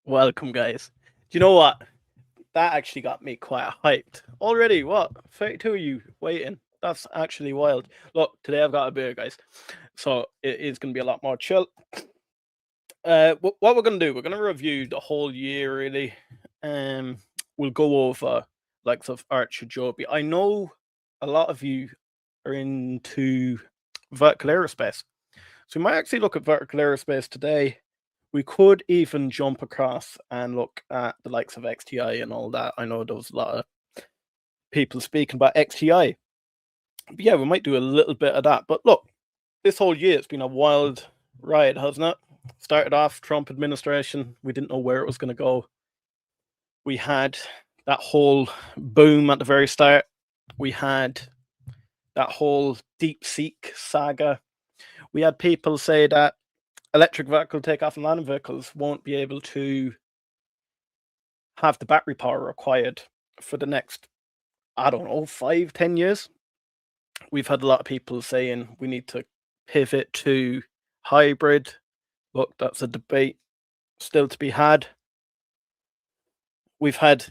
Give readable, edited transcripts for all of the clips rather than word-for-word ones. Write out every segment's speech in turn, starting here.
Welcome, guys. Do you know what? That actually got me quite hyped. Already, what? 32 of you waiting. That's actually wild. Look, today I've got a beer, guys. So it is going to be a lot more chill. What we're going to do, we're going to review the whole year, really. We'll go over likes of ACHR, Joby. I know a lot of you are into vertical aerospace. So we might actually look at vertical aerospace today. We could even jump across and look at the likes of XTI and all that. I know there was a lot of people speaking about XTI. But yeah, we might do a little bit of that. But look, this whole year it's been a wild ride, hasn't it? Started off Trump administration. We didn't know where it was going to go. We had that whole boom at the very start. We had that whole DeepSeek saga. We had people say that electric vehicle takeoff and landing vehicles won't be able to have the battery power required for the next, I don't know, 5-10 years. We've had a lot of people saying we need to pivot to hybrid. Look, that's a debate still to be had. We've had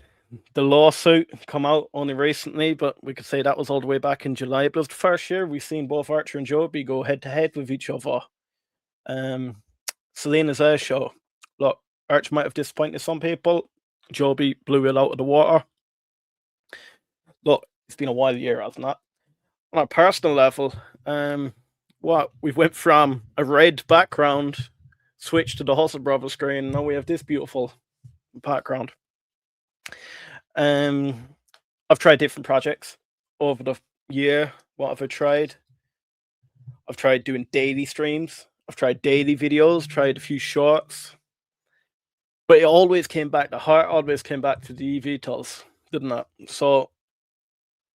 the lawsuit come out only recently, but we could say that was all the way back in July. But it was the first year we've seen both ACHR and Joby go head to head with each other. Selena's air show. Look, ACHR might have disappointed some people. Joby blew it out of the water. Look, it's been a wild year, hasn't it? On a personal level, we went from a red background, switched to the HOVR screen. Now we have this beautiful background. I've tried different projects over the year. What have I tried? I've tried doing daily streams. I've tried daily videos, tried a few shorts. But it always came back, the heart always came back to the eVTOLs, didn't it? So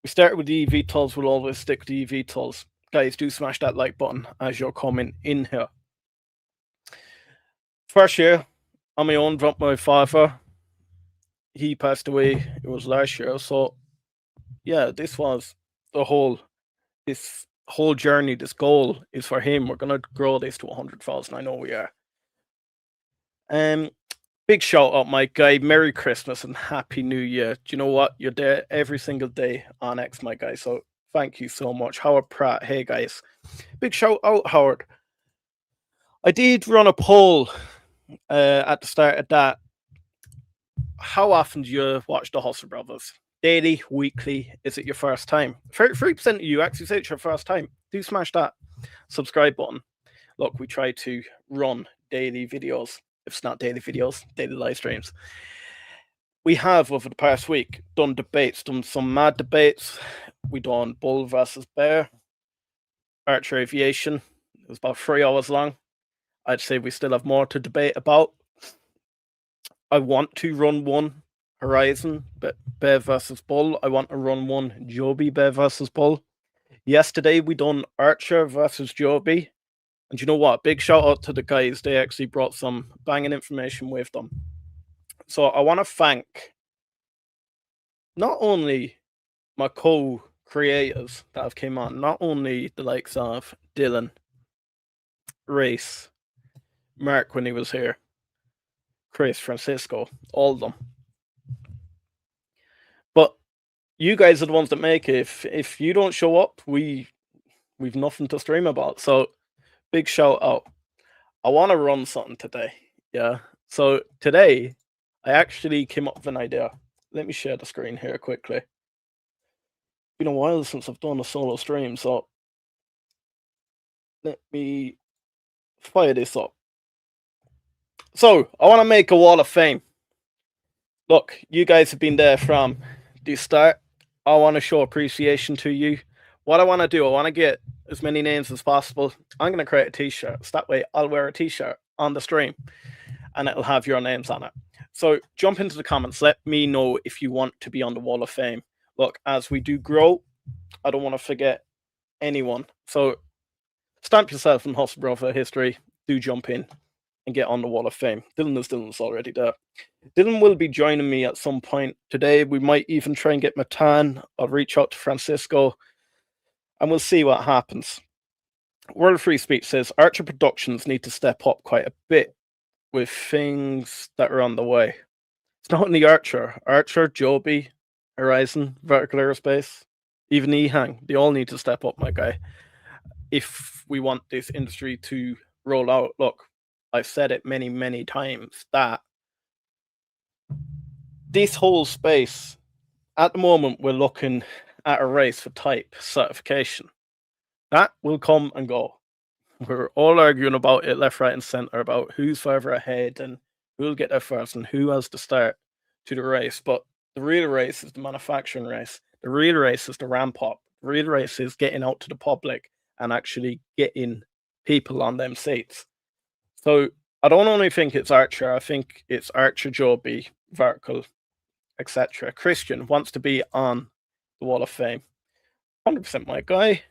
we started with the eVTOLs, we'll always stick with the eVTOLs. Guys, do smash that like button as you're coming in here. First year, on my own, dropped my father. He passed away, it was last year. So yeah, this was this whole journey, this goal is for him. We're going to grow this to 100,000. I know we are. Big shout out, my guy. Merry Christmas and Happy New Year. Do you know what? You're there every single day on X, my guy. So thank you so much. Howard Pratt. Hey, guys. Big shout out, Howard. I did run a poll at the start of that. How often do you watch the Hustle Brothers? Daily, weekly? Is it your first time? 33% of you actually say it's your first time. Do smash that subscribe button. Look, we try to run daily videos. If it's not daily videos, daily live streams. We have, over the past week, done debates, done some mad debates. We done bull versus bear, ACHR Aviation. It was about 3 hours long. I'd say we still have more to debate about. I want to run one Horizon bear versus bull. I want to run one Joby bear versus bull. Yesterday we done ACHR versus Joby. And you know what? Big shout out to the guys. They actually brought some banging information with them. So I want to thank not only my co-creators that have came on, not only the likes of Dylan, Race, Mark when he was here, Chris, Francisco, all of them. But you guys are the ones that make it. If you don't show up, we've nothing to stream about. So big shout out. I want to run something today. Yeah. So today, I actually came up with an idea. Let me share the screen here quickly. It's been a while since I've done a solo stream, so let me fire this up. So I want to make a wall of fame. Look, you guys have been there from the start. I want to show appreciation to you. What I want to do, I want to get as many names as possible. I'm going to create a t-shirt. So that way I'll wear a t-shirt on the stream and it'll have your names on it. So jump into the comments. Let me know if you want to be on the wall of fame. Look, as we do grow, I don't want to forget anyone. So stamp yourself in Hustle Brother history. Do jump in and get on the wall of fame. Dylan's already there. Dylan will be joining me at some point today. We might even try and get Matan. I'll reach out to Francisco and we'll see what happens. World Free Speech says ACHR Productions need to step up quite a bit. with things that are on the way. It's not only Archer, Joby, Horizon, Vertical Aerospace, even EHang. They all need to step up, my guy, if we want this industry to roll out. Look, I've said it many, many times that this whole space, at the moment, we're looking at a race for type certification. That will come and go. We're all arguing about it left, right, and center about who's further ahead and who'll get there first and who has to start to the race. But the real race is the manufacturing race. The real race is the ramp up. The real race is getting out to the public and actually getting people on them seats. So I don't only think it's Archer, I think it's Archer, Joby, Vertical, etc. Christian wants to be on the Wall of Fame. 100% my guy.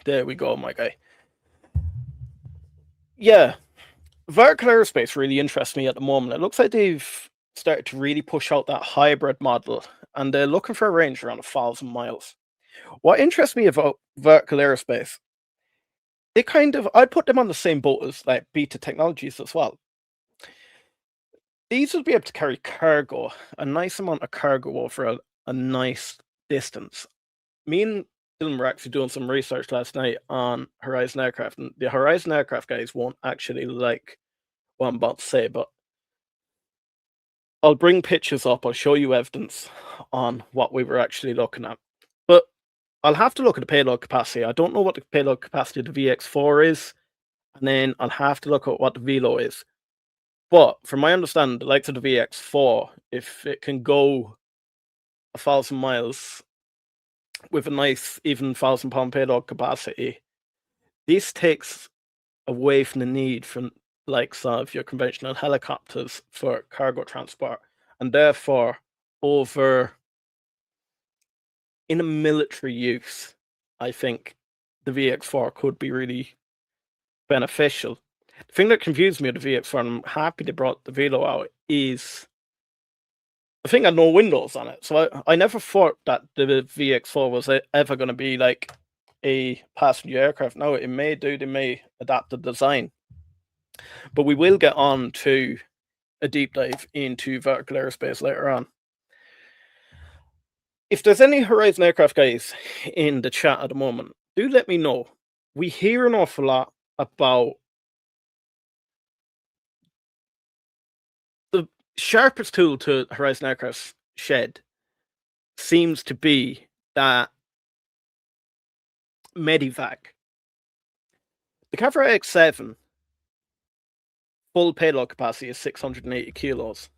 There we go, my guy. Yeah, Vertical Aerospace really interests me at the moment. It looks like they've started to really push out that hybrid model, and they're looking for a range around 1,000 miles. What interests me about Vertical Aerospace, I'd put them on the same boat as like Beta Technologies as well. These will be able to carry cargo, a nice amount of cargo over a nice distance. Me and Dylan were actually doing some research last night on Horizon Aircraft, and the Horizon Aircraft guys won't actually like what I'm about to say, but I'll bring pictures up, I'll show you evidence on what we were actually looking at. But I'll have to look at the payload capacity. I don't know what the payload capacity of the VX4 is, and then I'll have to look at what the Velo is. But from my understanding, the likes of the VX4, if it can go 1,000 miles with a nice even 1,000-pound payload capacity, this takes away from the need for likes of your conventional helicopters for cargo transport, and therefore over in a military use, I think the VX4 could be really beneficial. The thing that confused me with the VX4, and I'm happy they brought the Velo out, is the thing had no windows on it. So I never thought that the VX4 was ever going to be like a passenger aircraft. Now it may do, they may adapt the design. But we will get on to a deep dive into Vertical Aerospace later on. If there's any Horizon Aircraft guys in the chat at the moment, do let me know. We hear an awful lot about the sharpest tool to Horizon Aircraft's shed seems to be that Medivac. The Cavra X7 full payload capacity is 680 kilos.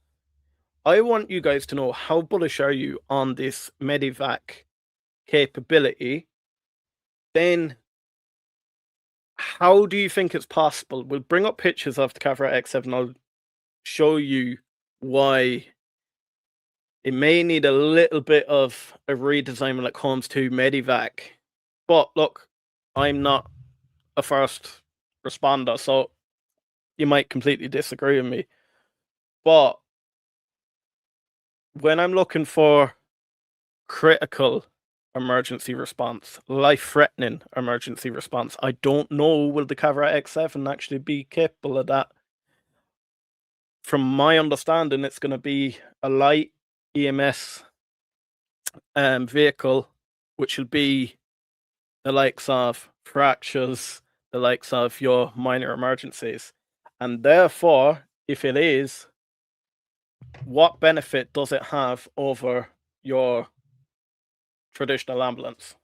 I want you guys to know, how bullish are you on this Medivac capability? Then how do you think it's possible? We'll bring up pictures of the Cavra X7. I'll show you why it may need a little bit of a redesign when it comes to Medivac. But look, I'm not a first responder, so you might completely disagree with me. But when I'm looking for critical emergency response, life-threatening emergency response, I don't know will the Cavra X7 actually be capable of that. From my understanding, it's going to be a light EMS vehicle, which will be the likes of fractures, the likes of your minor emergencies. And therefore, if it is, what benefit does it have over your traditional ambulance?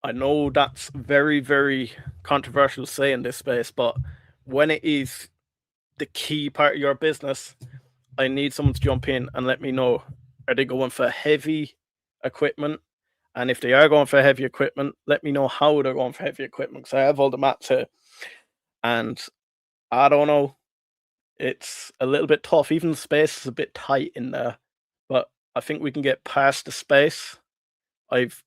I know that's very, very controversial to say in this space, but when it is the key part of your business, I need someone to jump in and let me know, are they going for heavy equipment? And if they are going for heavy equipment, let me know how they're going for heavy equipment, because I have all the maps here. And I don't know, it's a little bit tough. Even the space is a bit tight in there, but I think we can get past the space. I've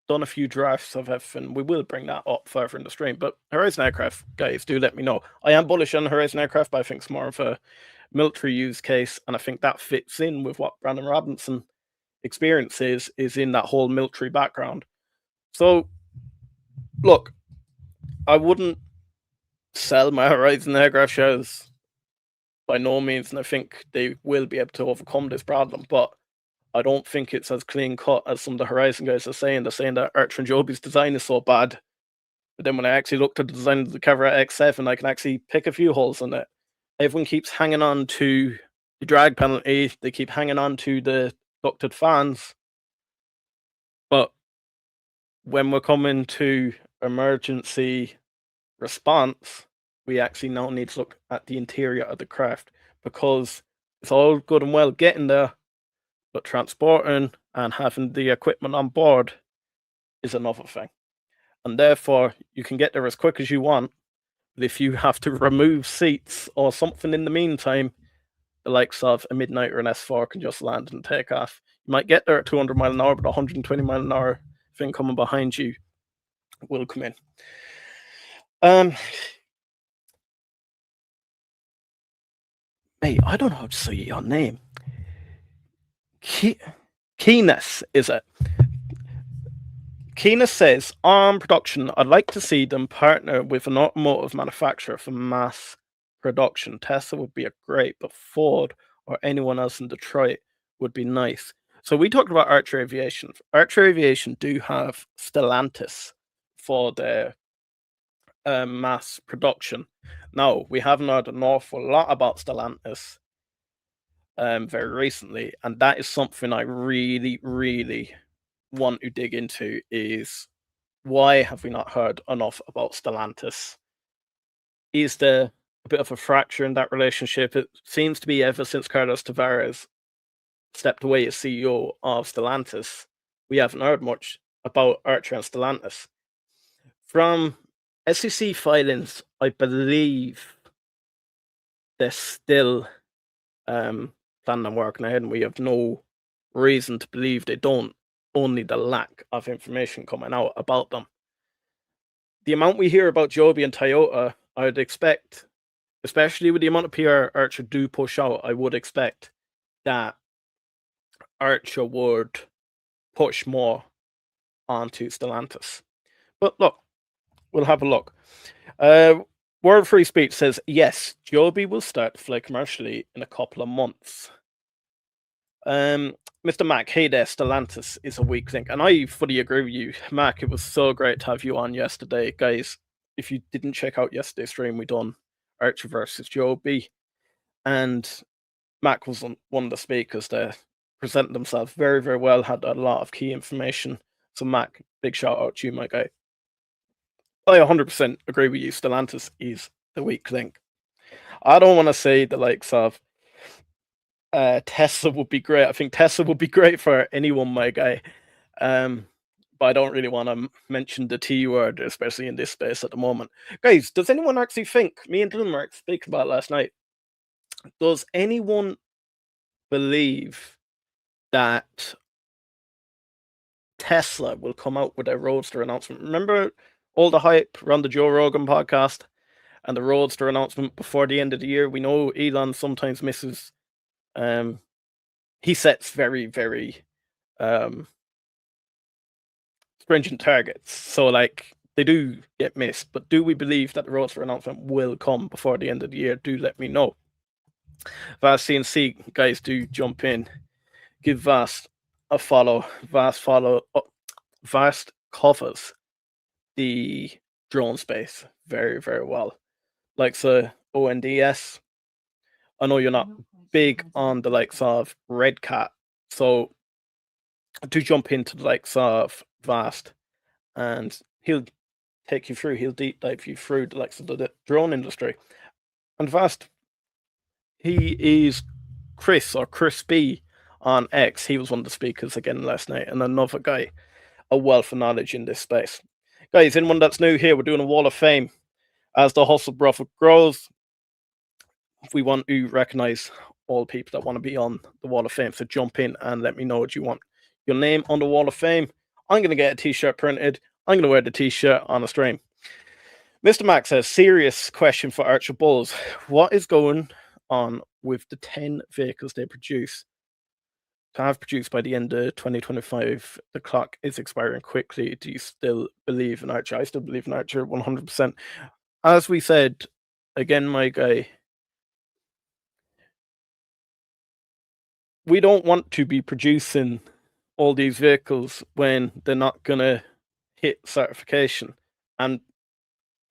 done a few drafts of everything. We will bring that up further in the stream. But Horizon Aircraft, guys, do let me know. I am bullish on Horizon Aircraft, but I think it's more of a military use case, and I think that fits in with what Brandon Robinson experience is in that whole military background. So, look, I wouldn't sell my Horizon aircraft shares by no means, and I think they will be able to overcome this problem, but I don't think it's as clean cut as some of the Horizon guys are saying. They're saying that Archer and Joby's design is so bad. But then when I actually looked at the design of the Cavra X7, I can actually pick a few holes in it. Everyone keeps hanging on to the drag penalty. They keep hanging on to the ducted fans. But when we're coming to emergency response, we actually now need to look at the interior of the craft, because it's all good and well getting there, but transporting and having the equipment on board is another thing. And therefore, you can get there as quick as you want, but if you have to remove seats or something in the meantime, the likes of a Midnight or an S4 can just land and take off. You might get there at 200 mile an hour, but 120 mile an hour thing coming behind you will come in. Mate, I don't know how to say your name. Keeness, is it? Keeness says, on production, I'd like to see them partner with an automotive manufacturer for mass production. Tesla would be a great, but Ford or anyone else in Detroit would be nice. So we talked about Archer Aviation. Archer Aviation do have Stellantis for their mass production. Now, we haven't heard an awful lot about Stellantis very recently, and that is something I really, really want to dig into, is why have we not heard enough about Stellantis? Is there a bit of a fracture in that relationship? It seems to be ever since Carlos Tavares stepped away as CEO of Stellantis, we haven't heard much about Archer and Stellantis. From SEC filings, I believe they're still planning on working ahead, and we have no reason to believe they don't, only the lack of information coming out about them. The amount we hear about Joby and Toyota, I would expect, especially with the amount of PR Archer do push out, I would expect that Archer would push more onto Stellantis. But look, we'll have a look. World Free Speech says, yes, Joby will start to fly commercially in a couple of months. Mr. Mac, hey there, Stellantis is a weak link. And I fully agree with you. Mac, it was so great to have you on yesterday. Guys, if you didn't check out yesterday's stream, we done Archer versus Joby. And Mac was one of the speakers there, presented themselves very, very well, had a lot of key information. So Mac, big shout out to you, my guy. I 100% agree with you. Stellantis is the weak link. I don't want to say the likes of Tesla would be great. I think Tesla would be great for anyone, my guy. But I don't really want to mention the T word, especially in this space at the moment. Guys, does anyone actually think, me and Dylan were speaking about it last night, does anyone believe that Tesla will come out with a Roadster announcement? Remember all the hype around the Joe Rogan podcast and the Roadster announcement before the end of the year? We know Elon sometimes misses. He sets very, very stringent targets, so like they do get missed. But do we believe that the Roadster announcement will come before the end of the year? Do let me know. Vast CNC guys, do jump in, give Vast a follow. Vast covers the drone space very, very well. Like the ONDS. I know you're not big on the likes of Red Cat, so do jump into the likes of Vast, and he'll take you through, he'll deep dive you through the likes of the drone industry. And Vast, he is Chris or Chris B on X. He was one of the speakers again last night, and another guy, a wealth of knowledge in this space. Guys, anyone that's new here, we're doing a Wall of Fame. As the hustle profit grows, we want to recognize all people that want to be on the Wall of Fame. So jump in and let me know what you want. Your name on the Wall of Fame. I'm going to get a t-shirt printed. I'm going to wear the t-shirt on the stream. Mr. Max says, serious question for Archer Bulls. What is going on with the 10 vehicles they produce? to have produced by the end of 2025. The clock is expiring quickly. Do you still believe in Archer? I still believe in Archer 100%. As we said, again, my guy, we don't want to be producing all these vehicles when they're not going to hit certification. And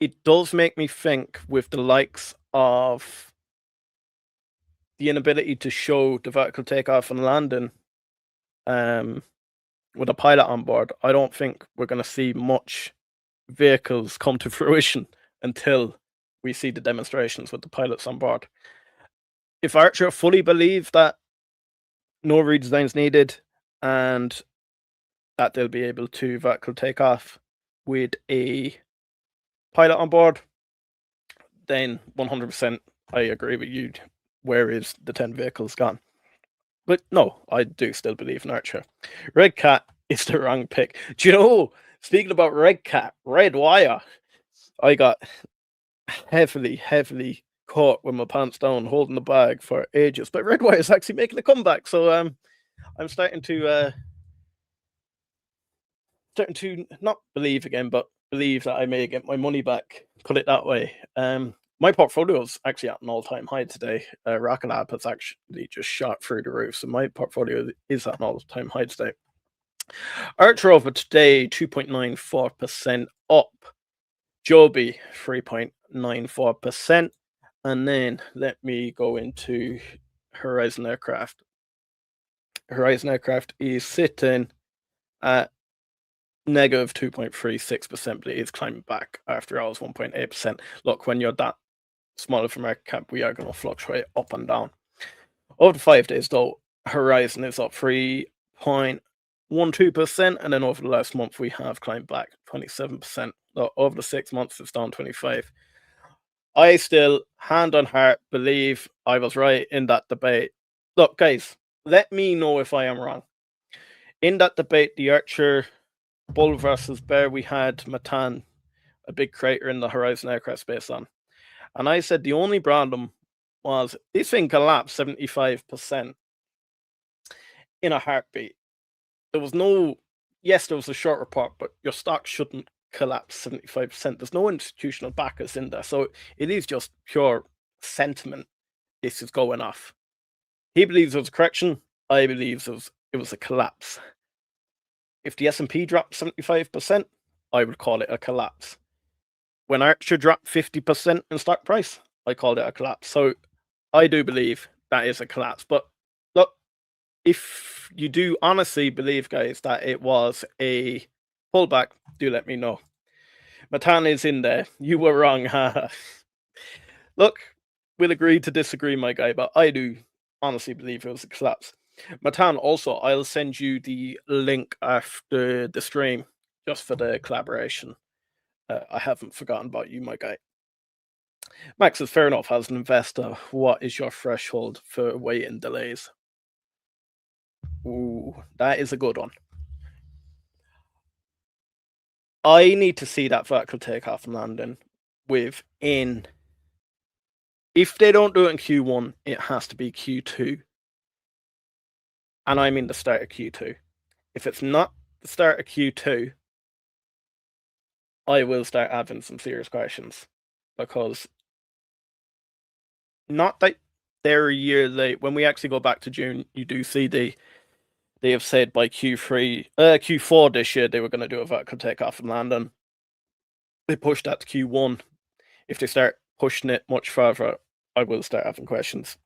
it does make me think, with the likes of the inability to show the vertical takeoff and landing with a pilot on board, I don't think we're going to see much vehicles come to fruition until we see the demonstrations with the pilots on board. If Archer fully believe that no redesign is needed and that they'll be able to vertical take off with a pilot on board, then 100% I agree with you. Where is the 10 vehicles gone? But no, I do still believe in Archer. Red Cat is the wrong pick. Do you know, speaking about Red Cat, Red Wire, I got heavily caught with my pants down holding the bag for ages. But Red Wire is actually making a comeback. So I'm starting to not believe again, but believe that I may get my money back. Put it that way. My portfolio is actually at an all-time high today. Rocket Lab has actually just shot through the roof, so my portfolio is at an all-time high today. Archer over today, 2.94% up. Joby, 3.94%. And then let me go into Horizon Aircraft. Horizon Aircraft is sitting at negative 2.36%, but it is climbing back after hours, 1.8%. Look, when you're that small of a market cap, we are going to fluctuate up and down. Over the 5 days, though, Horizon is up 3.12%, and then over the last month, we have climbed back 27%. Over the 6 months, it's down 25%. I still, hand on heart, believe I was right in that debate. Look, guys, let me know if I am wrong. In that debate, the Archer Bull versus Bear, we had Matan, a big crater in the Horizon aircraft space on. And I said the only problem was this thing collapsed 75% in a heartbeat. There was no, yes, there was a short report, but your stock shouldn't collapse 75%. There's no institutional backers in there. So it is just pure sentiment. This is going off. He believes it was a correction. I believe it was a collapse. If the S&P dropped 75%, I would call it a collapse. When Archer dropped 50% in stock price, I called it a collapse. So I do believe that is a collapse. But look, if you do honestly believe, guys, that it was a pullback, do let me know. Matan is in there. You were wrong. Look, we'll agree to disagree, my guy, but I do honestly believe it was a collapse. Matan, also, I'll send you the link after the stream just for the collaboration. I haven't forgotten about you, my guy. Max is fair enough. As an investor, what is your threshold for waiting delays? Ooh, that is a good one. I need to see that vertical takeoff and landing within. If they don't do it in Q1, it has to be Q2. And I mean the start of Q2. If it's not the start of Q2, I will start having some serious questions. Because not that they're a year late. When we actually go back to June, you do see they have said by Q4 this year, they were going to do a vertical takeoff and landing. They pushed that to Q1. If they start pushing it much further, I will start having questions.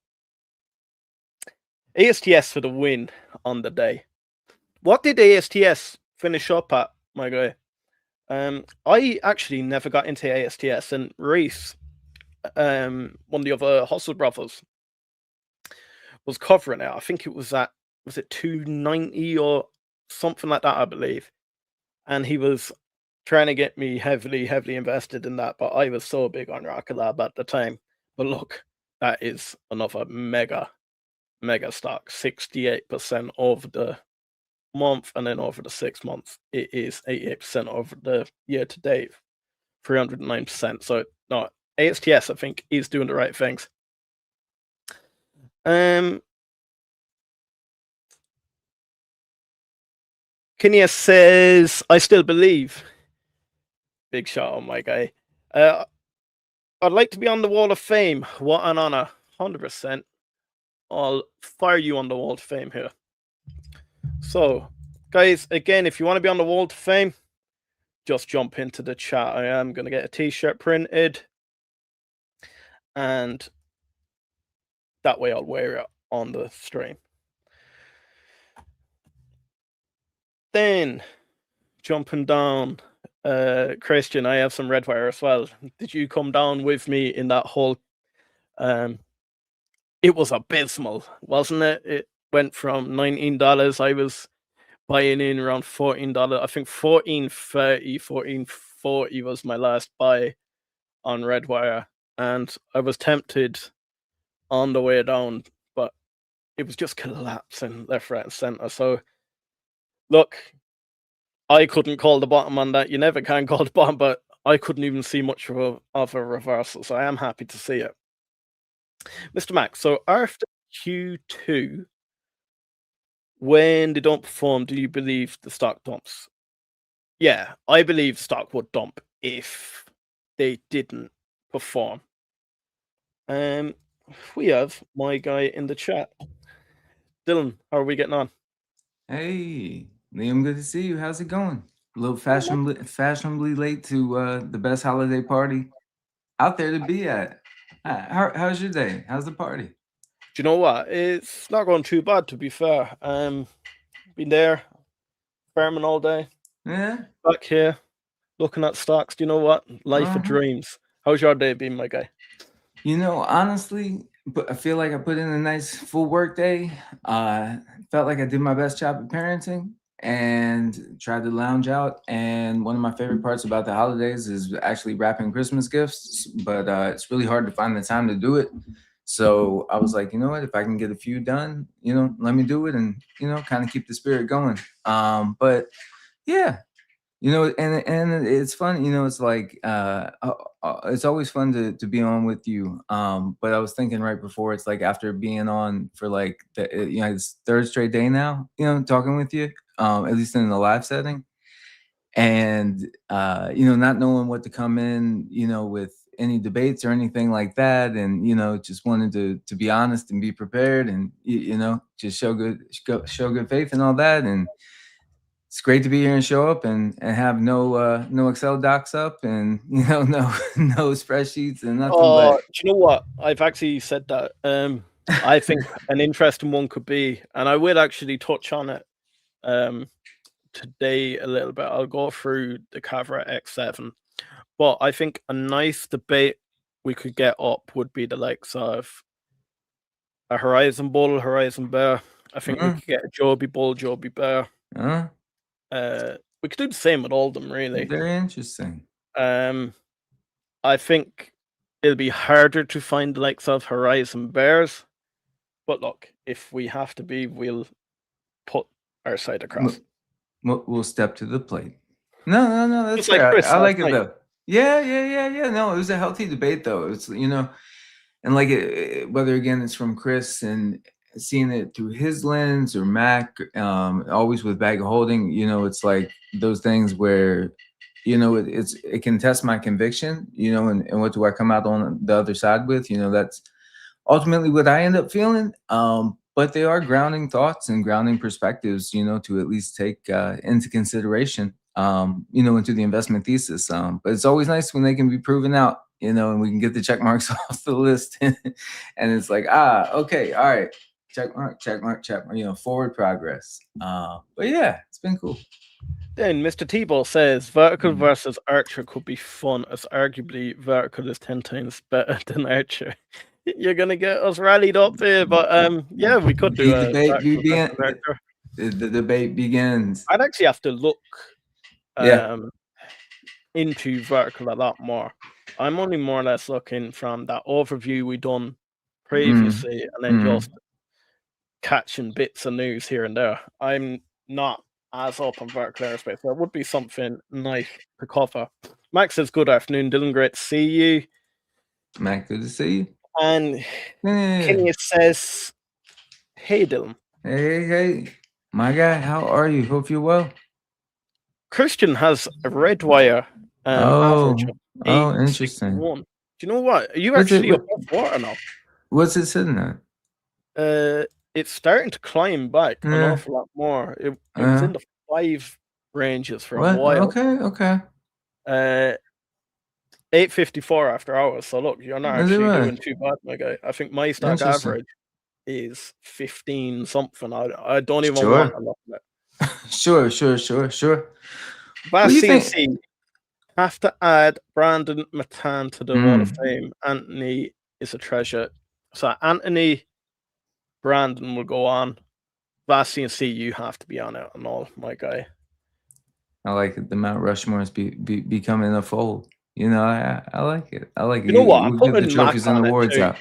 ASTS for the win on the day. What did ASTS finish up at, my guy? I actually never got into ASTS, and Reese, one of the other Hustle brothers, was covering it. I think it was at, was it 290 or something like that, I believe. And he was trying to get me heavily invested in that, but I was so big on Rocket Lab at the time. But look, that is another mega stock, 68% over the month, and then over the 6 months, it is 88% over the year to date, 309%. So no, ASTS, I think, is doing the right things. Kinia says, I still believe. Big shout out, my guy. I'd like to be on the Wall of Fame. What an honor. 100%. I'll fire you on the Wall of Fame here. So, guys, again, if you want to be on the Wall of Fame, just jump into the chat. I am going to get a t-shirt printed. And that way I'll wear it on the stream. Then, jumping down, Christian, I have some Redwire as well. Did you come down with me in that whole... it was abysmal, wasn't it? It went from $19. I was buying in around $14. I think $14.30, $14.40 was my last buy on Redwire. And I was tempted on the way down, but it was just collapsing left, right, and center. So, look, I couldn't call the bottom on that. You never can call the bottom, but I couldn't even see much of a reversal. So I am happy to see it. Mr. Max, so after Q2, when they don't perform, do you believe the stock dumps? Yeah, I believe stock would dump if they didn't perform. We have my guy in the chat. Dylan, how are we getting on? Hey, Liam, good to see you. How's it going? A little fashionably late to the best holiday party out there to be at. How's your day? How's the party? Do you know what? It's not going too bad, to be fair. Been there, farming all day. Yeah. Back here, looking at stocks. Do you know what? Life of dreams. How's your day been, my guy? You know, honestly, I feel like I put in a nice full work day. Felt like I did my best job at parenting and tried to lounge out. And one of my favorite parts about the holidays is actually wrapping Christmas gifts, but it's really hard to find the time to do it. So I was like, you know what, if I can get a few done, let me do it and, kind of keep the spirit going. But yeah, and it's fun, it's like it's always fun to be on with you. But I was thinking right before, it's like after being on for like it's third straight day now, talking with you, at least in the live setting, and not knowing what to come in, with any debates or anything like that, and just wanted to be honest and be prepared, and just show good faith and all that. And it's great to be here and show up and have no Excel docs up and no spreadsheets and nothing. But do you know what? I've actually said that. I think an interesting one could be, and I will actually touch on it today a little bit. I'll go through the HOVR X7, but I think a nice debate we could get up would be the likes of a Horizon Bull, Horizon Bear. I think we could get a Joby Bull, Joby Bear. We could do the same with all of them, really. Very interesting. I think it'll be harder to find the likes of Horizon Bears, but look, if we have to be, we'll put our side across. We'll step to the plate. No, that's fair. Like I like it though. Yeah. No, it was a healthy debate though. It's and like whether again it's from Chris and seeing it through his lens or Mac, always with bag of holding, it's like those things where, it can test my conviction, and what do I come out on the other side with, that's ultimately what I end up feeling. But they are grounding thoughts and grounding perspectives, to at least take into consideration, into the investment thesis. But it's always nice when they can be proven out, and we can get the check marks off the list. And it's like, okay, all right. Check mark, forward progress. But yeah, it's been cool. Then Mr. Tebow says vertical versus Archer could be fun, as arguably vertical is 10 times better than Archer. You're gonna get us rallied up here, but yeah, we could do a debate. The debate begins. I'd actually have to look into vertical a lot more. I'm only more or less looking from that overview we done previously, and then just catching bits of news here and there. I'm not as up on vertical aerospace, so it would be something nice to cover. Max says, good afternoon, Dylan. Great to see you. Mac, good to see you. And Kenny says, hey, Dylan. Hey, my guy, how are you? Hope you're well. Christian has a red wire average of Interesting. 861. Do you know what? Are you What's actually it? above water now? What's it sitting at? It's starting to climb back an Yeah. awful lot more. It was in the 5 ranges for a What? while. Okay. 854 after hours. So look, you're not Is it actually right? doing too bad, my guy. I think my stock Interesting. average is 15 something. I don't even Sure. want to look at it. Sure. But Who you think? CNC have to add Brandon Matan to the Wall of Fame. Anthony is a treasure. So Anthony, Brandon will go on. But CNC, you have to be on it and all, my guy. I like it. The Mount Rushmore's becoming a fold. You know, I like it. I like it. You know what? I'm We'll get the putting Mac trophies and on it awards too, out.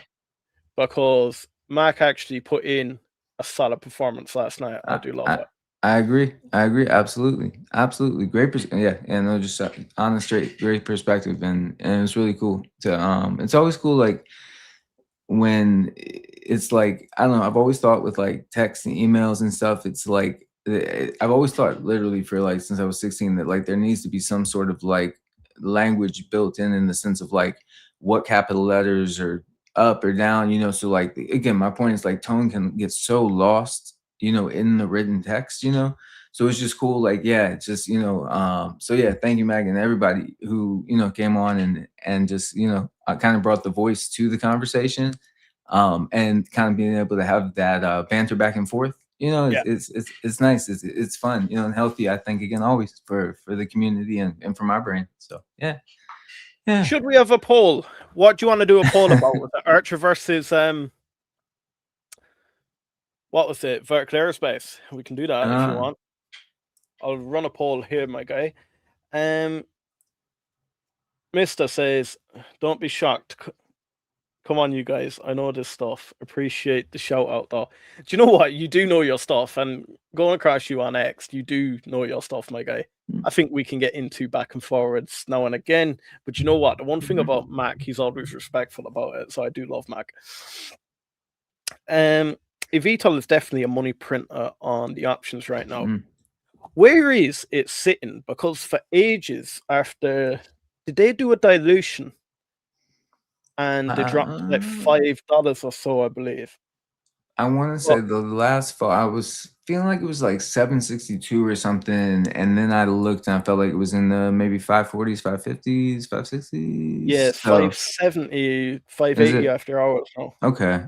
because Mac actually put in a solid performance last night. I do love it. I agree. Absolutely. Great. No, just on a straight, great perspective, and it's really cool to. It's always cool, like when it's like, I don't know. I've always thought with like texts and emails and stuff. It's like I've always thought, literally, for like since I was 16, that like there needs to be some sort of like language built in the sense of like what capital letters are up or down. You know, so like again, my point is like tone can get so lost, you know, in the written text, you know. So it's just cool, like, yeah, it's just, you know, so yeah, thank you, Meg, and everybody who, you know, came on and just, you know, kind of brought the voice to the conversation, and kind of being able to have that banter back and forth, you know. Yeah. It's nice, it's fun, you know, and healthy, I think, again, always for the community and for my brain. So yeah. Should we have a poll? What do you want to do a poll about? With the Archer versus what was it? Vertical Aerospace. We can do that if you want. I'll run a poll here, my guy. Mister says, "Don't be shocked. Come on, you guys. I know this stuff. Appreciate the shout out, though. Do you know what? You do know your stuff, and going across you on X, you do know your stuff, my guy. I think we can get into back and forwards now and again. But you know what? The one thing about Mac, he's always respectful about it. So I do love Mac. eVTOL is definitely a money printer on the options right now. Where is it sitting? Because for ages after, did they do a dilution? And they dropped like $5 or so, I believe. I want to say the last fall, I was feeling like it was like 762 or something, and then I looked and I felt like it was in the maybe 540s, 550s, 560s. Yeah, So 570, 580 after hours now. Okay.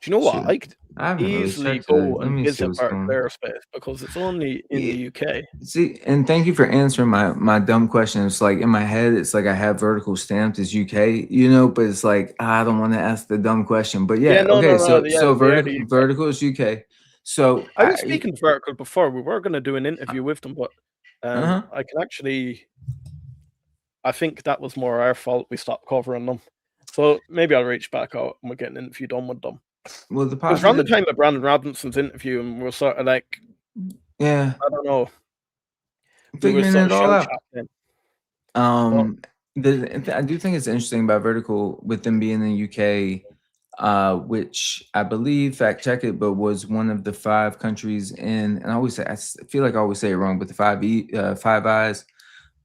Do you know what? I could haven't really easily checked today. go Let and me see visit what's going on. Aerospace because it's only in the UK. See, and thank you for answering my dumb question. It's like in my head, it's like I have vertical stamped as UK, you know, but it's like I don't want to ask the dumb question. But yeah, no, okay, no, so the UK. vertical is UK. So I was speaking to Vertical before. We were going to do an interview with them, but I can actually. I think that was more our fault. We stopped covering them, so maybe I'll reach back out and we'll get an interview done with them. Well, the It was around the time of Brandon Robinson's interview, and we were sort of like, yeah, I don't know, figuring it all out. Well, I do think it's interesting about Vertical with them being in the UK, which I believe, fact check it, but was one of the 5 countries in, and I feel like I always say it wrong, but the Five Eyes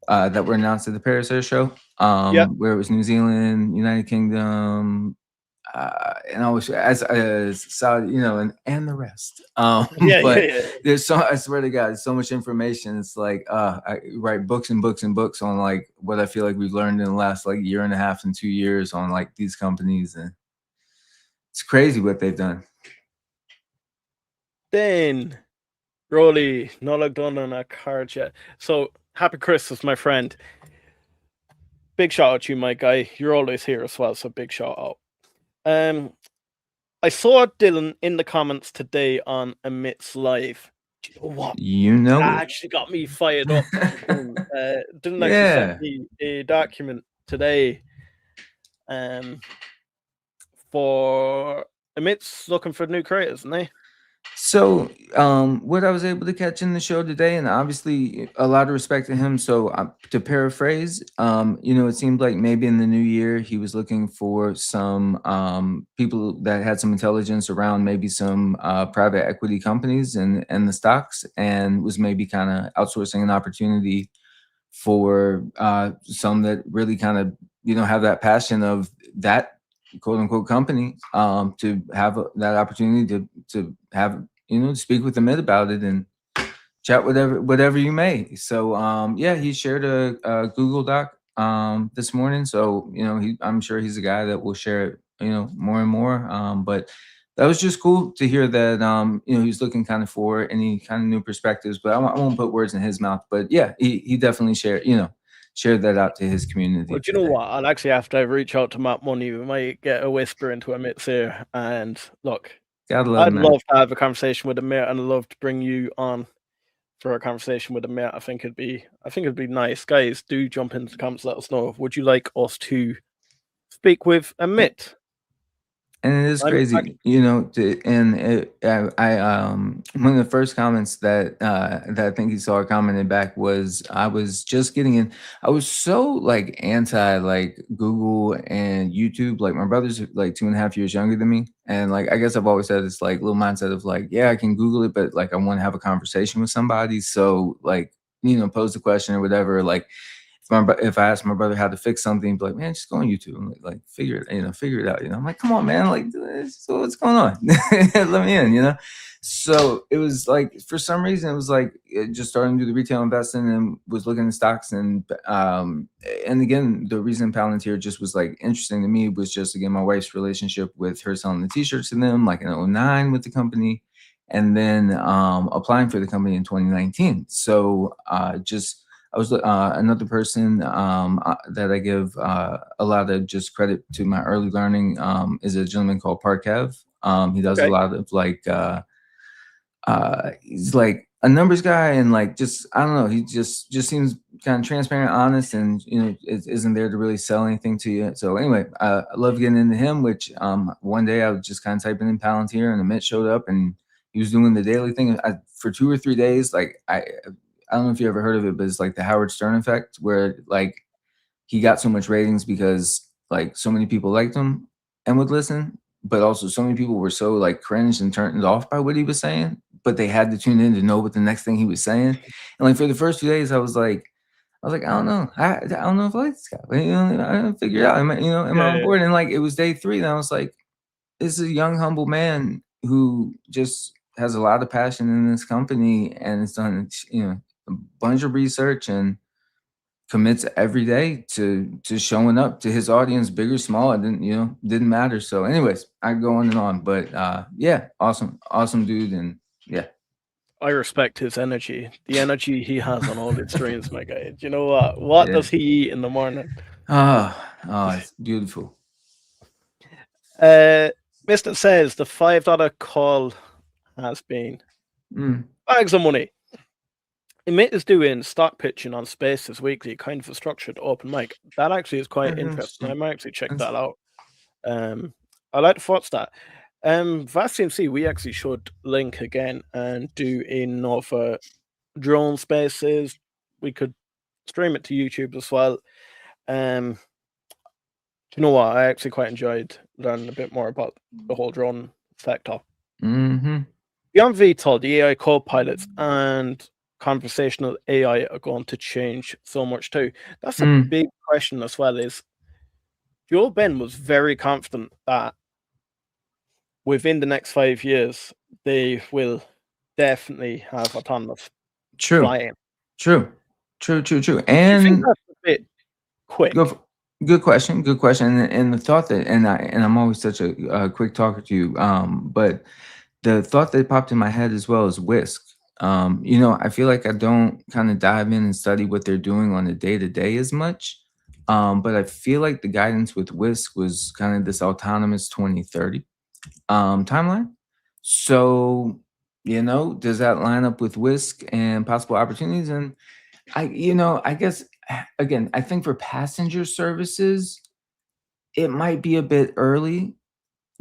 that were announced at the Paris Air Show, where it was New Zealand, United Kingdom, and always as Saudi, you know, and the rest. There's I swear to God, there's so much information. It's like I write books and books and books on like what I feel like we've learned in the last like year and a half and 2 years on like these companies, and it's crazy what they've done. Then Rolly, not logged on a card yet. So happy Christmas, my friend. Big shout out to you, my guy. You're always here as well, so big shout out. I saw Dylan in the comments today on Amit's live. Do you know what? That actually got me fired up. Dylan actually sent me a document today for Amit's looking for new creators, isn't he? So, what I was able to catch in the show today, and obviously a lot of respect to him. So, to paraphrase, it seemed like maybe in the new year he was looking for some people that had some intelligence around maybe some private equity companies and the stocks, and was maybe kind of outsourcing an opportunity for some that really kind of have that passion of that quote unquote company to have that opportunity to have to speak with the mid about it and chat whatever you may. So yeah, he shared a Google Doc this morning. So I'm sure he's a guy that will share it more and more. But that was just cool to hear that he's looking kind of for any kind of new perspectives. But I won't put words in his mouth. But yeah, he definitely shared that out to his community Well, do you know today. what? I'll actually have to reach out to Matt Money. We might get a whisper into a mit's ear. And look, Gotta love I'd him, man. love to have a conversation with a mate, and I'd love to bring you on for a conversation with a mate. I think it'd be nice. Guys, do jump into the comments, let us know. Would you like us to speak with a mate? And it is I'm crazy, and one of the first comments that I think he saw commented back was, I was just getting in. I was so like anti like Google and YouTube. Like my brother's like 2.5 years younger than me, and like I guess I've always had this like little mindset of like, yeah, I can Google it, but like I want to have a conversation with somebody. So like pose the question or whatever. Like if I asked my brother how to fix something, he'd be like, "Man, just go on YouTube and like figure it out." I'm like, "Come on, man! Like, so what's going on? Let me in." So it was like for some reason it was like just starting to do the retail investing and was looking at stocks and again the reason Palantir just was like interesting to me was just again my wife's relationship with her selling the t-shirts to them like in '09 with the company, and then applying for the company in 2019. So just I was another person that I give a lot of just credit to my early learning is a gentleman called Parkev. He does a Okay. lot of like he's like a numbers guy and like just I don't know. He just seems kind of transparent, honest, and isn't there to really sell anything to you. So anyway, I love getting into him. Which one day I was just kind of typing in Palantir and Amit showed up and he was doing the daily thing for 2 or 3 days. Like I don't know if you ever heard of it, but it's like the Howard Stern effect, where like he got so much ratings because like so many people liked him and would listen, but also so many people were so like cringed and turned off by what he was saying, but they had to tune in to know what the next thing he was saying. And like for the first 2 days, I don't know. I don't know if I like this guy. But, I don't figure it out. Am I Yeah, on yeah. board? And like it was day 3, and I was like, this is a young, humble man who just has a lot of passion in this company and has done, a bunch of research and commits every day to showing up to his audience, big or small. It didn't matter. So, anyways, I go on and on, but yeah, awesome dude, and yeah, I respect his energy. The energy he has on all his streams, my guy. Do you know what? What yeah. does he eat in the morning? It's beautiful. Uh, Mr. says the $5 call has been Mm, bags of money. Emit is doing stock pitching on Spaces weekly, kind of a structured open mic. That actually is quite interesting. I interesting. might actually check That's- that out. I like the thoughts that. Vast CMC, we actually should link again and do another drone Spaces. We could stream it to YouTube as well. Do you know what? I actually quite enjoyed learning a bit more about the whole drone sector. mhm. Beyond VTOL, the AI co-pilots and conversational AI are going to change so much too. That's a Mm, big question as well. Is Joe Ben was very confident that within the next 5 years they will definitely have autonomous true, flying. true, true. Do you think And that's a bit go. quick? Good question. Good question. And the thought that, and I'm always such a quick talker to you. But the thought that popped in my head as well is Whisk. I feel like I don't kind of dive in and study what they're doing on a day to day as much. But I feel like the guidance with Whisk was kind of this autonomous 2030 timeline. So, does that line up with Whisk and possible opportunities? And I guess again, I think for passenger services, it might be a bit early,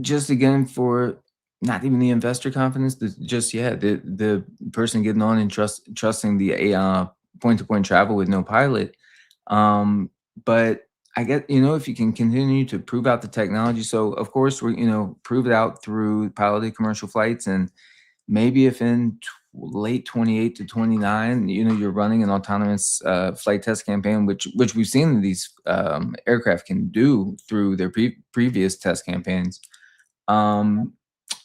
just again for not even the investor confidence, just the person getting on and trusting the point-to-point travel with no pilot. But I get, if you can continue to prove out the technology. So of course we're, prove it out through piloted commercial flights, and maybe if in late 28 to 29, you're running an autonomous flight test campaign, which we've seen these aircraft can do through their previous test campaigns.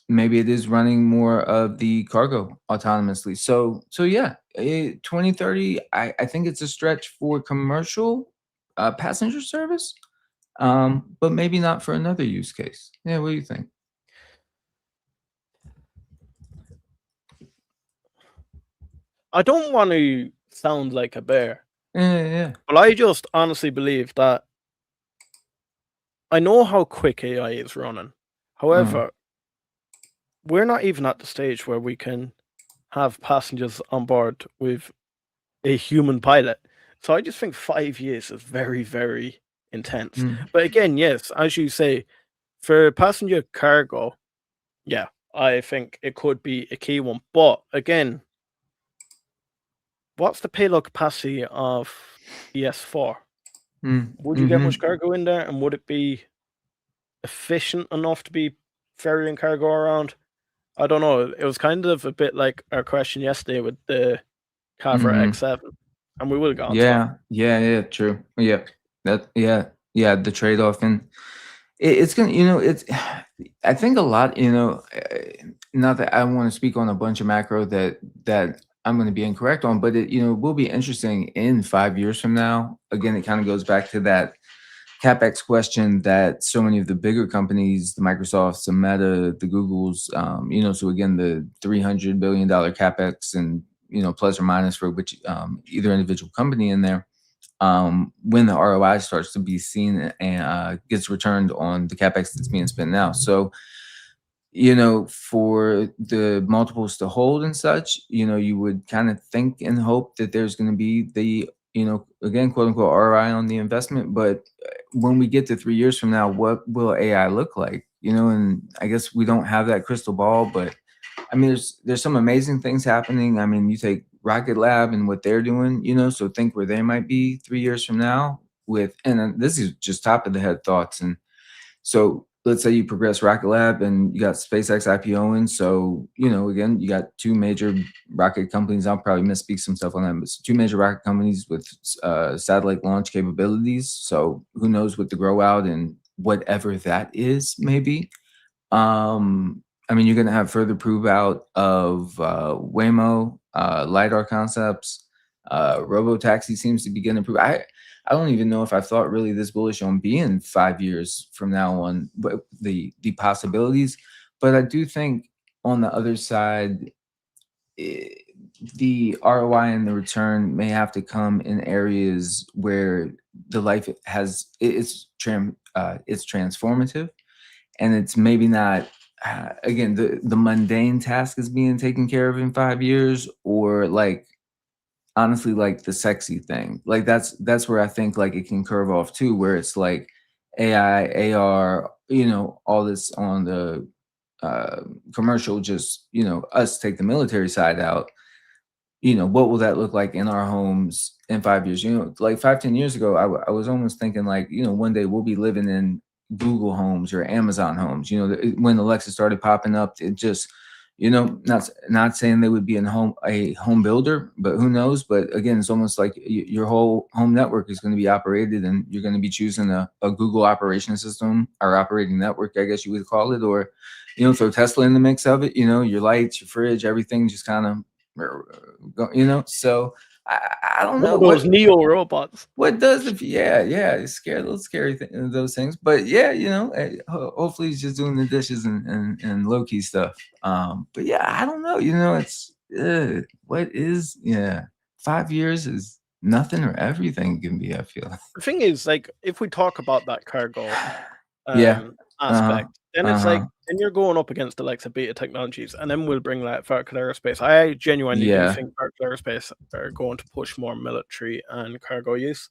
Maybe it is running more of the cargo autonomously. So yeah, 2030, I think it's a stretch for commercial passenger service, but maybe not for another use case. Yeah, what do you think? I don't want to sound like a bear, Yeah. but I just honestly believe that I know how quick AI is running. However, we're not even at the stage where we can have passengers on board with a human pilot. So I just think 5 years is very, very intense. Mm. But again, yes, as you say, for passenger cargo, yeah, I think it could be a key one. But again, what's the payload capacity of ES4? Would you get much cargo in there, and would it be efficient enough to be ferrying cargo around? I don't know. It was kind of a bit like our question yesterday with the HOVR X7, and we will get onto that. Yeah, true. Yeah, the trade-off, and it's gonna, it's. I think a lot, not that I want to speak on a bunch of macro that I'm going to be incorrect on, but it, will be interesting in 5 years from now. Again, it kind of goes back to that CapEx question that so many of the bigger companies, the Microsofts, the Meta, the Googles, so again, the $300 billion CapEx and, plus or minus for which either individual company in there, when the ROI starts to be seen and gets returned on the CapEx that's being spent now. So, for the multiples to hold and such, you would kind of think and hope that there's going to be the, again, quote unquote, ROI on the investment. But when we get to 3 years from now, what will AI look like? And I guess we don't have that crystal ball, but I mean, there's some amazing things happening. I mean, you take Rocket Lab and what they're doing, so think where they might be 3 years from now and this is just top of the head thoughts. And so let's say you progress Rocket Lab and you got SpaceX IPOing. So, again, you got two major rocket companies. I'll probably misspeak some stuff on that, but two major rocket companies with satellite launch capabilities. So who knows what the grow out and whatever that is, maybe. I mean, you're going to have further prove out of Waymo, LiDAR concepts. Robotaxi seems to be getting approved. I don't even know if I thought really this bullish on being 5 years from now on the possibilities. But I do think on the other side, the ROI and the return may have to come in areas where the life it's transformative, and it's maybe not again the mundane task is being taken care of in 5 years, or like honestly like the sexy thing. Like that's where I think like it can curve off too, where it's like AI, AR, all this on the commercial, just us take the military side out. What will that look like in our homes in 5 years? Like 5-10 years ago, I was almost thinking like, one day we'll be living in Google homes or Amazon homes. When Alexa started popping up, it just, not saying they would be a home builder, but who knows? But again, it's almost like your whole home network is going to be operated, and you're going to be choosing a Google operation system or operating network, I guess you would call it, or throw Tesla in the mix of it. Your lights, your fridge, everything just kind of so I don't know Those Neo robots. what does it's scary, a little scary those things, but hopefully he's just doing the dishes and low-key stuff. But yeah, I don't know, it's what is 5 years is nothing or everything can be, I feel. The thing is, like, if we talk about that cargo aspect, then it's like, then you're going up against the likes of Beta Technologies, and then we'll bring that vertical aerospace. I genuinely do think vertical aerospace are going to push more military and cargo use.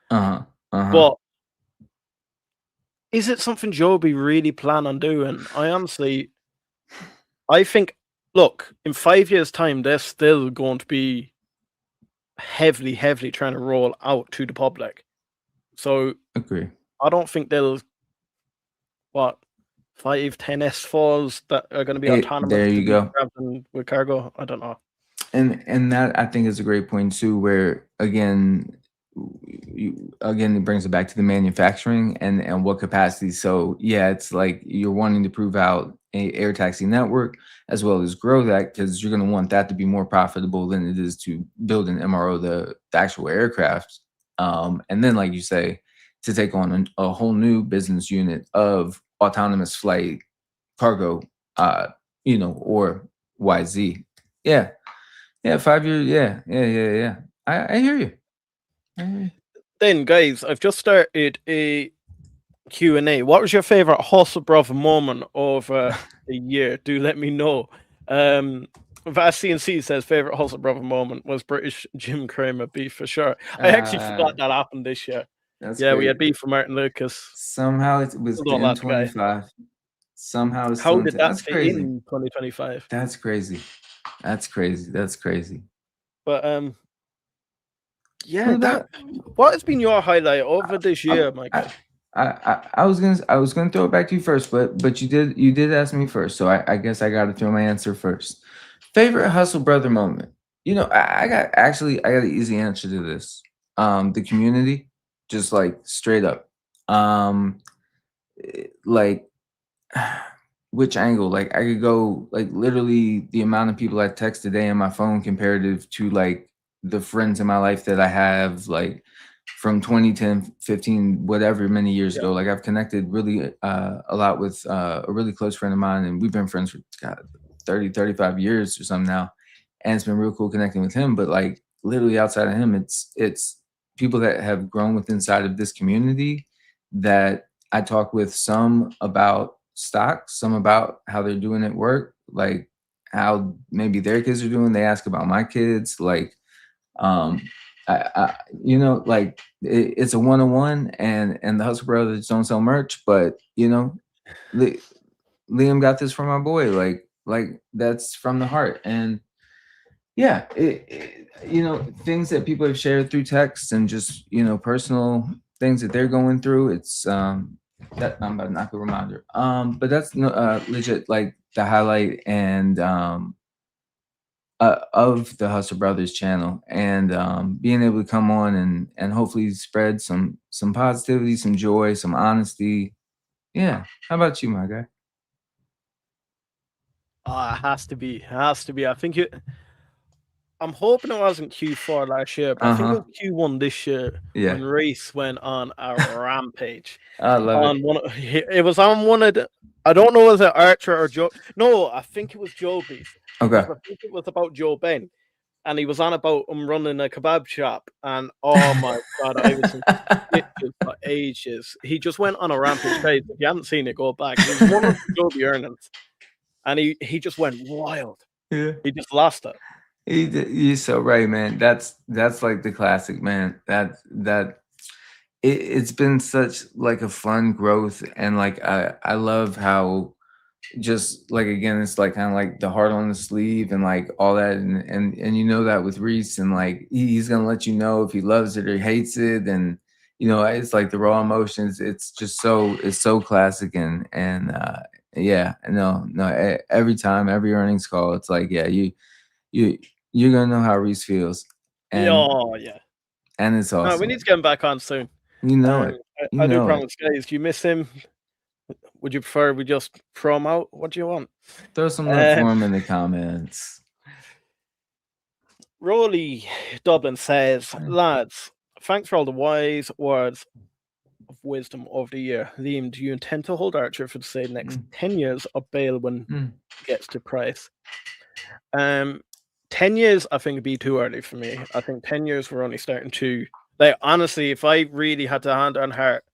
But is it something Joby really plan on doing? I honestly, I think, look, in 5 years' time, they're still going to be heavily trying to roll out to the public. So Agree. I don't think they'll 5-10 S4s that are going to be autonomous There to you be go. traveling with cargo. I don't know. And that I think is a great point too, where again, it brings it back to the manufacturing and what capacity. So yeah, it's like you're wanting to prove out a air taxi network as well as grow that, because you're going to want that to be more profitable than it is to build an MRO, the actual aircraft. And then, like you say, to take on a whole new business unit of autonomous flight cargo, or YZ. Yeah. Yeah, 5 years. Yeah. I hear you. Then, guys, I've just started a Q&A. What was your favorite hustle brother moment of the year? Do let me know. Vast CNC says favorite hustle brother moment was British Jim Cramer beef for sure. I actually forgot that happened this year. That's Yeah, great. we had beef for Martin Lucas. Somehow it was Still don't in like the guy. 25. Somehow it's How still in did that That's fit crazy. in 2025? That's crazy. That's crazy. That's crazy. But yeah, What about what has been your highlight over this year, my guy? I was gonna throw it back to you first, but you did ask me first, so I guess I gotta throw my answer first. Favorite hustle brother moment. I got an easy answer to this. The community, just like straight up. Like which angle? Like I could go like literally the amount of people I text a day on my phone comparative to like the friends in my life that I have like from 2010, 15, whatever many years Yeah. ago. Like I've connected really a lot with a really close friend of mine, and we've been friends for 30, 35 years or something now. And it's been real cool connecting with him. But like literally outside of him, it's people that have grown with inside of this community that I talk with, some about stocks, some about how they're doing at work, like how maybe their kids are doing. They ask about my kids, like um like it's a one-on-one, and the Hustle Brothers don't sell merch, but Liam got this from my boy, like that's from the heart. And yeah, things that people have shared through text and just personal things that they're going through. It's that I'm about to knock a reminder. But that's legit like the highlight and of the Hustle Brothers channel, and being able to come on and hopefully spread some positivity, some joy, some honesty. Yeah. How about you, my guy? It has to be. I think I'm hoping it wasn't Q4 last year, but I think it was Q1 this year when Yeah. Reese went on a rampage. I love it. It was on one of the. I don't know, was it ACHR or Joe? No, I think it was Joby's. Okay. I think it was about Joe Ben, and he was on about running a kebab shop. And oh my god, I was in stitches for ages. He just went on a rampage. Guys, if you haven't seen it, go back. It was one of the Joby earnings, and he just went wild. Yeah. He just lost it. You're so right, man. That's like the classic, man. It's been such like a fun growth, and like I love how just like again it's like kind of like the heart on the sleeve and like all that, and that with Reese, and like he's gonna let you know if he loves it or hates it, and it's like the raw emotions. It's just it's so classic, and yeah, every time, every earnings call, it's like, yeah, you're gonna know how Reese feels, and Yeah. and it's No, awesome. we need to get him back on soon. You know it. You I do know it. promise, guys. Do you miss him? Would you prefer we just throw him out? What do you want? Throw some love for him in the comments. Rolly Dublin says, lads, thanks for all the wise words of wisdom of the year. Liam, do you intend to hold Archer for say the next 10 years or bail when it gets to price? 10 years, I think, would be too early for me. I think 10 years we're only starting to, like, honestly, if I really had to hand on heart,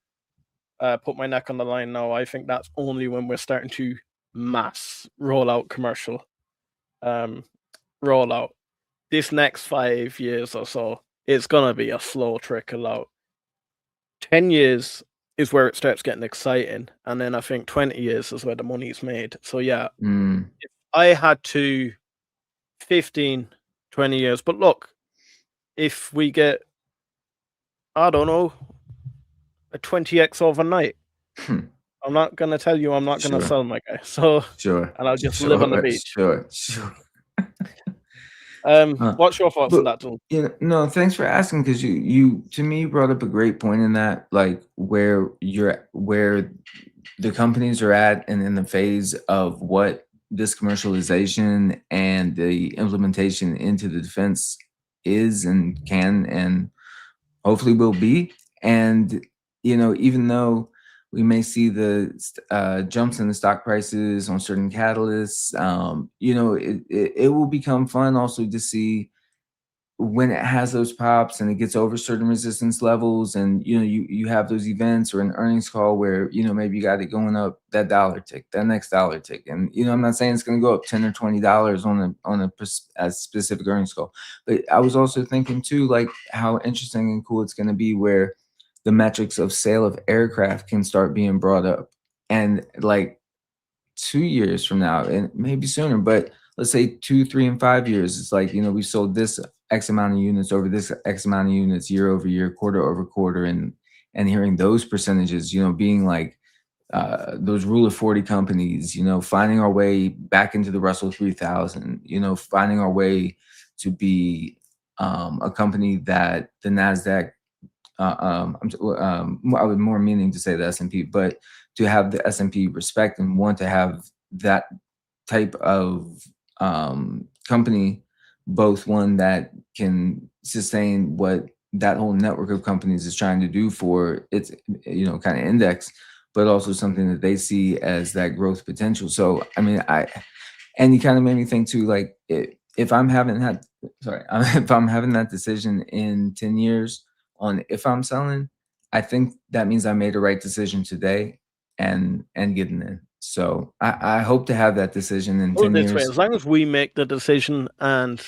put my neck on the line now, I think that's only when we're starting to mass roll out commercial rollout. This next 5 years or so, it's gonna be a slow trickle out. 10 years is where it starts getting exciting, and then I think 20 years is where the money's made. So yeah, I had to 15, 20 years. But look, if we get, I don't know, a 20x overnight, I'm not going to tell you I'm not going to Sure. sell my guy. So, Sure. and I'll just live on the beach. Sure. What's your thoughts on that, Dylan? No, thanks for asking, because you to me brought up a great point in that, like where the companies are at and in the phase of what this commercialization and the implementation into the defense is and can and hopefully will be. And even though we may see the jumps in the stock prices on certain catalysts, it will become fun also to see when it has those pops and it gets over certain resistance levels, and you have those events or an earnings call where maybe you got it going up that dollar tick, that next dollar tick, and I'm not saying it's going to go up $10 or $20 on a specific earnings call, but I was also thinking too, like how interesting and cool it's going to be where the metrics of sale of aircraft can start being brought up, and like 2 years from now, and maybe sooner, but let's say 2, 3, and 5 years, it's like, we sold this X amount of units over this X amount of units year over year, quarter over quarter, and hearing those percentages, being like those rule of 40 companies, finding our way back into the Russell 3000, finding our way to be a company that the NASDAQ, I would more meaning to say the S&P, but to have the S&P respect and want to have that type of company, both one that can sustain what that whole network of companies is trying to do for its kind of index, but also something that they see as that growth potential. So I mean, and you kind of made me think too, like if I'm having that decision in 10 years on if I'm selling, I think that means I made the right decision today and getting in. So I hope to have that decision in 10 years. Way, as long as we make the decision and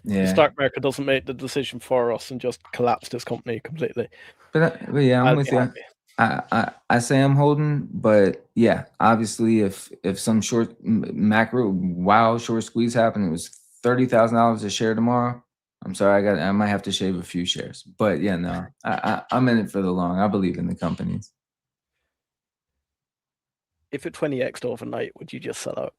the stock market doesn't make the decision for us and just collapse this company completely. But yeah, I'm with you. I say I'm holding, but yeah, obviously if some short macro wild short squeeze happened, it was $30,000 a share tomorrow, I'm sorry, I might have to shave a few shares. But yeah, no, I'm in it for the long. I believe in the companies. If it 20x'd overnight, would you just sell out?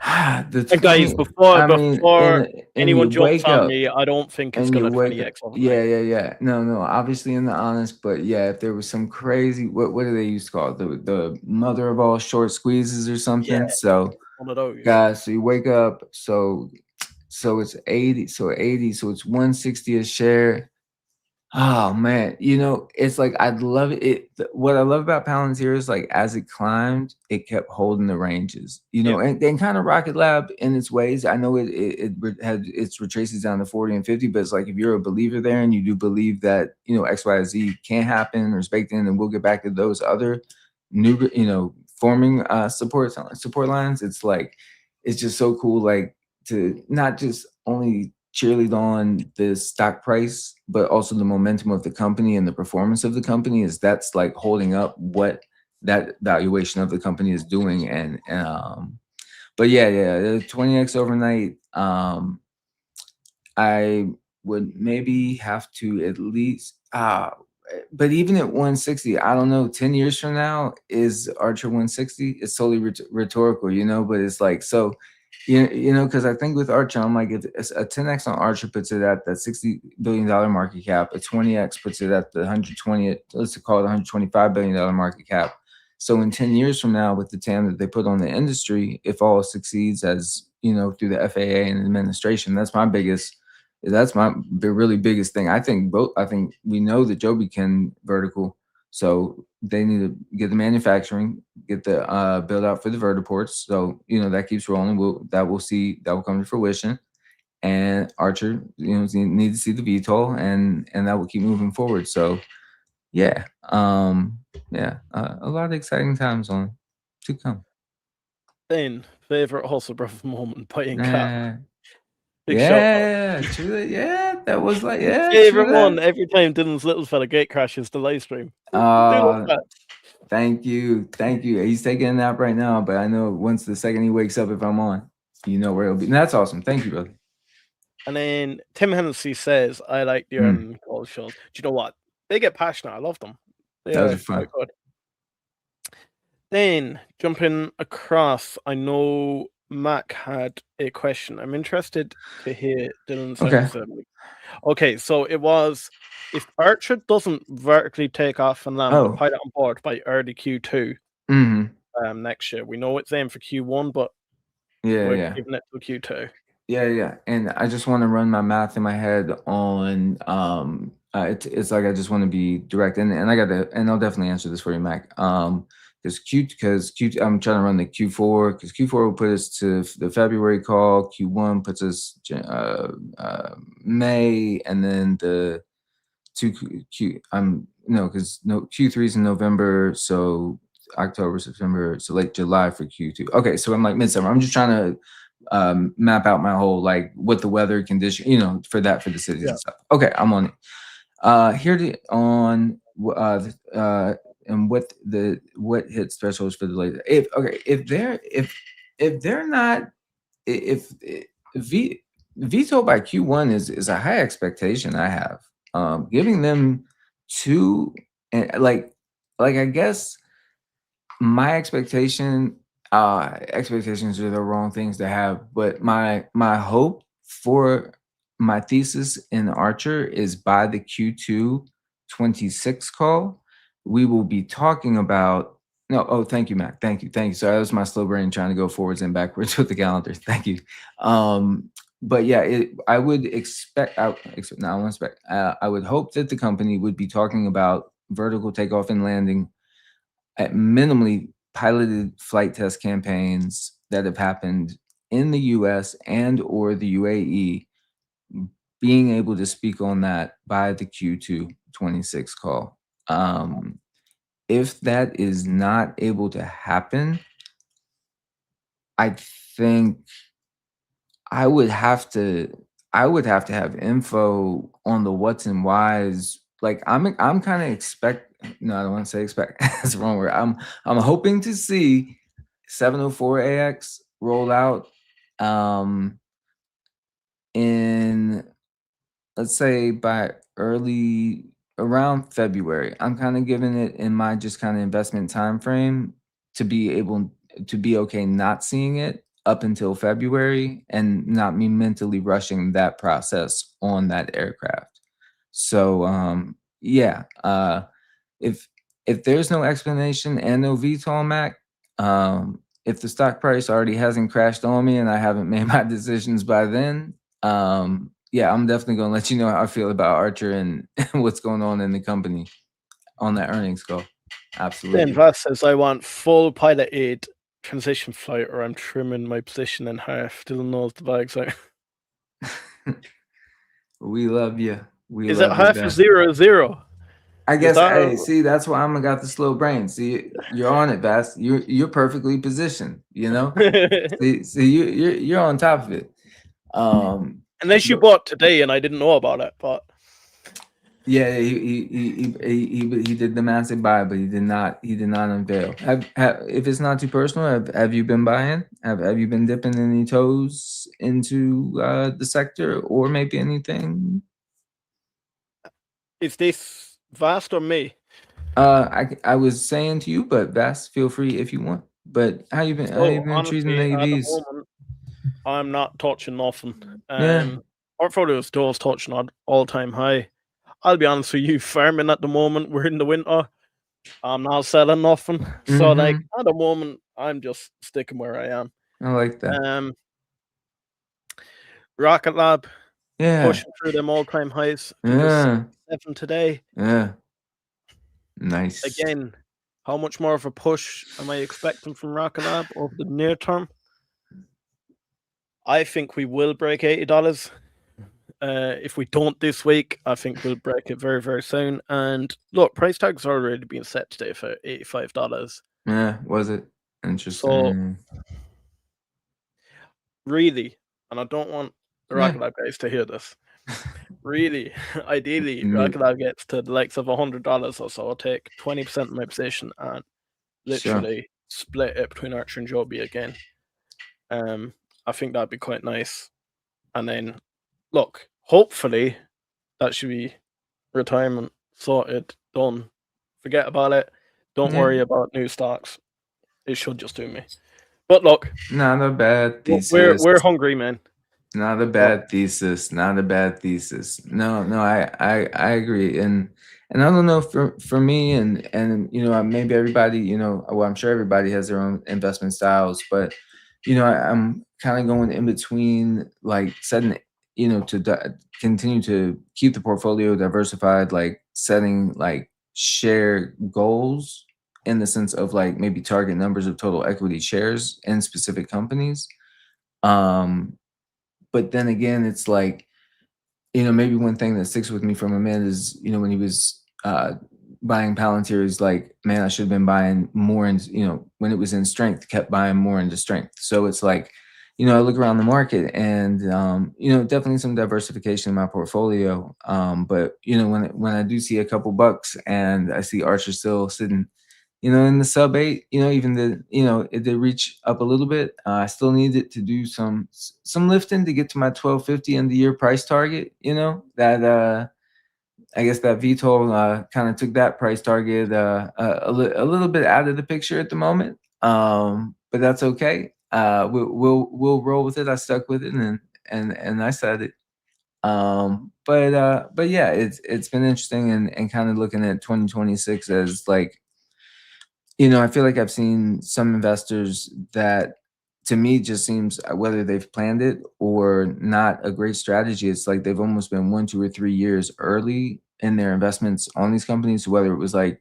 And guys, before anyone jumps on me, I don't think it's going to 20x overnight. Yeah. No, obviously in the honest, but yeah, if there was some crazy, what do they used to call it? The mother of all short squeezes or something. Yeah, so one of those. Guys, so you wake up, so it's 80, so it's 160 a share. Oh man, it's like I'd love it. What I love about Palantir is like as it climbed, it kept holding the ranges, and then kind of Rocket Lab in its ways. I know it had its retraces down to 40 and 50, but it's like if you're a believer there and you do believe that X, Y, Z can happen or is baked in, and we'll get back to those other new forming support lines. It's like it's just so cool, like to not just only cheerlead on the stock price, but also the momentum of the company and the performance of the company that's like holding up what that valuation of the company is doing. And but yeah, 20x overnight. I would maybe have to at least but even at 160, I don't know, 10 years from now, is Archer 160? It's totally rhetorical, but it's like, so because I think with Archer, I'm like, if a 10x on Archer puts it at that $60 billion market cap, a 20x puts it at the 120, let's call it $125 billion market cap. So in 10 years from now, with the TAM that they put on the industry, if all succeeds as, through the FAA and administration, that's my really biggest thing. I think we know that Joby can vertical, so they need to get the manufacturing, get the build out for the vertiports. So that keeps rolling. That will come to fruition. And Archer, need to see the VTOL, and that will keep moving forward. So yeah, a lot of exciting times to come. Then favorite hustle breath moment buying cap. Big true. Yeah, that was like favorite one every time Dylan's little fella gate crashes the live stream. Thank you. He's taking a nap right now, but I know once the second he wakes up, if I'm on, you know where he'll be. And that's awesome. Thank you, brother. And then Tim Hennessy says, I like the earning call shows. Do you know what? They get passionate. I love them. Those are They're fun. good. Then jumping across, I know Mac had a question. I'm interested to hear Dylan's Okay. answer. Okay, so it was if Archer doesn't vertically take off and land with a pilot on board by early Q2 next year. We know it's aimed for Q1, but we're giving it to Q2. Yeah. And I just want to run my math in my head on it's like I just want to be direct and I'll definitely answer this for you, Mac. Because I'm trying to run the Q4 because Q4 will put us to the February call. Q1 puts us May, and then the Q3 is in November, so October, September, so like July for Q2. Okay, so I'm like midsummer. I'm just trying to map out my whole like what the weather condition, for the cities and stuff. Okay, I'm on it. And what hits thresholds for the laser? If they're not VTOL by Q1 is a high expectation I have. Giving them two and like I guess my expectations are the wrong things to have, but my hope for my thesis in Archer is by the Q2 26 call, we will be talking about thank you, Mac. Thank you. Sorry, that was my slow brain trying to go forwards and backwards with the calendar. Thank you. But yeah, I would expect. I would hope that the company would be talking about vertical takeoff and landing at minimally piloted flight test campaigns that have happened in the US and or the UAE, being able to speak on that by the Q2 26 call. If that is not able to happen, I think I would have to have info on the what's and whys. Like I'm kind of I don't want to say expect. That's the wrong word. I'm hoping to see 704AX roll out in, let's say, by around February. I'm kind of giving it in my just kind of investment time frame to be able to be okay not seeing it up until February and not me mentally rushing that process on that aircraft. So if there's no explanation and no VTOL, Mac, if the stock price already hasn't crashed on me and I haven't made my decisions by then, I'm definitely going to let you know how I feel about Archer and what's going on in the company on that earnings call. Absolutely. Then Vass says, I want full pilot aid transition flight or I'm trimming my position in half. Still knows the bags out. We love you. Is it half a 0-0? I guess. See, that's why I'm got the slow brain. See, you're on it, Bass. You're perfectly positioned. See, you're on top of it. Unless you bought today and I didn't know about it, but yeah, he did the massive buy, but he did not unveil. If it's not too personal, have you been buying? Have you been dipping any toes into the sector or maybe anything? Is this Vast or me? I was saying to you, but Vast, feel free if you want. But how you been? How you been treating the EVs? I'm not touching nothing. Portfolio still is touching on all-time high. I'll be honest with you, farming at the moment, we're in the winter. I'm not selling nothing. So like at the moment, I'm just sticking where I am. I like that. Rocket Lab, pushing through them all-time highs. 7 today. Yeah. Nice. Again, how much more of a push am I expecting from Rocket Lab over the near term? I think we will break $80. If we don't this week, I think we'll break it very, very soon. And look, price tags are already being set today for $85. Yeah, was it? Interesting. So, really, and I don't want the Rocket Lab guys to hear this. Really, ideally, Rocket Lab gets to the likes of $100 or so. I'll take 20% of my position and literally split it between Archer and Joby again. I think that'd be quite nice. And then, look, hopefully that should be retirement sorted, done. Forget about it. Don't worry about new stocks. It should just do me. But look, not a bad thesis. we're hungry, man. Not a bad thesis. Not a bad thesis. No, I agree. And I don't know for me and maybe everybody, well, I'm sure everybody has their own investment styles, but I'm kind of going in between, like setting, to continue to keep the portfolio diversified, like setting like share goals in the sense of like maybe target numbers of total equity shares in specific companies. But then again, it's like, maybe one thing that sticks with me from him is, when he was buying Palantir, is like, man, I should have been buying more, and when it was in strength, kept buying more into strength. So it's like, I look around the market and definitely some diversification in my portfolio. But when I do see a couple bucks and I see Archer still sitting, in the sub 8, even it did reach up a little bit. I still needed to do some lifting to get to my 1250 end of year price target. That I guess that VTOL kind of took that price target a little bit out of the picture at the moment. But that's okay. We'll roll with it. I stuck with it and I said it. But yeah, it's been interesting and kind of looking at 2026 as like, I feel like I've seen some investors that to me just seems, whether they've planned it or not, a great strategy. It's like they've almost been 1, 2, or 3 years early in their investments on these companies. So whether it was like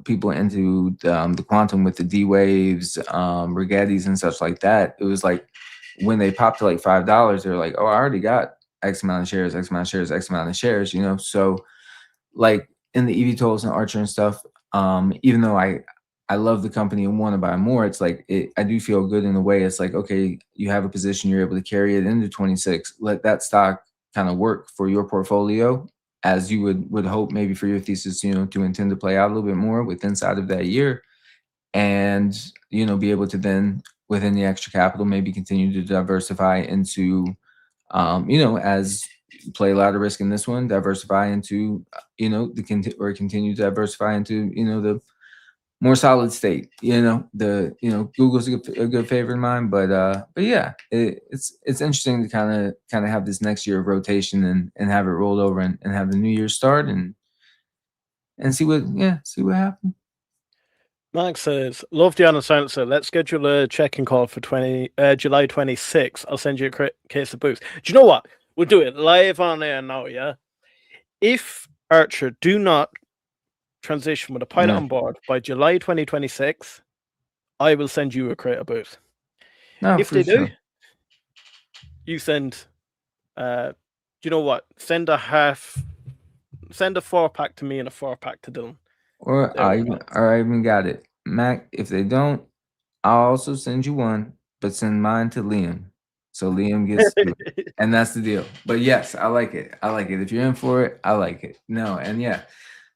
people into the quantum with the D waves, Rigetti's and such like that, it was like when they popped to like $5, they're like, oh, I already got X amount of shares, X amount of shares, X amount of shares, So like in the eVTOLs and Archer and stuff, even though I love the company and want to buy more, it's like I do feel good in a way. It's like, okay, you have a position, you're able to carry it into 26. Let that stock kind of work for your portfolio as you would hope maybe for your thesis, to intend to play out a little bit more with inside of that year, and be able to then within the extra capital maybe continue to diversify into, as play a lot of risk in this one, diversify into, continue to diversify into, the more solid state. Google's a good favorite of mine, but yeah, it's interesting to kind of have this next year of rotation and have it rolled over and have the new year start and see what happens. Max says, love the honest answer. Let's schedule a check-in call for July 26th. I'll send you a case of booze. Do you know what? We'll do it live on air now, yeah? If Archer do not transition with a pilot on board by July 2026, I will send you a crate of booze. No, if they sure. do, you send, you know what? Send a 4-pack to me and a 4-pack to Dylan. Or I even got it. Mac, if they don't, I'll also send you one, but send mine to Liam. So Liam gets two. And that's the deal. But yes, I like it. I like it. If you're in for it, I like it. No, and yeah.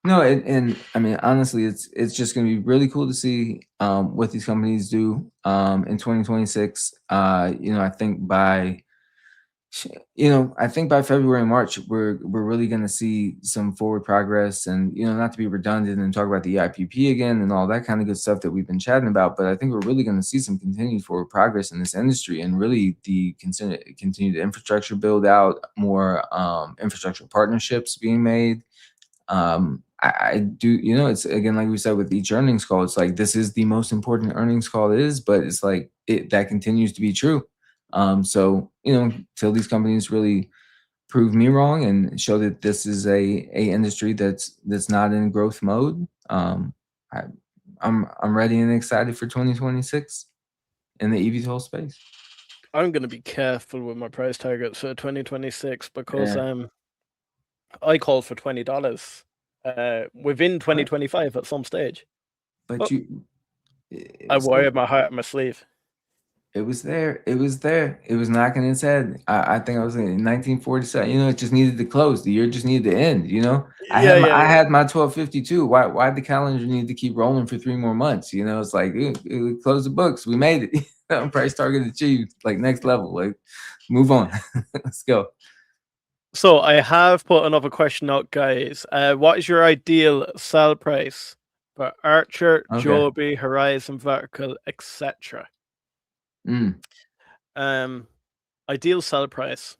No, and I mean, honestly, it's just going to be really cool to see what these companies do in 2026. I think by February and March, we're really going to see some forward progress, and not to be redundant and talk about the IPP again and all that kind of good stuff that we've been chatting about, but I think we're really going to see some continued forward progress in this industry, and really the continued infrastructure build out, more infrastructure partnerships being made. I do, it's again, like we said with each earnings call, it's like this is the most important earnings call it is, but it's like that continues to be true. So till these companies really prove me wrong and show that this is a industry that's not in growth mode, I'm ready and excited for 2026 in the eVTOL space. I'm going to be careful with my price targets for 2026 because I called for $20 within 2025 at some stage. But I wear my heart on my sleeve. It was there. It was there. It was knocking its head. I think I was in 1947. You know, it just needed to close. The year just needed to end. You know, Yeah, yeah, I yeah. had my 1252. Why the calendar need to keep rolling for 3 more months? You know, it's like it close the books. We made it. Price target achieved. Like next level. Like move on. Let's go. So I have put another question out, guys. What is your ideal sell price for Archer, Okay. Joby, Horizon Vertical, etc.? Mm. Ideal sell price.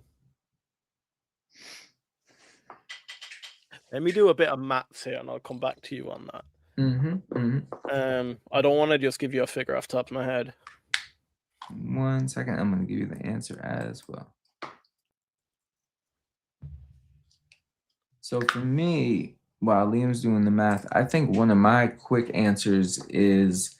Let me do a bit of maths here, and I'll come back to you on that. I don't want to just give you a figure off the top of my head. 1 second. I'm going to give you the answer as well. So for me, while Liam's doing the math, I think one of my quick answers is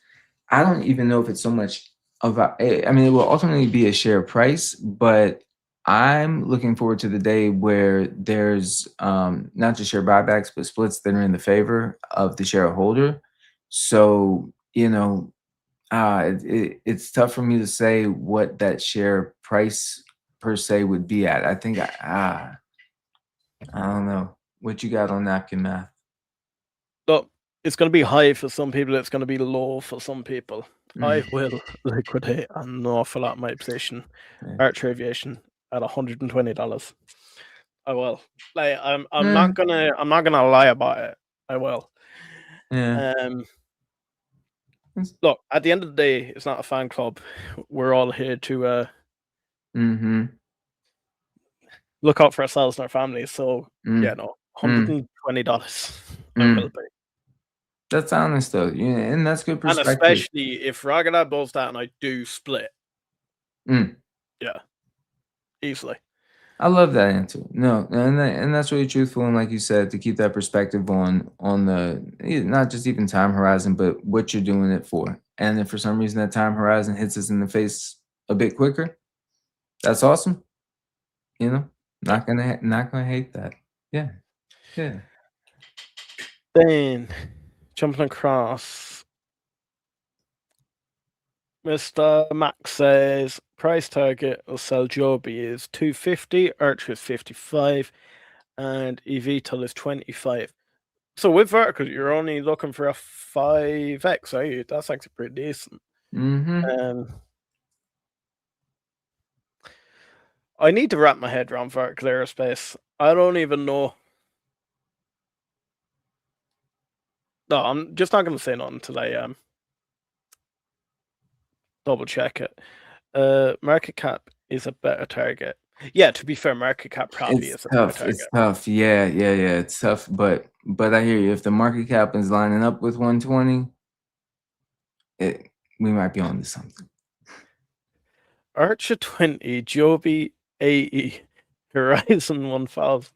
I don't even know if it's so much about, I mean, it will ultimately be a share price, but I'm looking forward to the day where there's not just share buybacks, but splits that are in the favor of the shareholder. So, you know, it's tough for me to say what that share price per se would be at. I think, I don't know. What you got on napkin math? Look, it's going to be high for some people. It's going to be low for some people. I Mm. will liquidate an awful lot of my position, Yeah. Archer Aviation, at $120. I will. Like, I'm Yeah. not gonna lie about it. I will. Yeah. Look, at the end of the day, it's not a fan club. We're all here to look out for ourselves and our families. So yeah, no, $120. I will pay. That's honest though. Yeah, and that's good And perspective. especially if Ragnar does that and I do split. Yeah, easily. I love that answer. No, and that's really truthful, and like you said, to keep that perspective on the not just even time horizon, but what you're doing it for. And if for some reason that time horizon hits us in the face a bit quicker, that's awesome. You know, not gonna hate that. Yeah, yeah. Then jumping across, Mr. Max says price target of sell Joby is 250, Archer is 55, and EVTOL is 25. So with vertical, you're only looking for a 5x, are you? That's actually pretty decent. I need to wrap my head around vertical aerospace. I don't even know. No, I'm just not going to say nothing until I double check it. Market cap is a better target. Yeah, to be fair, market cap probably is a better target. It's tough. Yeah. It's tough, but I hear you. If the market cap is lining up with 120, we might be on to something. Archer 20, Joby AE, Horizon 1000.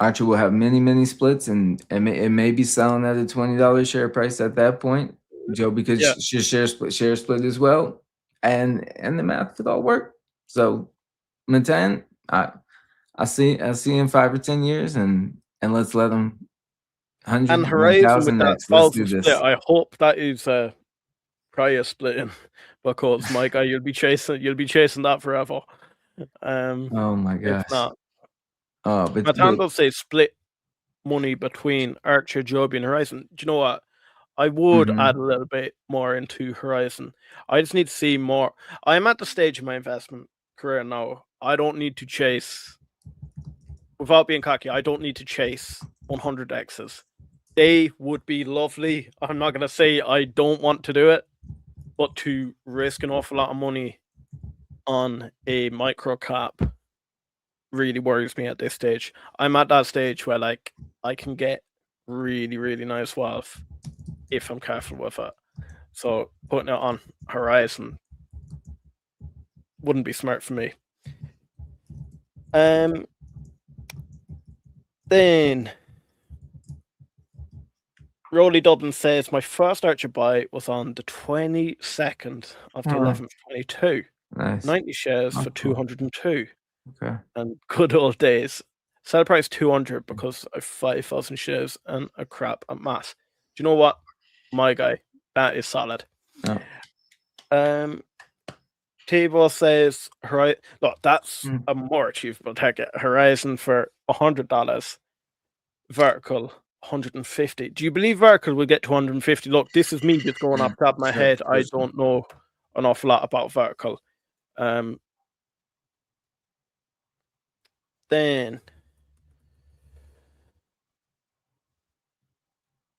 Archer will have many splits, and it may be selling at a $20 share price at that point. Joby could share split as well, and the math could all work. So, Matan, I see in 5 or 10 years, and let's let them 100, And Horizon with that 1000x. Let's do 1000 split, this. I hope that is prior splitting, because my guy, you'll be chasing that forever. Oh my gosh. If not, But Matan does say split money between Archer, Joby, and Horizon. Do you know what? I would add a little bit more into Horizon. I just need to see more. I'm at the stage of my investment career now. I don't need to chase, without being cocky, I don't need to chase 100x's. They would be lovely. I'm not going to say I don't want to do it, but to risk an awful lot of money on a micro cap really worries me at this stage. I'm at that stage where like I can get really nice wealth if I'm careful with it. So putting it on Horizon wouldn't be smart for me. Then Rolly Dublin says my first Archer buy was on the 22nd of the 11th, 22. Nice. 90 shares for 202. Okay. And good old days. Sell price 200 because of 5,000 shares and a crap at mass. Do you know what? My guy, that is solid. Oh. Table says, look, that's Mm. a more achievable target. Horizon for $100, vertical 150. Do you believe vertical will get to 150? Look, this is me just going off the top of my head. I don't know an awful lot about vertical. Then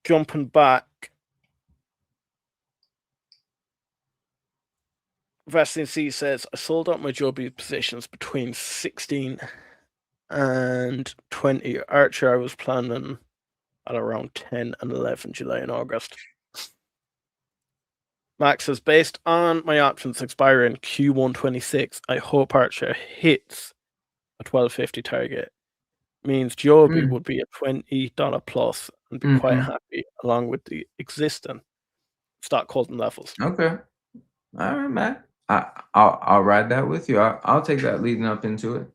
jumping back, Wrestling C says, I sold out my Joby positions between 16 and 20. ACHR was planning at around 10 and 11 July and August. Max says, based on my options expiring Q1 26, I hope ACHR hits a 1250 target. Means Joby would be a $20 plus and be quite happy along with the existing stock holding levels. Okay. All right, Matt. I'll ride that with you. I'll take that leading up into it.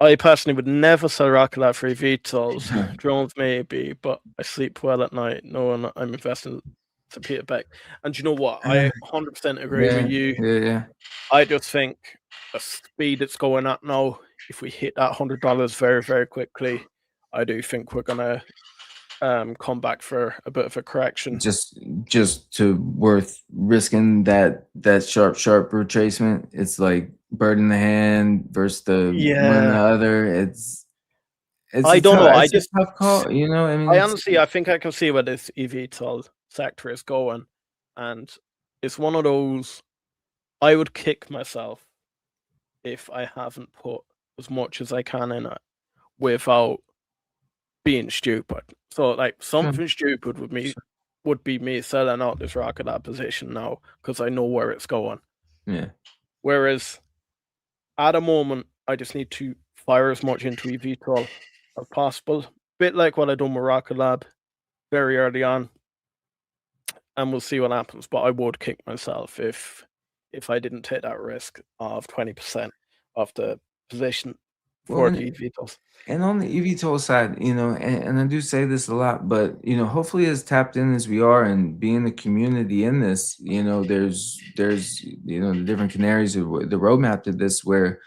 I personally would never sell Rocket Lab for eVTOLs. Drones maybe, but I sleep well at night knowing I'm investing to Peter Beck. And you know what? I 100% agree with you. Yeah. I just think the speed it's going at now, if we hit that $100 very, very quickly, I do think we're gonna come back for a bit of a correction. Just to worth risking that sharp retracement. It's like bird in the hand versus the one in the other. It's I don't know. It's a tough call. You know, I mean, I think I can see where this eVTOL sector is going, and it's one of those. I would kick myself if I haven't put as much as I can in it without being stupid. So, like, something stupid would be me selling out this Rocket Lab position now because I know where it's going. Yeah. Whereas at a moment, I just need to fire as much into eVTOL as possible. Bit like what I done with Rocket Lab very early on. And we'll see what happens. But I would kick myself if I didn't take that risk of 20% of the position for the eVTOLs. And on the eVTOL side, you know, and I do say this a lot, but you know, hopefully as tapped in as we are and being the community in this, you know, there's you know the different canaries of the roadmap to this where,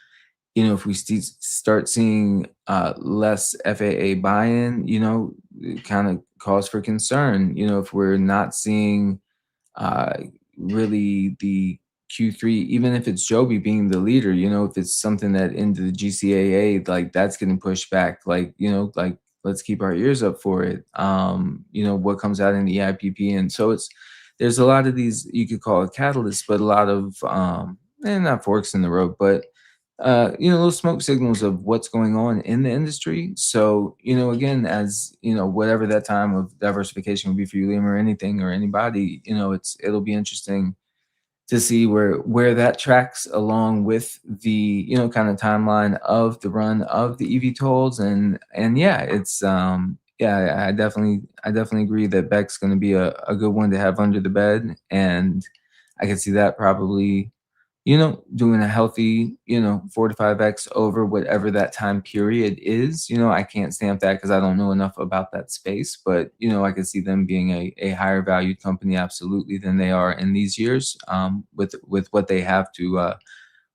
you know, if we start seeing less FAA buy-in, you know, it kind of cause for concern. You know, if we're not seeing really the Q3, even if it's Joby being the leader, you know, if it's something that into the GCAA, like that's getting pushed back, like, you know, like let's keep our ears up for it. You know, what comes out in the EIPP. And so there's a lot of these, you could call it catalysts, but a lot of, and not forks in the road, but you know, little smoke signals of what's going on in the industry. So, you know, again, as you know, whatever that time of diversification would be for you, Liam, or anything or anybody, you know, it'll be interesting to see where that tracks along with the, you know, kind of timeline of the run of the eVTOLs. And yeah, it's yeah, I definitely agree that Beck's going to be a good one to have under the bed, and I can see that probably, you know, doing a healthy, you know, 4 to 5x over whatever that time period is. You know, I can't stamp that because I don't know enough about that space, but, you know, I could see them being a higher valued company absolutely than they are in these years, with what they have to,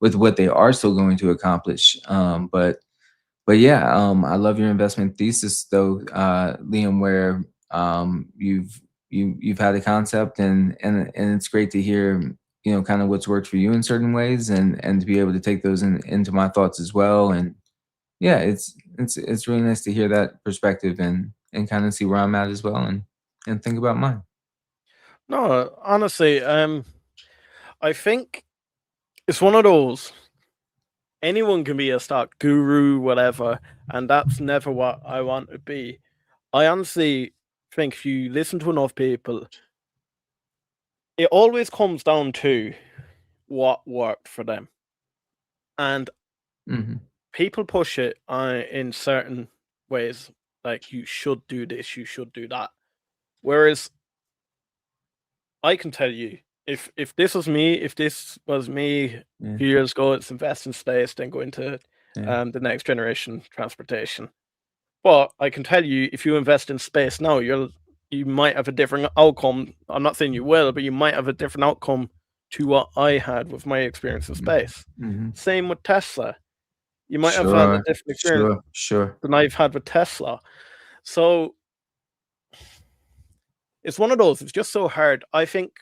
with what they are still going to accomplish. But yeah, I love your investment thesis though, Liam, where you've had a concept and it's great to hear, you know, kind of what's worked for you in certain ways and to be able to take those into my thoughts as well. And yeah, it's really nice to hear that perspective and kind of see where I'm at as well and think about mine. No, honestly, I think it's one of those. Anyone can be a stock guru, whatever, and that's never what I want to be. I honestly think if you listen to enough people, it always comes down to what worked for them. And people push it in certain ways, like you should do this, you should do that. Whereas I can tell you, if this was me a few years ago, it's invest in space, then go into the next generation transportation. But I can tell you, if you invest in space now, you're you might have a different outcome. I'm not saying you will, but you might have a different outcome to what I had with my experience in space. Same with Tesla. You might have had a different experience than I've had with Tesla. So it's one of those. It's just so hard. I think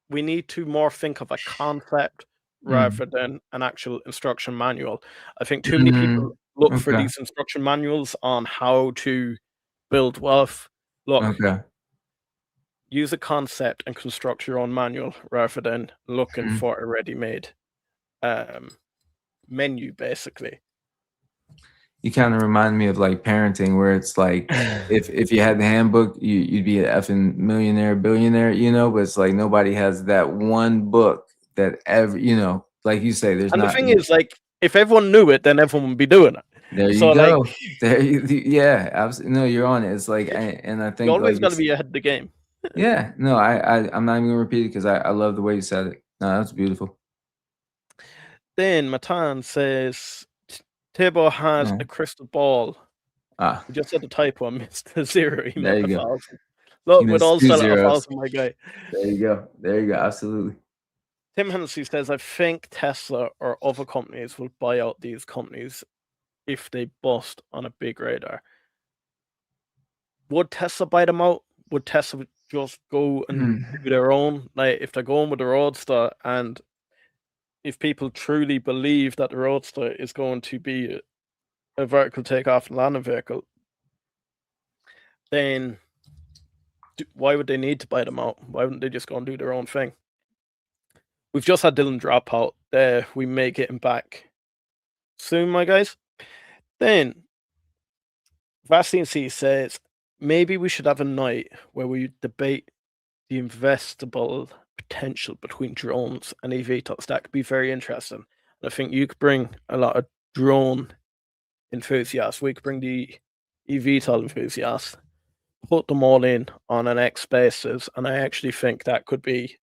we need to more think of a concept rather than an actual instruction manual. I think too many people look for these instruction manuals on how to build wealth. Look, use a concept and construct your own manual rather than looking for a ready-made menu, basically. You kind of remind me of like parenting, where it's like if you had the handbook, you'd be an effing millionaire, billionaire, you know. But it's like nobody has that one book that ever, you know, like you say. There's and not. The thing is, like, if everyone knew it, then everyone would be doing it. There you go. Like, there you, yeah, absolutely. No, you're on it. It's like, and I think you always like, got to be ahead of the game. Yeah, no, I'm not even gonna repeat it because I love the way you said it. No, that's beautiful. Then Matan says Tabo has a crystal ball. We just had a typo. I missed the 0. He there you go. 1,000. Look, with all 1,000, my guy. There you go. There you go. Absolutely. Tim Hennessy says, I think Tesla or other companies will buy out these companies if they bust on a big radar. Would Tesla buy them out? Would Tesla just go and do their own? Like, if they're going with the Roadster, and if people truly believe that the Roadster is going to be a vertical takeoff and landing vehicle, then why would they need to buy them out? Why wouldn't they just go and do their own thing? We've just had Dylan drop out there. We may get him back soon, my guys. Then Vaccine C says, maybe we should have a night where we debate the investable potential between drones and eVTOLs. That could be very interesting. And I think you could bring a lot of drone enthusiasts. We could bring the eVTOL enthusiasts, put them all in on an X Spaces, and I actually think that could be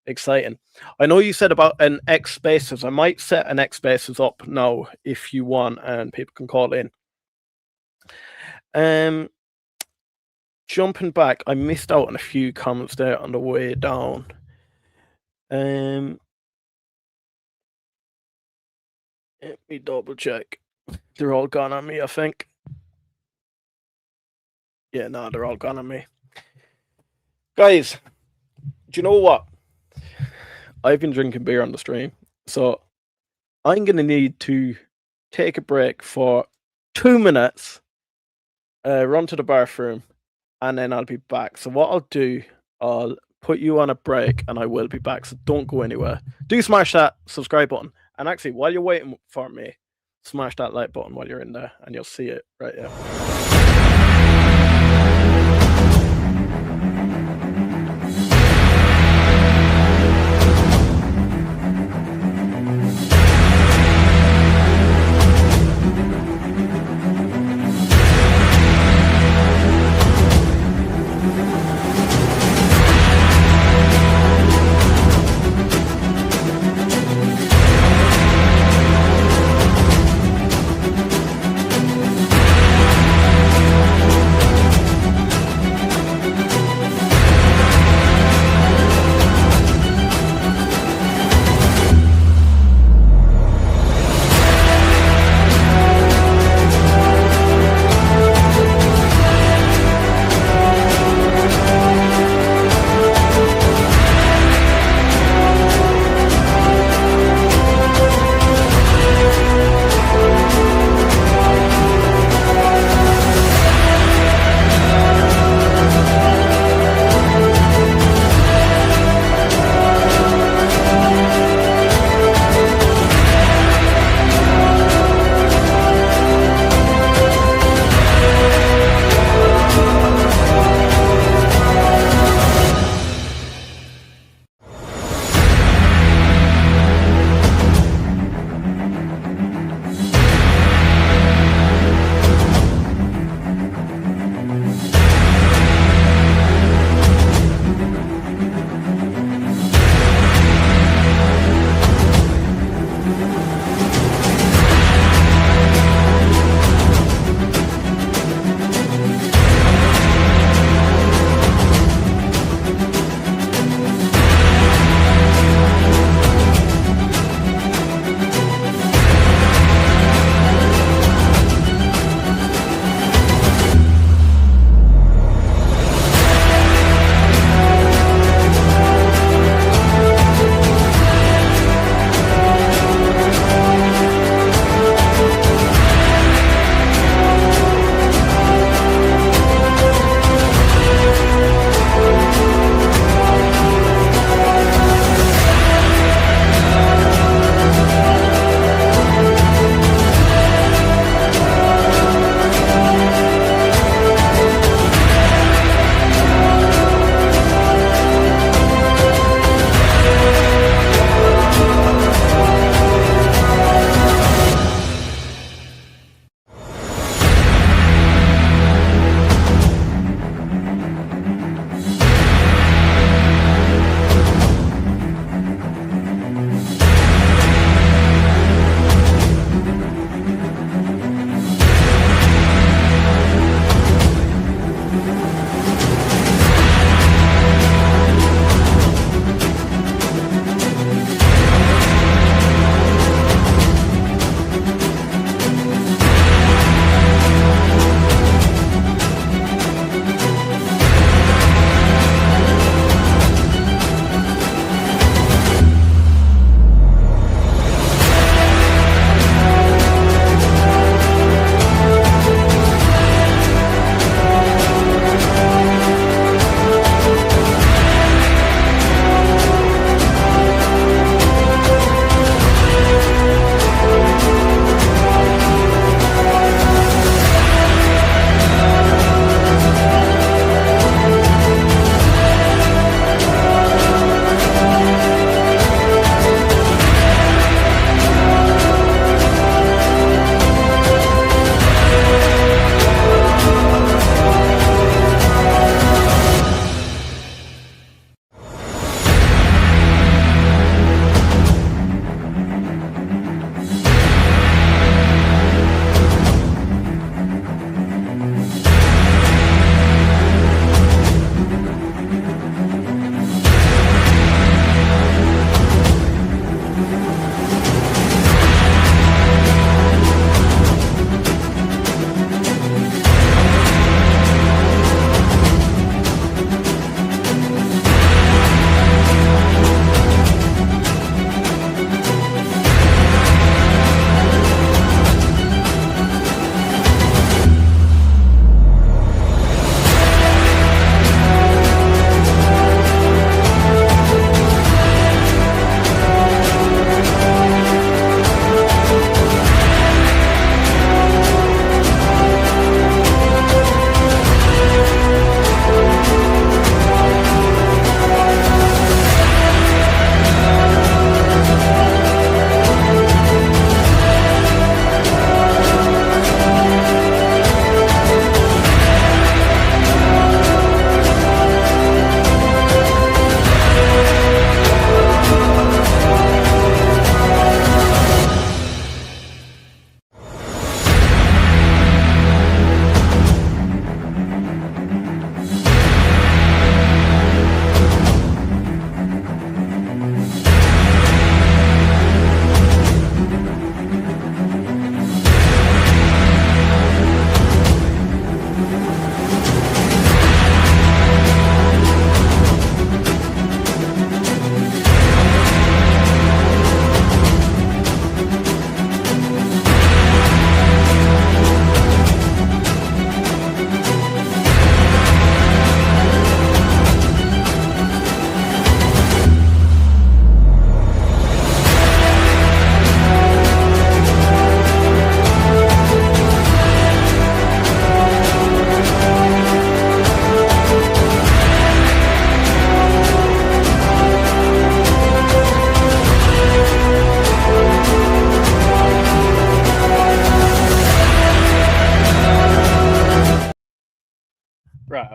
exciting. I know you said about an X Spaces. I might set an X Spaces up now if you want, and people can call in. Jumping back, I missed out on a few comments there on the way down. Let me double check. They're all gone on me, I think. Yeah, no, they're all gone on me. Guys, do you know what? I've been drinking beer on the stream, so I'm going to need to take a break for 2 minutes, run to the bathroom, and then I'll be back. So what I'll do, I'll put you on a break, and I will be back, so don't go anywhere. Do smash that subscribe button, and actually, while you're waiting for me, smash that like button while you're in there, and you'll see it right here.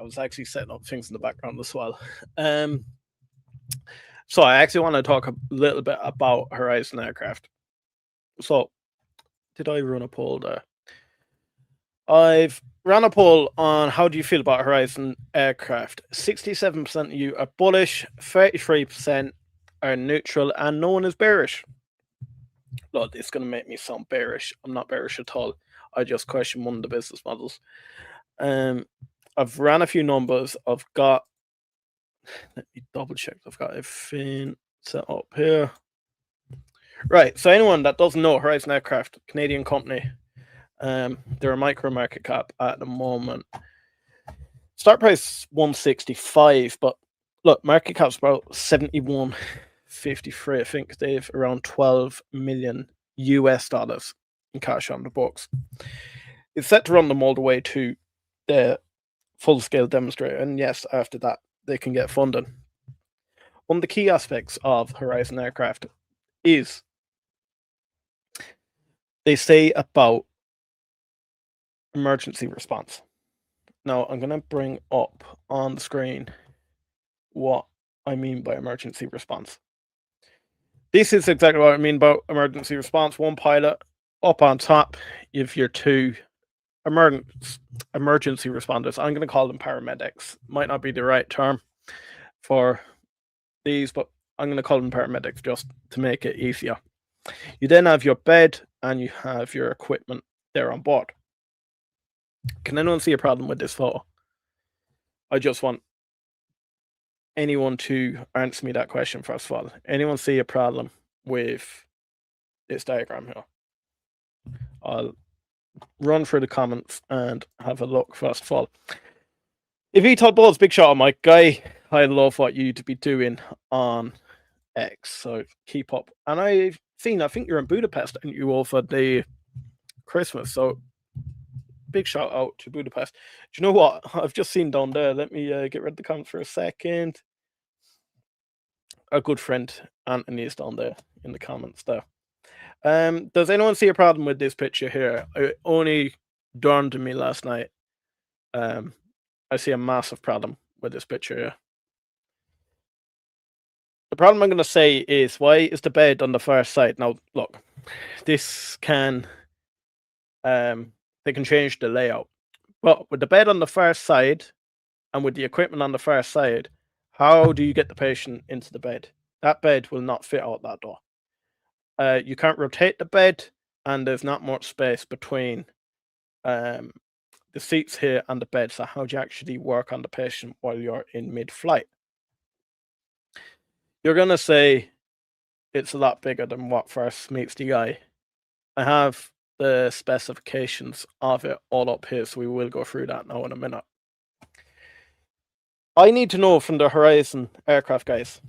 was actually setting up things in the background as well. So I actually want to talk a little bit about Horizon Aircraft. So, did I run a poll there? I've ran a poll on how do you feel about Horizon Aircraft. 67% of you are bullish, 33% are neutral, and no one is bearish. Look, it's going to make me sound bearish. I'm not bearish at all. I just question one of the business models. I've ran a few numbers. I've got, let me double check. I've got everything set up here. Right. So anyone that doesn't know, Horizon Aircraft, Canadian company, they're a micro market cap at the moment. Start price 165, but look, market cap's about 71.53. I think they've around 12 million US dollars in cash on the books. It's set to run them all the way to the full-scale demonstrator, and yes, after that, they can get funding. One of the key aspects of Horizon Aircraft is they say about emergency response. Now, I'm going to bring up on the screen what I mean by emergency response. This is exactly what I mean about emergency response. One pilot up on top, if you're two emergency responders. I'm going to call them paramedics. Might not be the right term for these, but I'm going to call them paramedics just to make it easier. You then have your bed and you have your equipment there on board. Can anyone see a problem with this photo? I just want anyone to answer me that question first of all. Anyone see a problem with this diagram here? I'll run through the comments and have a look first of all. eVTOL Balls, big shout out, my guy. I love what you'd be doing on X, so keep up. And I've seen, I think you're in Budapest and you over the Christmas, so big shout out to Budapest. Do you know what? I've just seen down there. Let me get rid of the comments for a second. Our good friend Anthony is down there in the comments there. Does anyone see a problem with this picture here? It only dawned on me last night. I see a massive problem with this picture here. The problem I'm going to say is, why is the bed on the far side? Now, look, this can, they can change the layout. But with the bed on the far side and with the equipment on the far side, how do you get the patient into the bed? That bed will not fit out that door. You can't rotate the bed, and there's not much space between the seats here and the bed. So how do you actually work on the patient while you're in mid-flight? You're going to say it's a lot bigger than what first meets the eye. I have the specifications of it all up here, so we will go through that now in a minute. I need to know from the Horizon Aircraft guys,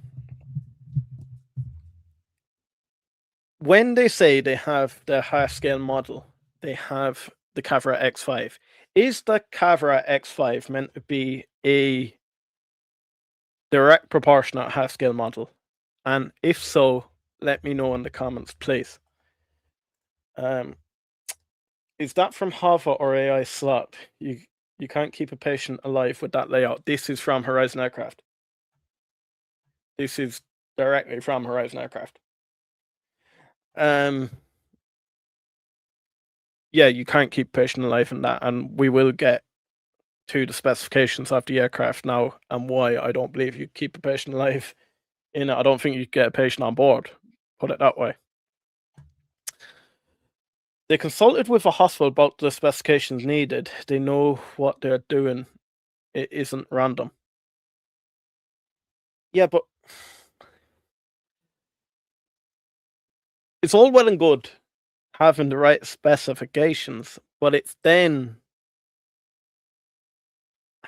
when they say they have the half-scale model, they have the HOVR X5. Is the HOVR X5 meant to be a direct proportionate half-scale model? And if so, let me know in the comments, please. Is that from HOVR or AI slot? You can't keep a patient alive with that layout. This is from Horizon Aircraft. This is directly from Horizon Aircraft. Yeah, you can't keep a patient alive in that, and we will get to the specifications of the aircraft now and why I don't believe you keep a patient alive in it. I don't think you get a patient on board, put it that way. They consulted with a hospital about the specifications needed. They know what they're doing. It isn't random. Yeah, but it's all well and good having the right specifications, but it's then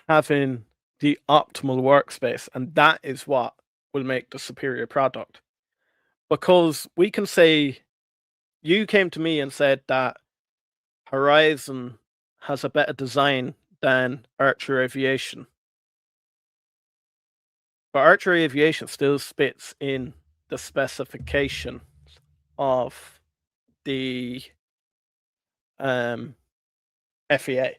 having the optimal workspace, and that is what will make the superior product. Because we can say, you came to me and said that Horizon has a better design than ACHR Aviation. But ACHR Aviation still spits in the specification of the FAA.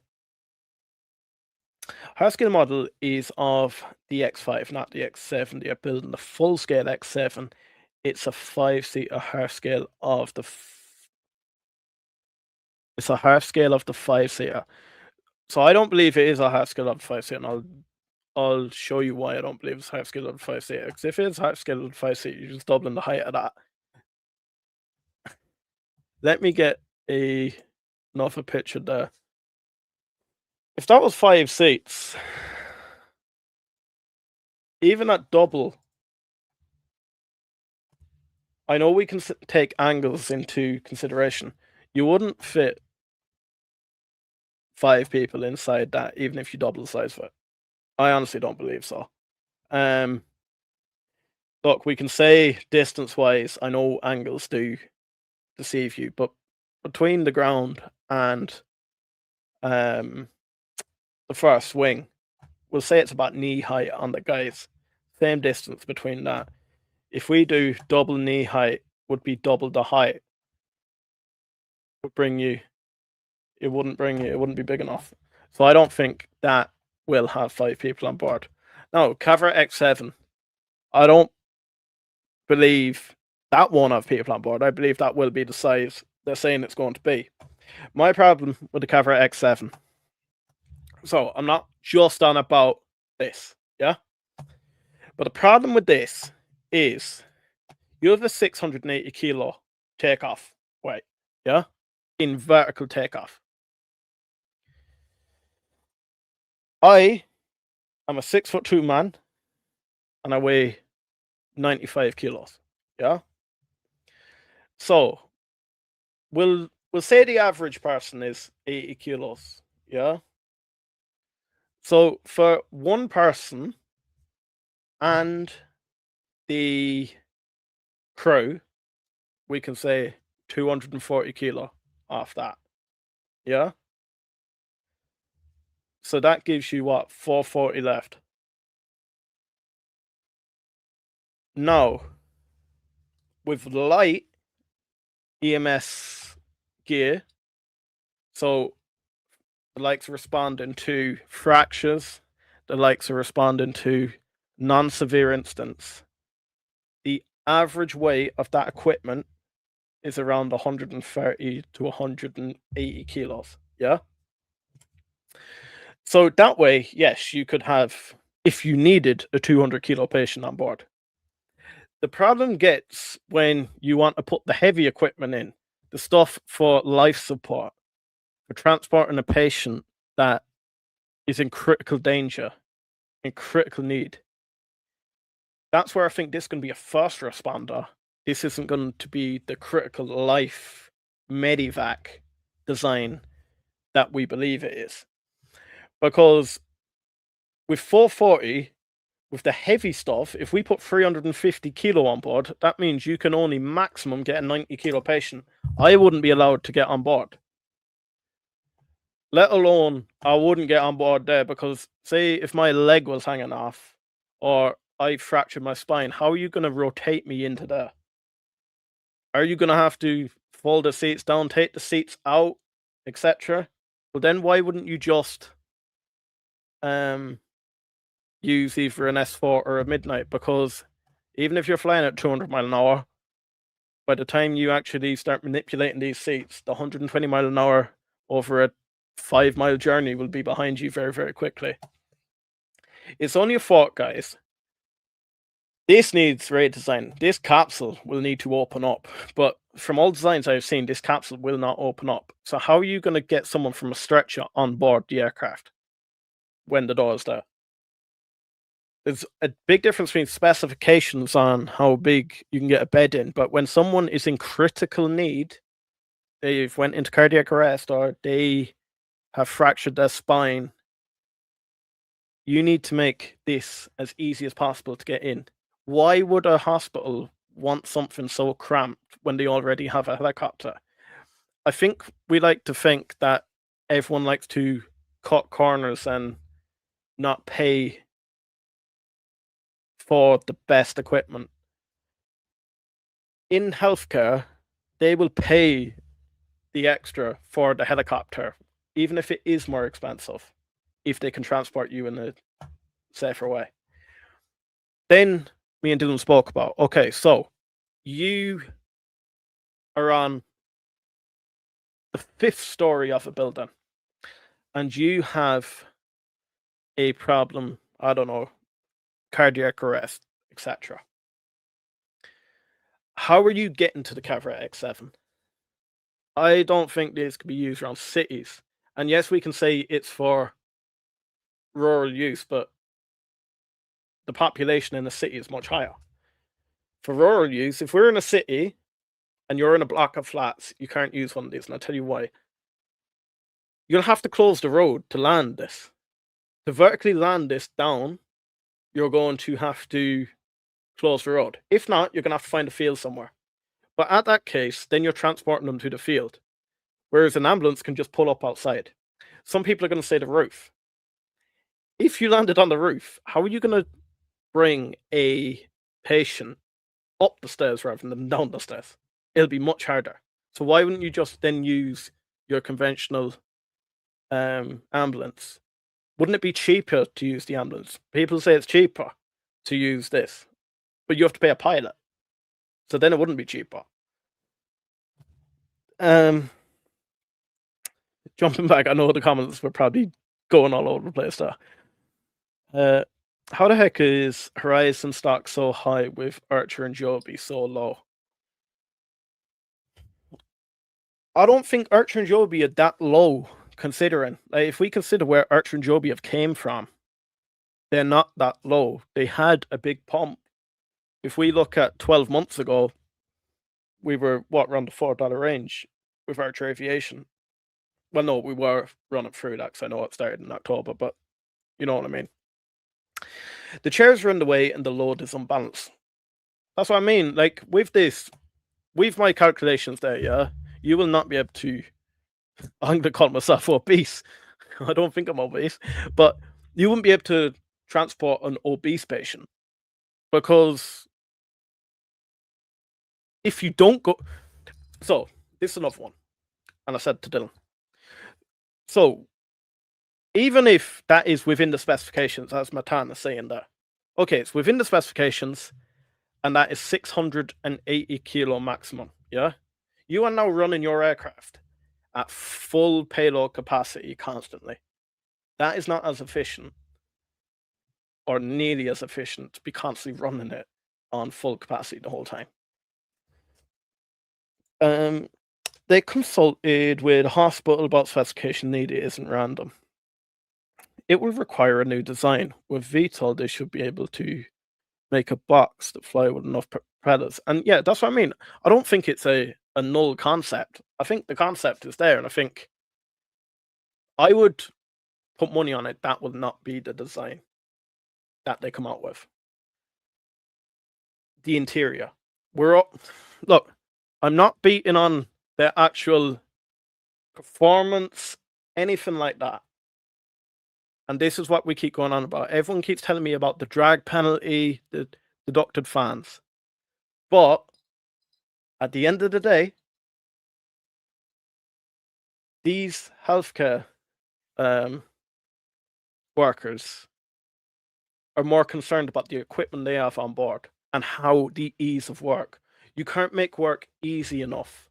Her scale model is of the X5, not the X7. They're building the full scale X7. It's a 5-seater half scale of the. It's a half scale of the 5-seater. So I don't believe it is a half scale of the 5-seater, and I'll show you why I don't believe it's half scale of the 5-seater. Because if it is half scale of the 5-seater, you're just doubling the height of that. Let me get another picture there. If that was 5 seats, even at double, I know we can take angles into consideration. You wouldn't fit 5 people inside that, even if you double the size of it. I honestly don't believe so. Look, we can say distance-wise, I know angles do deceive you, but between the ground and the first wing, we'll say it's about knee height on the guys. Same distance between that. If we do double knee height, would be double the height. Would bring you. It wouldn't bring you. It wouldn't be big enough. So I don't think that will have 5 people on board. No, Cavra X7. I don't believe that won't have people on board. I believe that will be the size they're saying it's going to be. My problem with the Cavra X7. So I'm not just on about this, yeah? But the problem with this is you have a 680 kilo takeoff weight, yeah? In vertical takeoff. I am a 6'2" man and I weigh 95 kilos, yeah? So we'll say the average person is 80 kilos, yeah? So for one person and the crew, we can say 240 kilo off that. Yeah. So that gives you what? 440 left. Now, with light EMS gear, so the likes of responding to fractures, the likes of responding to non-severe incidents, the average weight of that equipment is around 130 to 180 kilos. Yeah. So that way, yes, you could have, if you needed a 200 kilo patient on board. The problem gets when you want to put the heavy equipment in, the stuff for life support, for transporting a patient that is in critical danger, in critical need. That's where I think this is going to be a first responder. This isn't going to be the critical life medivac design that we believe it is. Because with 440, with the heavy stuff, if we put 350 kilo on board, that means you can only maximum get a 90 kilo patient. I wouldn't be allowed to get on board. Let alone, I wouldn't get on board there because, say, if my leg was hanging off or I fractured my spine, how are you going to rotate me into there? Are you going to have to fold the seats down, take the seats out, etc.? Well, then why wouldn't you just use either an S4 or a Midnight? Because even if you're flying at 200 mile an hour, by the time you actually start manipulating these seats, the 120 mile an hour over a 5-mile journey will be behind you very, very quickly. It's only a thought, guys. This needs redesign. This capsule will need to open up, but from all designs I've seen, this capsule will not open up. So how are you going to get someone from a stretcher on board the aircraft when the door is there? There's a big difference between specifications on how big you can get a bed in, but when someone is in critical need, they've went into cardiac arrest or they have fractured their spine, you need to make this as easy as possible to get in. Why would a hospital want something so cramped when they already have a helicopter? I think we like to think that everyone likes to cut corners and not pay for the best equipment. In healthcare, they will pay the extra for the helicopter, even if it is more expensive. if they can transport you in a safer way. Then me and Dylan spoke about, okay, so you are on the 5th story of a building and you have a problem, I don't know, cardiac arrest, etc. How are you getting to the Cavra X7? I don't think these could be used around cities. And yes, we can say it's for rural use, but the population in the city is much higher. For rural use, if we're in a city and you're in a block of flats, you can't use one of these, and I'll tell you why. You'll have to close the road to land this. To vertically land this down, you're going to have to close the road. If not, you're going to have to find a field somewhere. But at that case, then you're transporting them to the field. Whereas an ambulance can just pull up outside. Some people are going to say the roof. If you landed on the roof, how are you going to bring a patient up the stairs rather than down the stairs? It'll be much harder. So why wouldn't you just then use your conventional ambulance? Wouldn't it be cheaper to use the ambulance? People say it's cheaper to use this, but you have to pay a pilot. So then it wouldn't be cheaper. Jumping back, I know the comments were probably going all over the place there. How the heck is Horizon stock so high with Archer and Joby so low? I don't think Archer and Joby are that low, considering. Like, if we consider where Archer and Joby have came from, they're not that low. They had a big pump. If we look at 12 months ago, we were, around the $4 range with Archer Aviation. Well, no, we were running through that because I know it started in October, but you know what I mean. The chairs are in the way and the load is unbalanced. That's what I mean. Like, with this, with my calculations there, yeah, you will not be able to. I'm going to call myself obese. I don't think I'm obese, but you wouldn't be able to transport an obese patient because if you don't go. So, this is another one. And I said to Dylan. So, even if that is within the specifications, as Matan is saying there, okay, it's within the specifications, and that is 680 kilo maximum, yeah? You are now running your aircraft at full payload capacity constantly. That is not as efficient, or nearly as efficient, to be constantly running it on full capacity the whole time. They consulted with a hospital about specification needed isn't random. It will require a new design. With VTOL, they should be able to make a box that fly with enough propellers. And yeah, that's what I mean. I don't think it's a null concept. I think the concept is there, and I think I would put money on it. That will not be the design that they come out with. The interior. Look, I'm not beating on the actual performance, anything like that. And this is what we keep going on about. Everyone keeps telling me about the drag penalty, the deducted fans. But at the end of the day, these healthcare workers are more concerned about the equipment they have on board and how the ease of work. You can't make work easy enough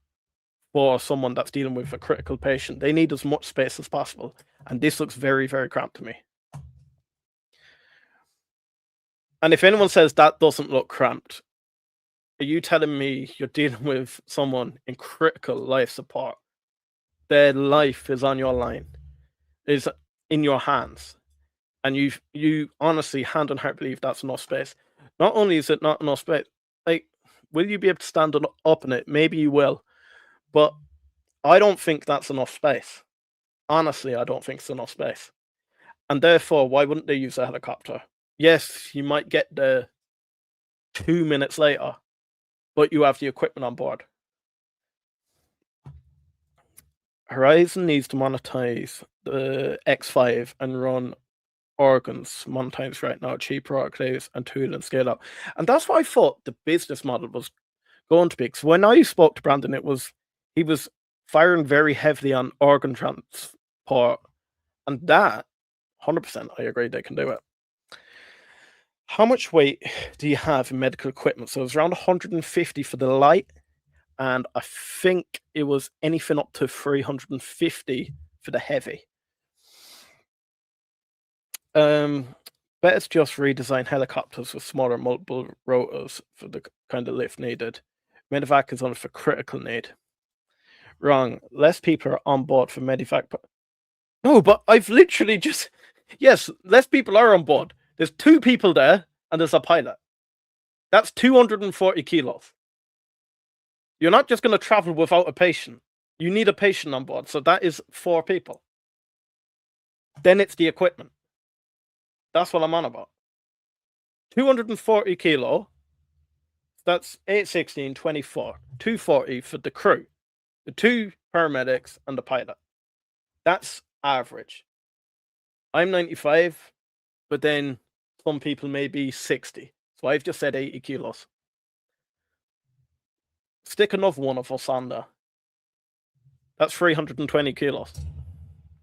for someone that's dealing with a critical patient. They need as much space as possible. And this looks very, very cramped to me. And if anyone says that doesn't look cramped, are you telling me you're dealing with someone in critical life support? Their life is on your line, is in your hands. And you honestly, hand on heart, believe that's enough space. Not only is it not enough space, like, will you be able to stand up in it? Maybe you will. But I don't think that's enough space. Honestly, I don't think it's enough space. And therefore, why wouldn't they use a helicopter? Yes, you might get there 2 minutes later, but you have the equipment on board. Horizon needs to monetize the X5 and run organs monetize right now, cheaper autoclaves and tool and scale up. And that's what I thought the business model was going to be. Because when I spoke to Brandon, he was firing very heavily on organ transport, and that 100%, I agree they can do it. How much weight do you have in medical equipment? So it's around 150 for the light, and I think it was anything up to 350 for the heavy. Better to just redesign helicopters with smaller multiple rotors for the kind of lift needed. Medevac is only for critical need. Wrong. Less people are on board for medevac. No, but I've literally just... Yes, less people are on board. There's 2 people there, and there's a pilot. That's 240 kilos. You're not just going to travel without a patient. You need a patient on board, so that is 4 people. Then it's the equipment. That's what I'm on about. 240 kilo. That's 816, 24. 240 for the crew. The 2 paramedics and the pilot. That's average. I'm 95, but then some people may be 60. So I've just said 80 kilos. Stick another one of us on there. That's 320 kilos.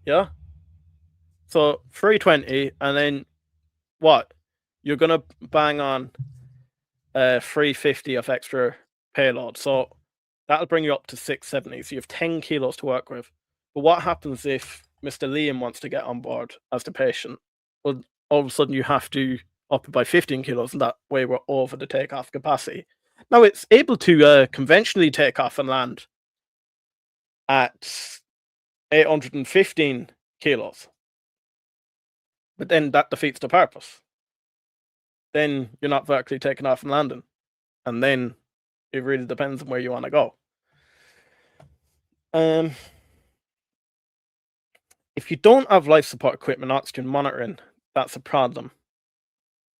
Yeah? So 320, and then what? You're going to bang on 350 of extra payload. So that'll bring you up to 670. So you have 10 kilos to work with. But what happens if Mr. Liam wants to get on board as the patient? Well, all of a sudden you have to up it by 15 kilos, and that way we're over the takeoff capacity. Now, it's able to conventionally take off and land at 815 kilos. But then that defeats the purpose. Then you're not vertically taking off and landing. And then it really depends on where you want to go. If you don't have life support equipment, oxygen monitoring, that's a problem.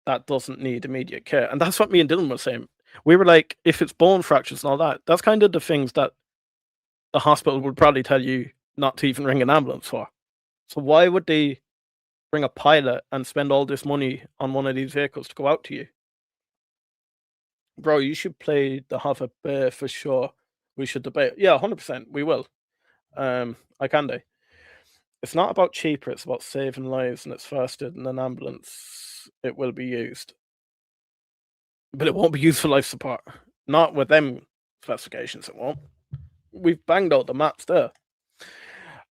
That doesn't need immediate care. And that's what me and Dylan were saying. We were like, if it's bone fractures and all that, that's kind of the things that the hospital would probably tell you not to even ring an ambulance for. So why would they bring a pilot and spend all this money on one of these vehicles to go out to you? Bro, you should play the HOVR for sure. We should debate. Yeah, 100%. We will. I can do. It's not about cheaper, it's about saving lives, and it's faster than an ambulance. It will be used. But it won't be used for life support. Not with them specifications, it won't. We've banged out the maps there.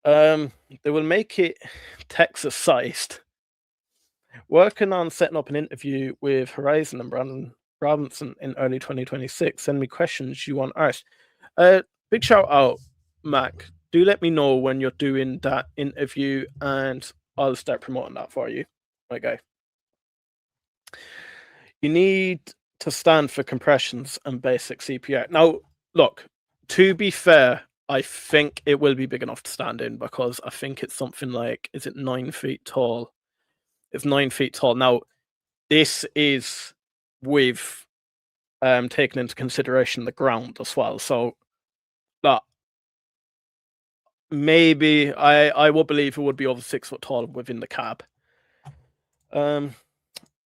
They will make it Texas-sized. Working on setting up an interview with Horizon and Brandon Robinson in early 2026. Send me questions you want asked. Big shout out, Mac. Do let me know when you're doing that interview, and I'll start promoting that for you. Okay. You need to stand for compressions and basic CPR. Now, look, to be fair, I think it will be big enough to stand in, because I think it's something like, is it 9 feet tall? It's 9 feet tall. Now, this is with taking into consideration the ground as well. So that maybe I would believe it would be over 6 foot tall within the cab.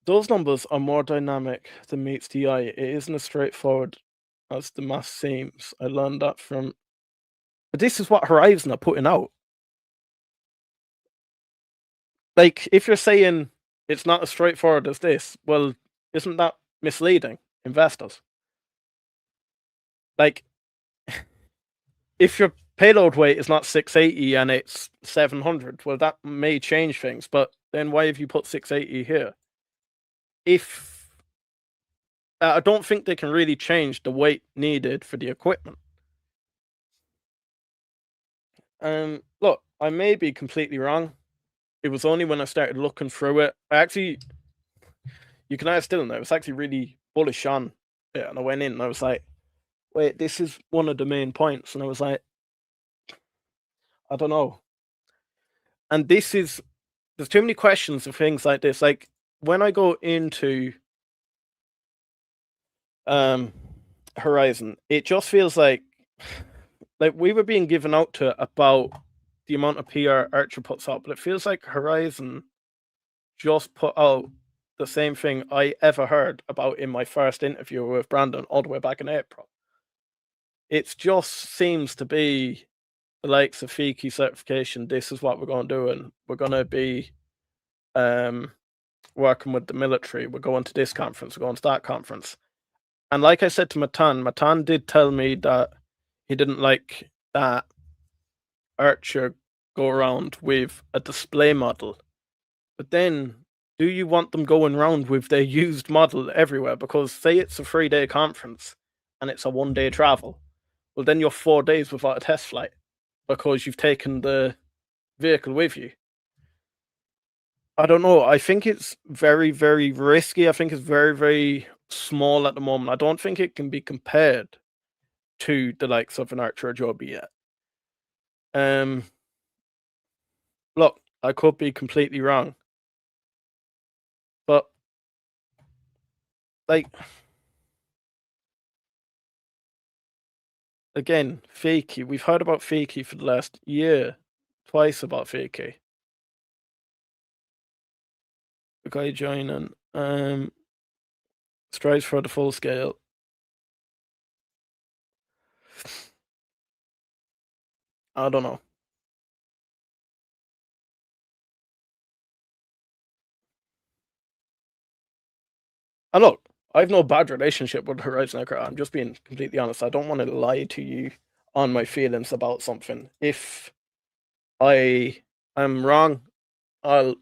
Those numbers are more dynamic than meets the eye. It isn't as straightforward as the math seems. I learned that from... But this is what Horizon are putting out. Like, if you're saying it's not as straightforward as this, well, isn't that misleading investors? Like, if your payload weight is not 680 and it's 700, well, that may change things, but then why have you put 680 here? If I don't think they can really change the weight needed for the equipment. Look, I may be completely wrong. It was only when I started looking through it. You can ask Dylan, I was actually really bullish on it, and I went in and I was like, wait, this is one of the main points. And I was like, I don't know. And there's too many questions of things like this. Like, when I go into Horizon, it just feels like we were being given out to about the amount of PR Archer puts out, but it feels like Horizon just put out the same thing I ever heard about in my first interview with Brandon all the way back in April. It just seems to be the likes of FICI certification. This is what we're going to do, and we're going to be working with the military. We're going to this conference, we're going to that conference. And like I said to Matan did tell me that he didn't like that Archer go around with a display model. But then, do you want them going around with their used model everywhere? Because say it's a 3-day conference and it's a 1-day travel. Well, then you're 4 days without a test flight because you've taken the vehicle with you. I don't know. I think it's very, very risky. I think it's very, very small at the moment. I don't think it can be compared to the likes of an Archer or Joby yet. Look, I could be completely wrong, but like again, Fakey. We've heard about Fakey for the last year, twice about Fakey. The guy joining, strives for the full scale. I don't know. And look, I have no bad relationship with Horizon Aircraft. I'm just being completely honest. I don't want to lie to you on my feelings about something. If I am wrong, I'll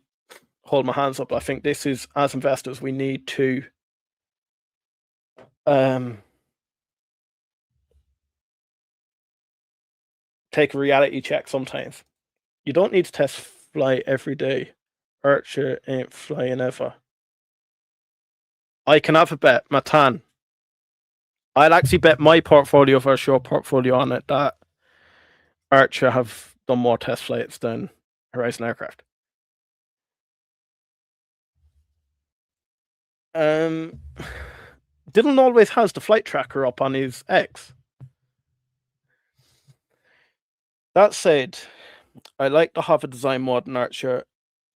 hold my hands up. I think this is, as investors, we need to take a reality check sometimes. You don't need to test fly every day. Archer ain't flying ever. I can have a bet, Matan. I'd actually bet my portfolio for a short portfolio on it that Archer have done more test flights than Horizon Aircraft. Dylan always has the flight tracker up on his X. That said, I like the HOVR design more than Archer.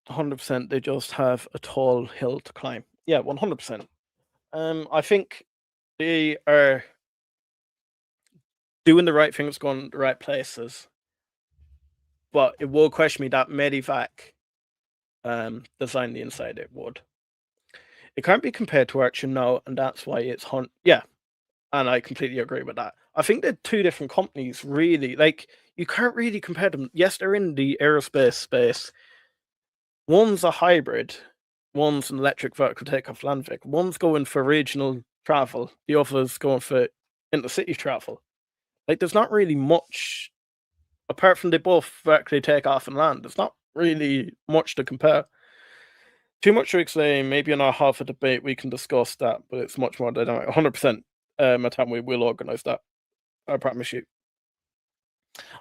100%, they just have a tall hill to climb. Yeah, 100%. I think they are doing the right things, going the right places. But it will question me that Medivac design the inside. It would. It can't be compared to Archer now, and that's why it's Yeah, and I completely agree with that. I think they're two different companies, really. Like, you can't really compare them. Yes, they're in the aerospace space. One's a hybrid, one's an electric vertical takeoff land vehicle. One's going for regional travel, the other's going for intercity travel. Like, there's not really much, apart from they both vertically take off and land, there's not really much to compare. Too much to explain. Maybe in our half a debate we can discuss that, but it's much more dynamic. 100%. Matan, we will organize that. I promise you.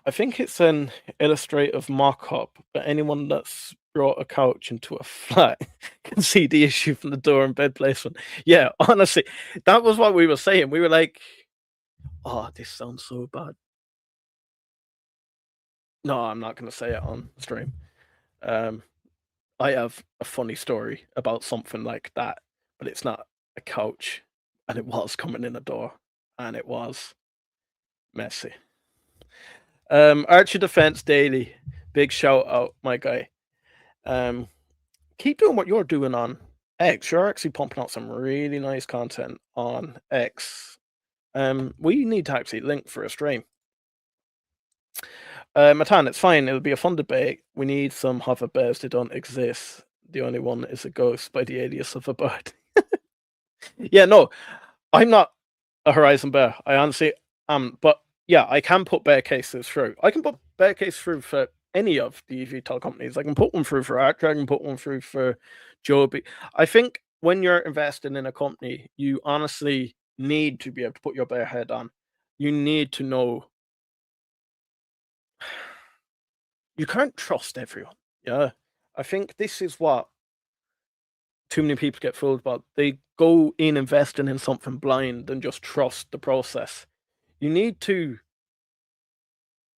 I think it's an illustrative mock-up, but anyone that's brought a couch into a flat can see the issue from the door and bed placement. Yeah, honestly, that was what we were saying. We were like, oh, this sounds so bad. No, I'm not going to say it on stream. I have a funny story about something like that, but it's not a couch, and it was coming in a door, and it was messy. Archer Defense Daily, big shout out, my guy. Keep doing what you're doing on X. You're actually pumping out some really nice content on X. We need to actually link for a stream. Matan, it's fine. It'll be a fun debate. We need some hover bears. They don't exist. The only one is a ghost by the alias of a bird. Yeah, no, I'm not a Horizon bear. I honestly am. But yeah, I can put bear cases through. I can put bear cases through for any of the eVTOL companies. I can put one through for Archer. I can put one through for Joby. I think when you're investing in a company, you honestly need to be able to put your bare head on. You need to know. You can't trust everyone. Yeah. I think this is what too many people get fooled about. They go in investing in something blind and just trust the process. You need to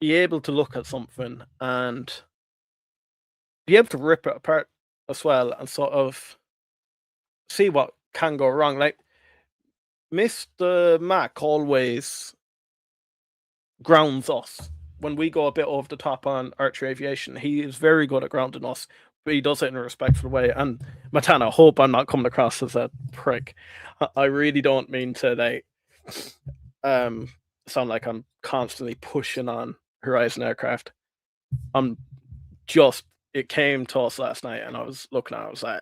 be able to look at something and be able to rip it apart as well and sort of see what can go wrong. Like, Mr. Mac always grounds us when we go a bit over the top on Archer Aviation. He is very good at grounding us, but he does it in a respectful way. And Matan, I hope I'm not coming across as a prick. I really don't mean to like sound like I'm constantly pushing on Horizon Aircraft. It came to us last night, and I was looking at it, I was like,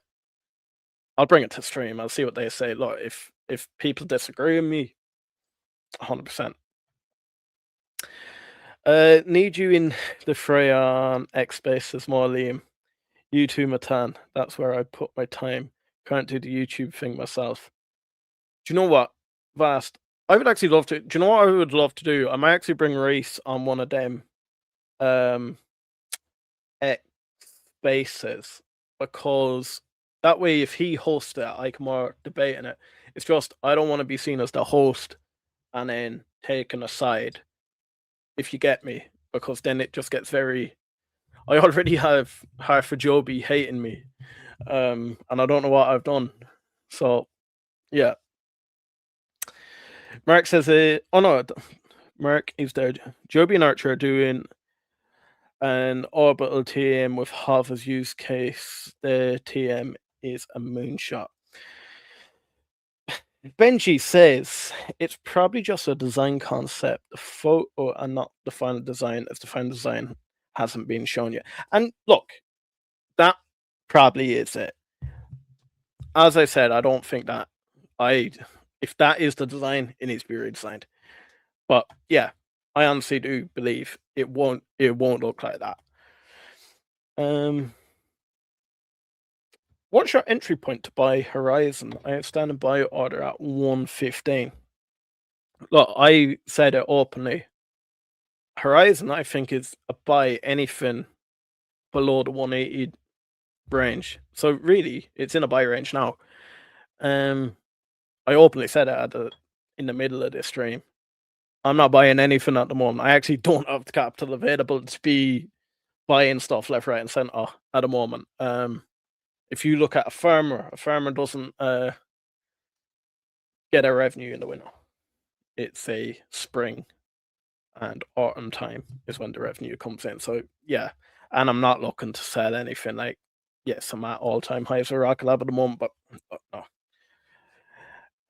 I'll bring it to stream. I'll see what they say. Look, if people disagree with me, 100%. Need you in the fray on X Spaces more, Liam. You too, Matan. That's where I put my time. Can't do the YouTube thing myself. Do you know what, Vast? I would actually love to. Do you know what I would love to do? I might actually bring Reese on one of them X Spaces, because that way, if he hosts it, I can more debate in it. It's just I don't want to be seen as the host and then taken aside, if you get me, because then it just gets very. I already have half of Joby hating me, and I don't know what I've done. So, yeah. Mark says, "Oh no, Mark is there. Joby and Archer are doing an orbital TM with HOVR's use case. The TM is a moonshot." Benji says it's probably just a design concept, the photo, and not the final design, as the final design hasn't been shown yet. And look, that probably is it. As I said, I don't think that if that is the design, it needs to be redesigned. But yeah, I honestly do believe it won't look like that. What's your entry point to buy Horizon? I have standing buy order at 115. Look, I said it openly. Horizon, I think, is a buy anything below the 180 range. So really, it's in a buy range now. I openly said it in the middle of this stream. I'm not buying anything at the moment. I actually don't have the capital available to be buying stuff left, right, and center at the moment. If you look at a farmer doesn't get a revenue in the winter. It's a spring and autumn time is when the revenue comes in. So yeah, and I'm not looking to sell anything. Like, yes, I'm at all-time highs for Rocket Lab at the moment, but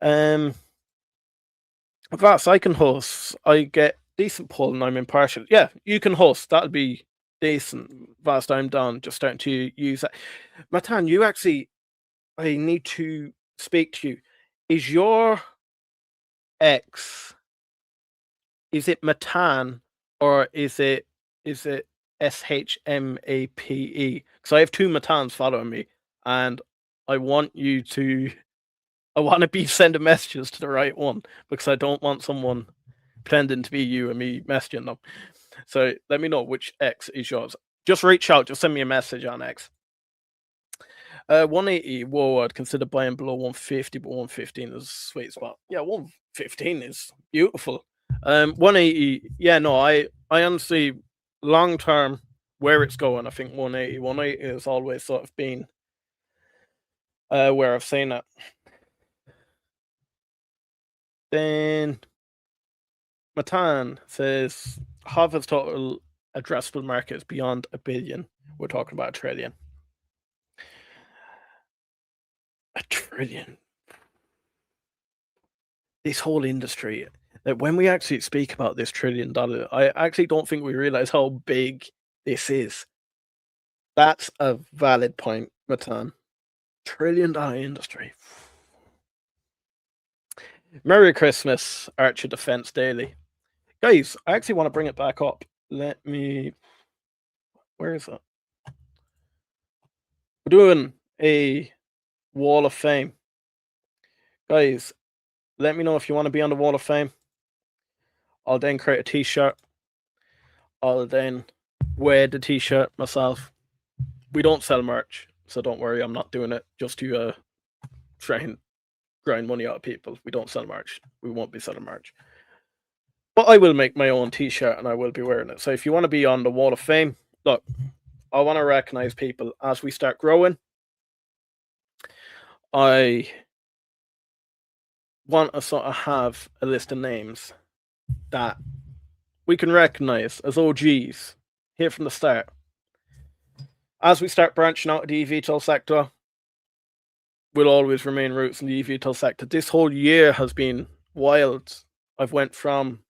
no. Vast, I can host. I get decent pull and I'm impartial. Yeah, you can host. That'll be decent. Vast, I'm down. Just starting to use that. Matan, you actually, I need to speak to you. Is your X, is it Matan or is it SHMAPE? Because I have two Matans following me, and I want to be sending messages to the right one, because I don't want someone pretending to be you and me messaging them. So let me know which X is yours. Just reach out. Just send me a message on X. 180. Whoa, I'd consider buying below 150, but 115 is a sweet spot. Yeah, 115 is beautiful. 180. Yeah, no, I honestly, long term, where it's going, I think 180 has always sort of been where I've seen it. Then Matan says HOVR's total addressable market is beyond $1 billion. We're talking about $1 trillion. $1 trillion. This whole industry, that when we actually speak about this $1 trillion, I actually don't think we realize how big this is. That's a valid point, Matan. $1 trillion industry. Merry Christmas, Archer Defense Daily. Guys, I actually want to bring it back up. Where is it? We're doing a Wall of Fame. Guys, let me know if you want to be on the Wall of Fame. I'll then create a t-shirt. I'll then wear the t-shirt myself. We don't sell merch, so don't worry, I'm not doing it just to try and grind money out of people. We don't sell merch. We won't be selling merch. But I will make my own t-shirt and I will be wearing it. So if you want to be on the Wall of Fame, look, I want to recognize people as we start growing. I want to sort of have a list of names that we can recognize as OGs here from the start. as we start branching out of the eVTOL sector, we'll always remain roots in the eVTOL sector. This whole year has been wild. I've went from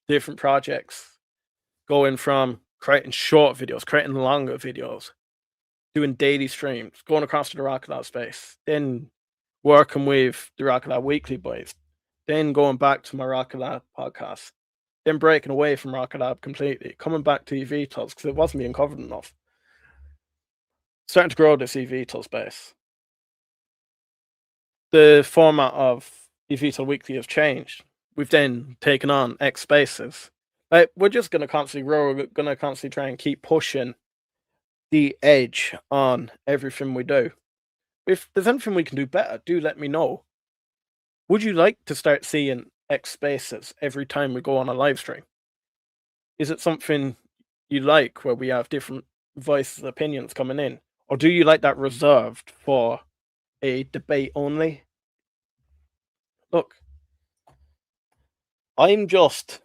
different projects, going from creating short videos, creating longer videos, doing daily streams, going across to the Rocket Lab space, then working with the Rocket Lab Weekly boys, then going back to my Rocket Lab podcast, then breaking away from Rocket Lab completely, coming back to eVTOLs because it wasn't being covered enough. Starting to grow this eVTOL space. The format of eVTOL Weekly has changed. We've then taken on X Spaces. Like, we're just going to constantly grow. We're going to constantly try and keep pushing the edge on everything we do. If there's anything we can do better, do let me know. Would you like to start seeing X Spaces every time we go on a live stream? Is it something you like where we have different voices, opinions coming in? Or do you like that reserved for a debate only? Look, I'm just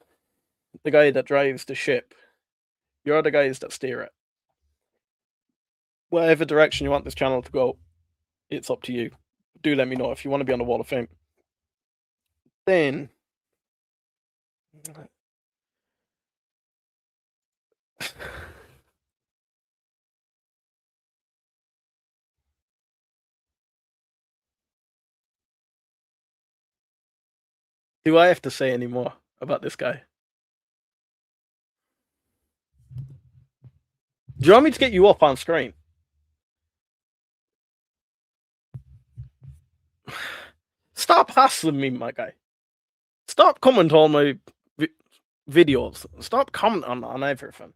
the guy that drives the ship. You're the guys that steer it. Whatever direction you want this channel to go, it's up to you. Do let me know if you want to be on the Wall of Fame. Then do I have to say any more about this guy? Do you want me to get you up on screen? Stop hassling me, my guy. Stop commenting on my videos. Stop commenting on everything.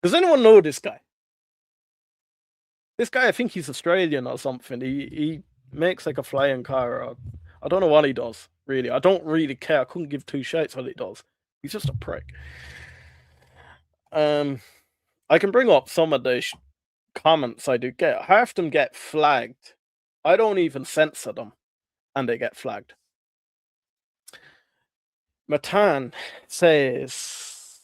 Does anyone know this guy? This guy, I think he's Australian or something. He makes like a flying car. Or, I don't know what he does, really. I don't really care. I couldn't give two shits what he does. He's just a prick. I can bring up some of the comments I do get. Half of them get flagged. I don't even censor them, and they get flagged. Matan says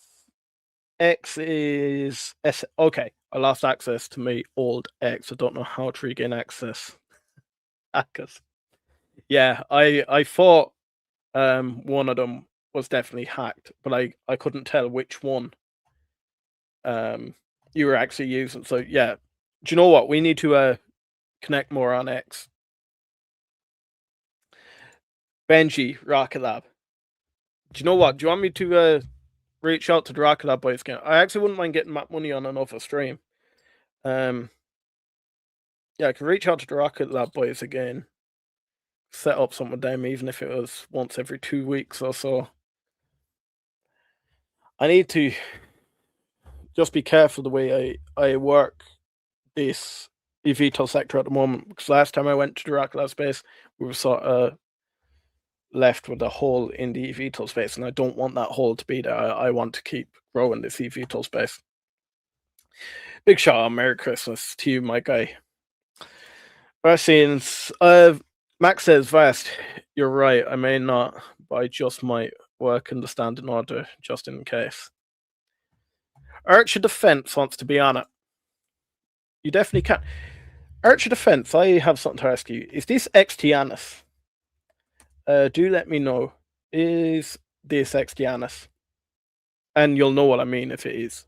X is S. Okay, I lost access to my old X. I don't know how to regain access. Hackers. Yeah, I thought one of them was definitely hacked, but I couldn't tell which one you were actually using. So yeah, do you know what? We need to connect more on X. Benji, Rocket Lab. Do you know what? Do you want me to reach out to the Rocket Lab boys again? I actually wouldn't mind getting that money on another stream. Yeah, I can reach out to the Rocket Lab boys again. Set up something with them, even if it was once every 2 weeks or so. I need to just be careful the way I work this eVTOL sector at the moment, because last time I went to the Rocket Lab space, we were sort of left with a hole in the eVTOL space, and I don't want that hole to be there. I want to keep growing this eVTOL space. Big shout out, Merry Christmas to you, my guy. Vaccines. Max says, Vast, you're right. I may not, but I just might work in the standing order just in case. Archer Defense wants to be on it. You definitely can. Archer Defense, I have something to ask you. Is this XTianus? Do let me know. Is this XTianus? And you'll know what I mean if it is.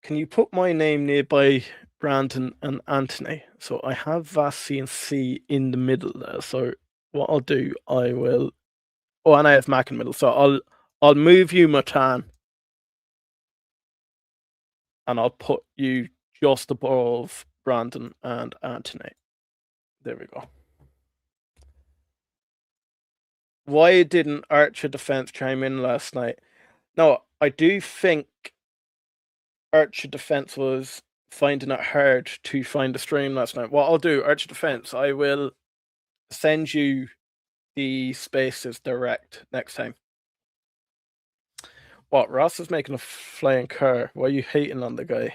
Can you put my name nearby Brandon and Anthony? So I have Vasi and C in the middle there. So what I'll do, I will. Oh, and I have Mac in the middle. So I'll move you, Matan, and I'll put you just above Brandon and Anthony. There we go. Why didn't Archer Defense chime in last night? No, I do think Archer Defense was finding it hard to find a stream last night. What I'll do, Archer Defense, I will send you the spaces direct next time. What, Ross is making a flying car? Why are you hating on the guy?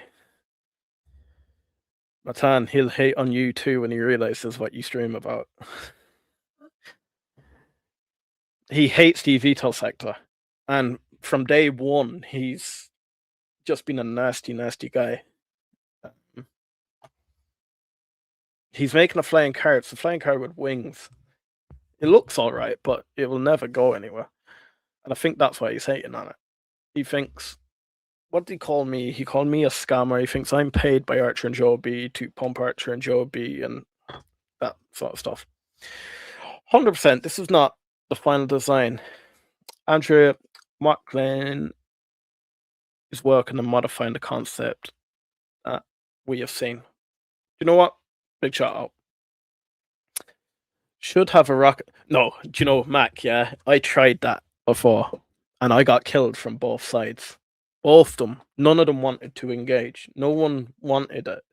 Matan, he'll hate on you too when he realizes what you stream about. He hates the eVTOL sector, and from day one, he's just been a nasty, nasty guy. He's making a flying car. It's a flying car with wings. It looks all right, but it will never go anywhere. And I think that's why he's hating on it. He thinks, what did he call me? He called me a scammer. He thinks I'm paid by Archer and Joby to pump Archer and Joby and that sort of stuff. 100%, this is not the final design. Andrea Macklin is working on modifying the concept that we have seen. You know what? Big shout out. Should have a rocket. No, do you know, Mac? Yeah, I tried that before, and I got killed from both sides. Both of them. None of them wanted to engage. No one wanted it.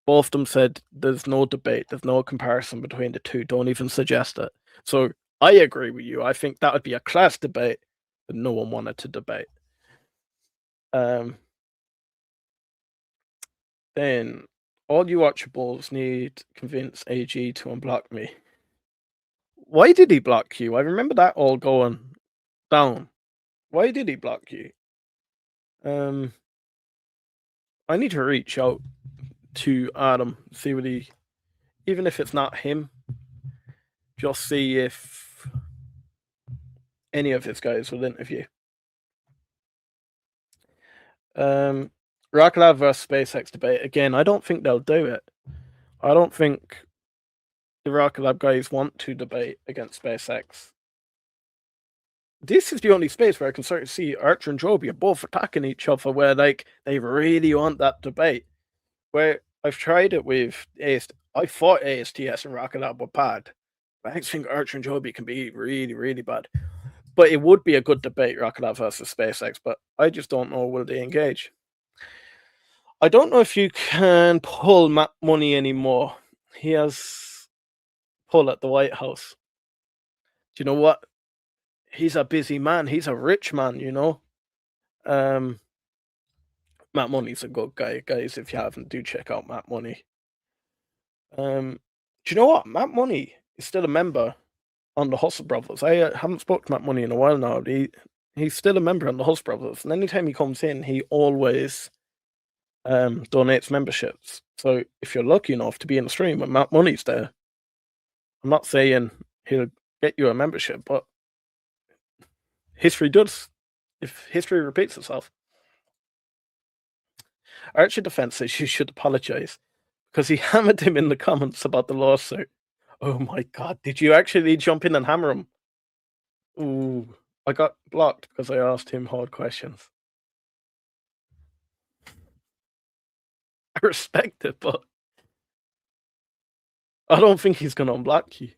Both of them said there's no debate. There's no comparison between the two. Don't even suggest it. So I agree with you. I think that would be a class debate, but no one wanted to debate. Then all you watchables need to convince AG to unblock me. Why did he block you? I remember that all going down. Why did he block you? I need to reach out to Adam, see what he, even if it's not him, just see if any of his guys will interview. Rocket Lab versus SpaceX debate. Again, I don't think they'll do it. I don't think the Rocket Lab guys want to debate against SpaceX. This is the only space where I can start to see Archer and Joby are both attacking each other, where like they really want that debate. Where I've tried it with I thought ASTS and Rocket Lab were bad. I think Archer and Joby can be really, really bad. But it would be a good debate, Rocket Lab versus SpaceX, but I just don't know, will they engage? I don't know if you can pull Matt Money anymore. He has pull at the White House. Do you know what? He's a busy man. He's a rich man, you know? Matt Money's a good guy, guys. If you haven't, do check out Matt Money. Do you know what? Matt Money is still a member on the Hustle Brothers. I haven't spoken to Matt Money in a while now. He's still a member on the Hustle Brothers, and anytime he comes in, he always donates memberships. So if you're lucky enough to be in the stream when Matt Money's there, I'm not saying he'll get you a membership, but history does. If history repeats itself. Archer Defense says you should apologize because he hammered him in the comments about the lawsuit. Oh my god, did you actually jump in and hammer him? Ooh, I got blocked because I asked him hard questions. I respect it, but I don't think he's going to unblock you.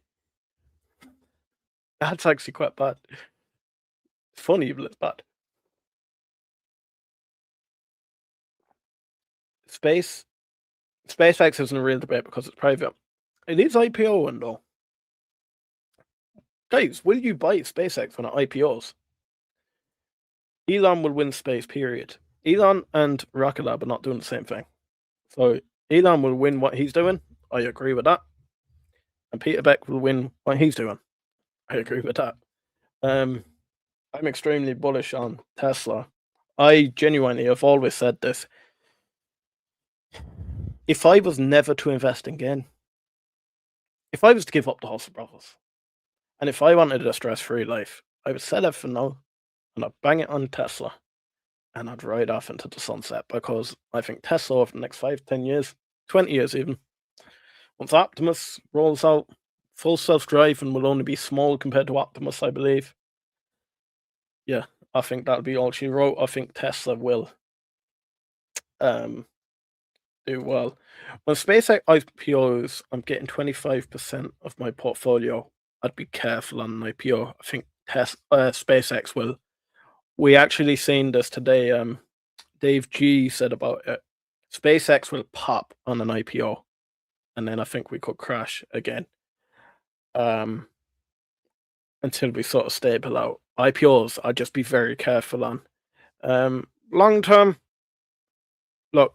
That's actually quite bad. It's funny, but it's bad. SpaceX isn't a real debate because it's private. It is IPO though. Guys, will you buy SpaceX when it IPOs? Elon will win space, period. Elon and Rocket Lab are not doing the same thing. So Elon will win what he's doing. I agree with that. And Peter Beck will win what he's doing. I agree with that. I'm extremely bullish on Tesla. I genuinely have always said this. If I was never to invest again, if I was to give up the Hustle Brothers, and if I wanted a stress-free life, I would sell everything now, and I'd bang it on Tesla, and I'd ride off into the sunset, because I think Tesla over the next 5, 10 years, 20 years even, once Optimus rolls out, full self-driving will only be small compared to Optimus, I believe. Yeah, I think that'll be all she wrote. I think Tesla will do well. When SpaceX IPOs, I'm getting 25% of my portfolio. I'd be careful on an IPO. I think SpaceX will. We actually seen this today. Dave G said about it. SpaceX will pop on an IPO, and then I think we could crash again. Until we sort of stable out. IPOs, I'd just be very careful on. Long term, look,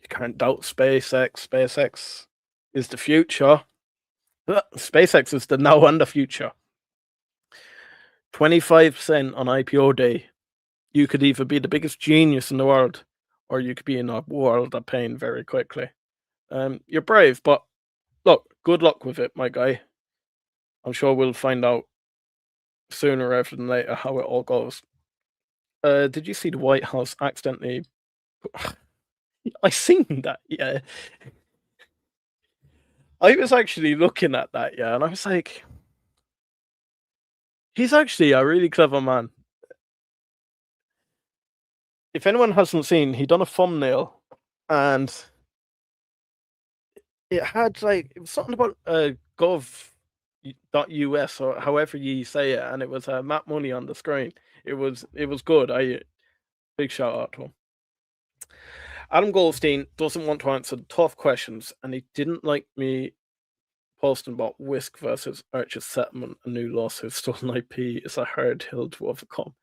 you can't doubt SpaceX. SpaceX is the future. SpaceX is the now and the future. 25% on IPO day. You could either be the biggest genius in the world, or you could be in a world of pain very quickly. You're brave, but look, good luck with it, my guy. I'm sure we'll find out sooner rather than later how it all goes. Did you see the White House accidentally? I seen that, yeah. I was actually looking at that, yeah, and I was like, he's actually a really clever man. If anyone hasn't seen, he done a thumbnail, and it had it was something about gov.us or however you say it, and it was Matt Money on the screen. It was good. Big shout out to him. Adam Goldstein doesn't want to answer the tough questions, and he didn't like me posting about Whisk versus Archer settlement. A new lawsuit, stolen IP is a hard hill to overcome.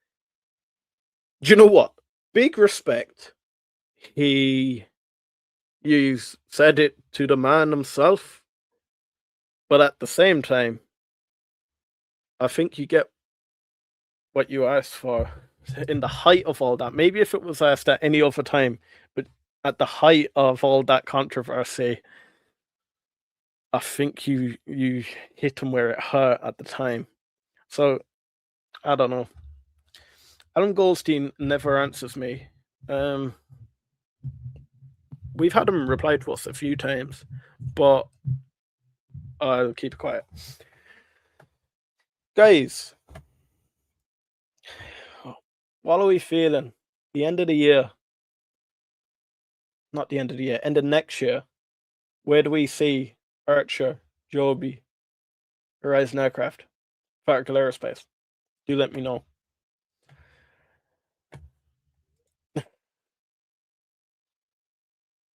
Do you know what? Big respect. You said it to the man himself, but at the same time, I think you get what you asked for in the height of all that. Maybe if it was asked at any other time, but at the height of all that controversy, I think you hit him where it hurt at the time. So, I don't know. Adam Goldstein never answers me. We've had him reply to us a few times, but I'll keep it quiet. Guys, what are we feeling? The end of the year. Not the end of the year, end of next year. Where do we see Archer, Joby, Horizon Aircraft, Vertical Aerospace? Do let me know.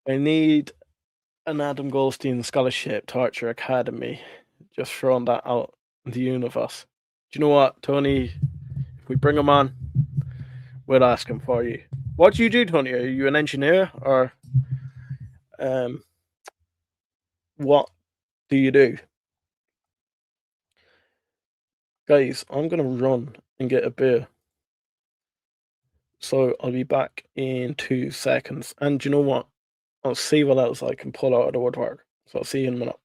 I need an Adam Goldstein scholarship to Archer Academy. Just throwing that out in the universe. Do you know what, Tony? If we bring him on, we'll ask him for you. What do you do, Tony? Are you an engineer, or what do you do? Guys, I'm going to run and get a beer. So I'll be back in 2 seconds. And do you know what? I'll see what else I can pull out of the woodwork. So I'll see you in a minute.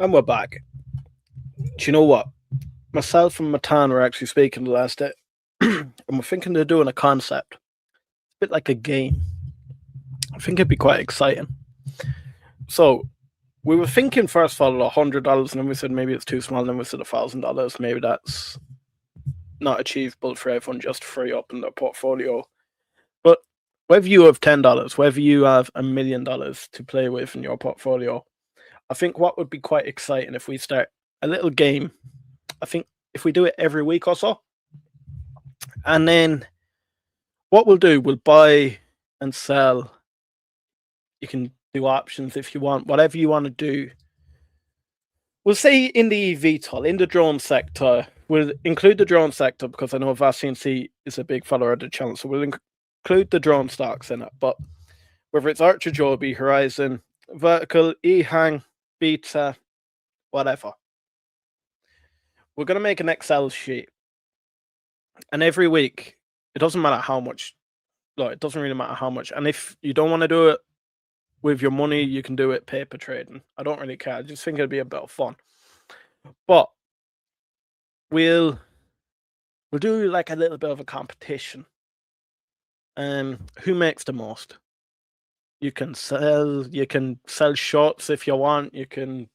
And we're back. Do you know what? Myself and Matan were actually speaking the last day, and we're thinking of doing a concept. It's a bit like a game. I think it'd be quite exciting. So we were thinking first of all $100, and then we said maybe it's too small, and then we said $1,000. Maybe that's not achievable for everyone just to free up in their portfolio. But whether you have $10, whether you have $1 million to play with in your portfolio, I think what would be quite exciting if we start a little game. I think if we do it every week or so, and then what we'll do, we'll buy and sell. You can do options if you want, whatever you want to do. We'll say in the eVTOL, in the drone sector, we'll include the drone sector because I know VASCNC is a big follower of the channel, so we'll include the drone stocks in it. But whether it's Archer, Joby, Horizon, Vertical, EHang, Beta, whatever, we're going to make an Excel sheet. And every week, it doesn't matter how much, it doesn't really matter how much. And if you don't want to do it with your money, you can do it paper trading. I don't really care. I just think it'd be a bit of fun. But we'll do like a little bit of a competition. Who makes the most? You can sell shorts if you want. You can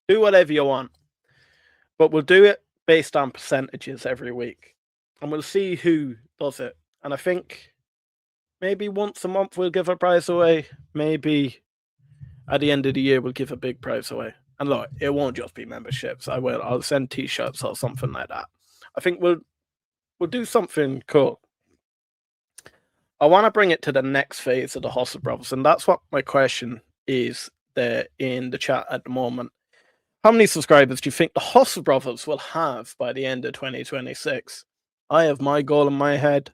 do whatever you want. But we'll do it based on percentages every week. And we'll see who does it. And I think maybe once a month we'll give a prize away. Maybe at the end of the year we'll give a big prize away. And look, it won't just be memberships. I'll send t-shirts or something like that. I think we'll do something cool. I want to bring it to the next phase of the Hustle Brothers, and that's what my question is there in the chat at the moment. How many subscribers do you think the Hustle Brothers will have by the end of 2026? I have my goal in my head.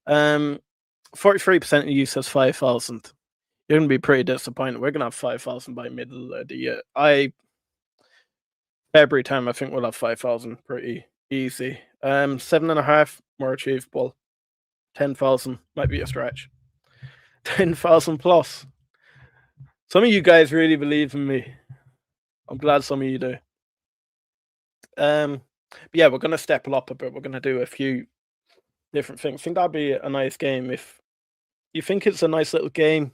43% of you says 5,000. You're going to be pretty disappointed. We're going to have 5,000 by middle of the year. February time, I think we'll have 5,000 pretty easy. 7.5 more achievable. 10,000 might be a stretch. 10,000 plus. Some of you guys really believe in me. I'm glad some of you do. But yeah, we're going to step it up a bit. We're going to do a few different things. I think that'd be a nice game. If you think it's a nice little game,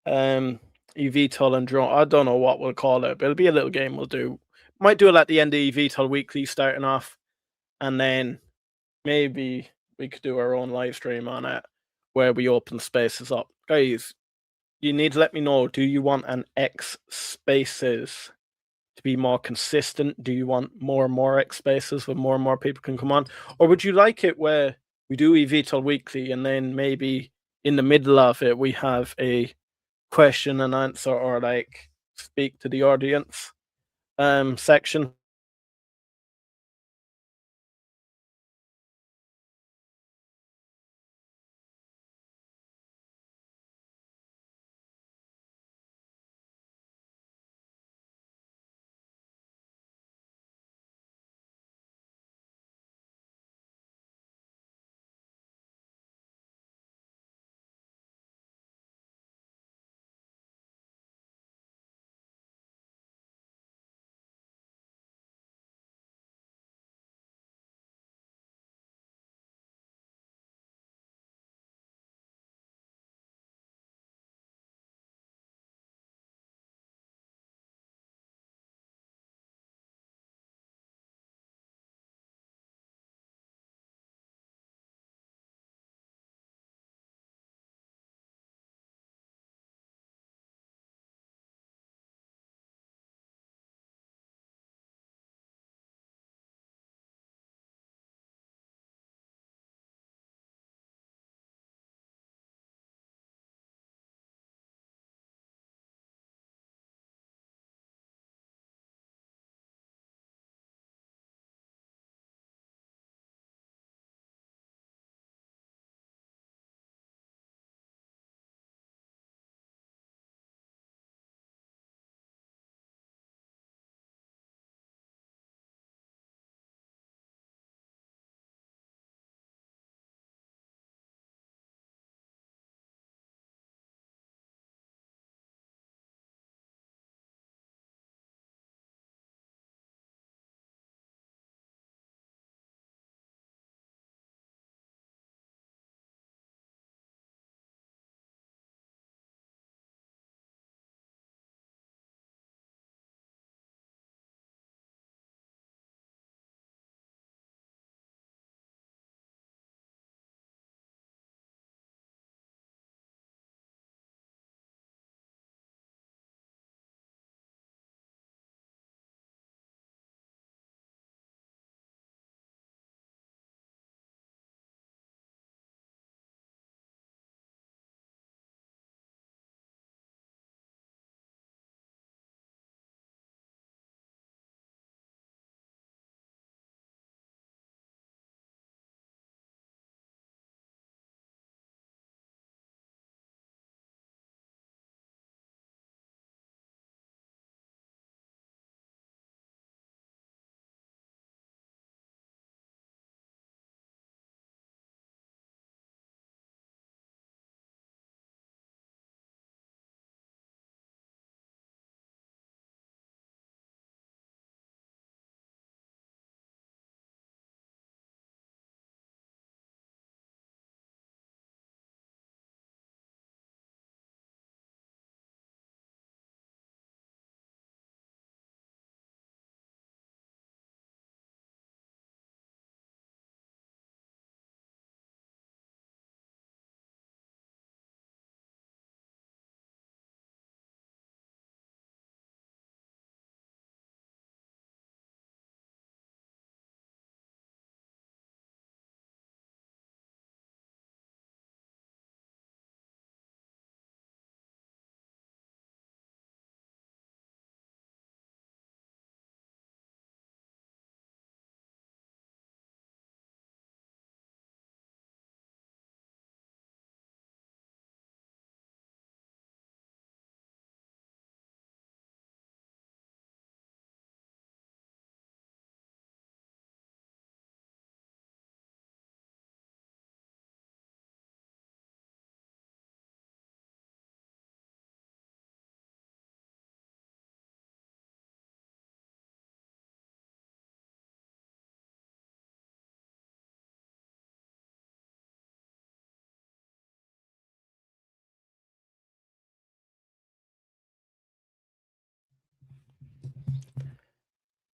eVTOL and drone, I don't know what we'll call it, but it'll be a little game we'll do. Might do it at the end of eVTOL weekly starting off, and then maybe we could do our own live stream on it where we open spaces up. Guys, you need to let me know, do you want an X spaces to be more consistent? Do you want more and more X spaces where more and more people can come on? Or would you like it where we do eVTOL weekly and then maybe in the middle of it we have a question and answer or like speak to the audience section?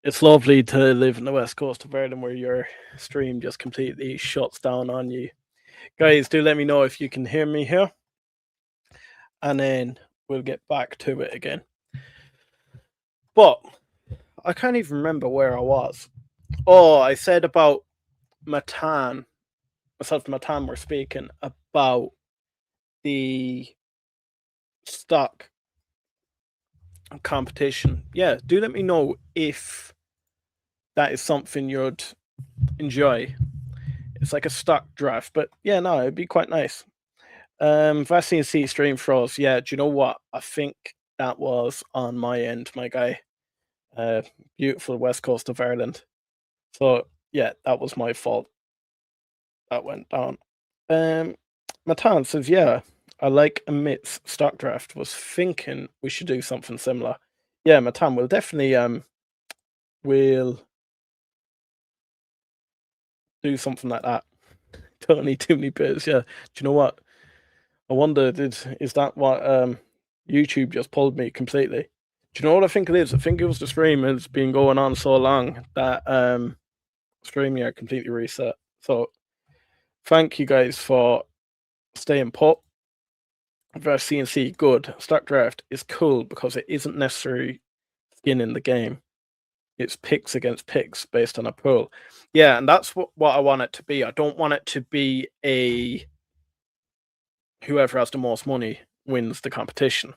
It's lovely to live in the west coast of Ireland where your stream just completely shuts down on you. Guys, do let me know if you can hear me here. And then we'll get back to it again. But I can't even remember where I was. Oh, I said about Matan. Myself and Matan were speaking about the stock competition. Yeah, do let me know if that is something you'd enjoy. It's like a stock draft, but yeah, no, it'd be quite nice. Vaccine C stream froze. Yeah, do you know what? I think that was on my end, my guy. Beautiful west coast of Ireland. So yeah, that was my fault. That went down. Matan says, yeah, I like Amit's stock draft. Was thinking we should do something similar. Yeah, Matan, we'll definitely we'll do something like that. Don't need too many bits. Yeah. Do you know what? I wonder, is that what YouTube just pulled me completely? Do you know what I think it is? I think it was the stream has been going on so long that stream here completely reset. So thank you guys for staying put. Versus CNC, good. Stock draft is cool because it isn't necessarily skin in the game. It's picks against picks based on a pool. Yeah, and that's what I want it to be. I don't want it to be a whoever has the most money wins the competition.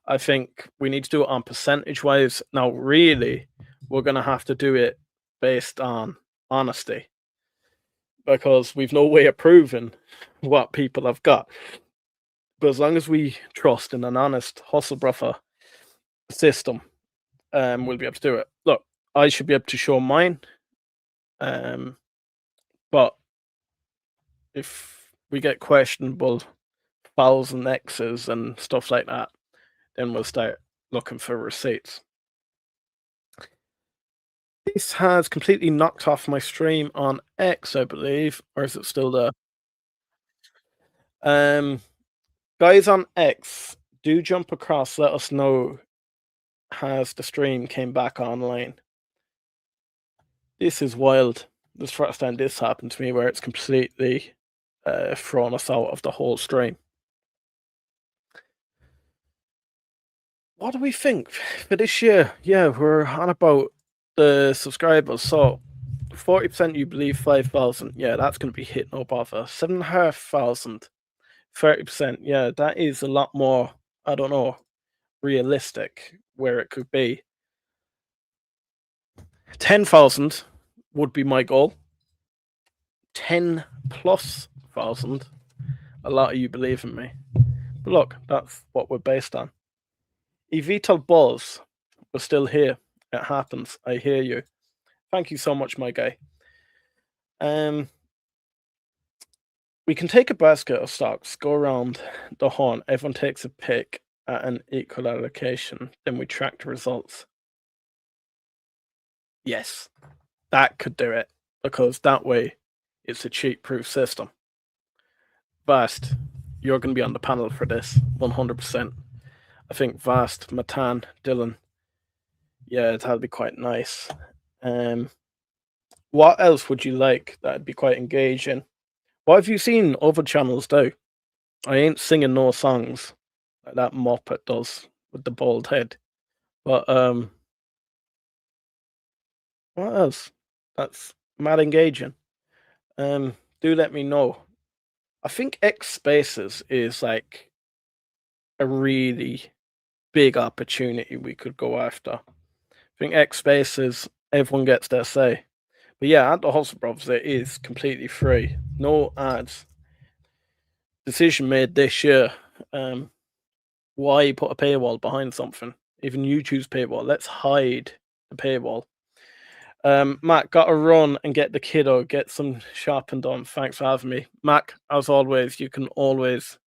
I think we need to do it on percentage wise. Now, really, we're going to have to do it based on honesty because we've no way of proving what people have got. But as long as we trust in an honest hustle brother system, we'll be able to do it. Look, I should be able to show mine, but if we get questionable fouls and X's and stuff like that, then we'll start looking for receipts. This has completely knocked off my stream on X, I believe, or is it still there? Guys on X, do jump across. Let us know has the stream came back online. This is wild. This first time this happened to me, where it's completely thrown us out of the whole stream. What do we think for this year? Yeah, we're on about the subscribers. So 40% you believe 5,000. Yeah, that's going to be hit no bother. 7,500. 30%. Yeah, that is a lot more, I don't know, realistic where it could be. 10,000 would be my goal. 10 plus thousand. A lot of you believe in me. But look, that's what we're based on. EVTOL Buzz, we're still here. It happens. I hear you. Thank you so much, my guy. We can take a basket of stocks, go around the horn, everyone takes a pick at an equal allocation, then we track the results. Yes, that could do it, because that way it's a cheat-proof system. Vast, you're going to be on the panel for this, 100%. I think Vast, Matan, Dylan, yeah, that'll be quite nice. What else would you like that'd be quite engaging? What have you seen other channels do? I ain't singing no songs like that Muppet does with the bald head. But what else? That's mad engaging. Do let me know. I think X Spaces is like a really big opportunity we could go after. I think X Spaces, everyone gets their say. But yeah, at the Hustle Brothers, it is completely free. No ads. Decision made this year. Why put a paywall behind something? Even YouTube's paywall. Let's hide the paywall. Matt, gotta run and get the kiddo, get some sharpened on. Thanks for having me. Mac, as always, you can always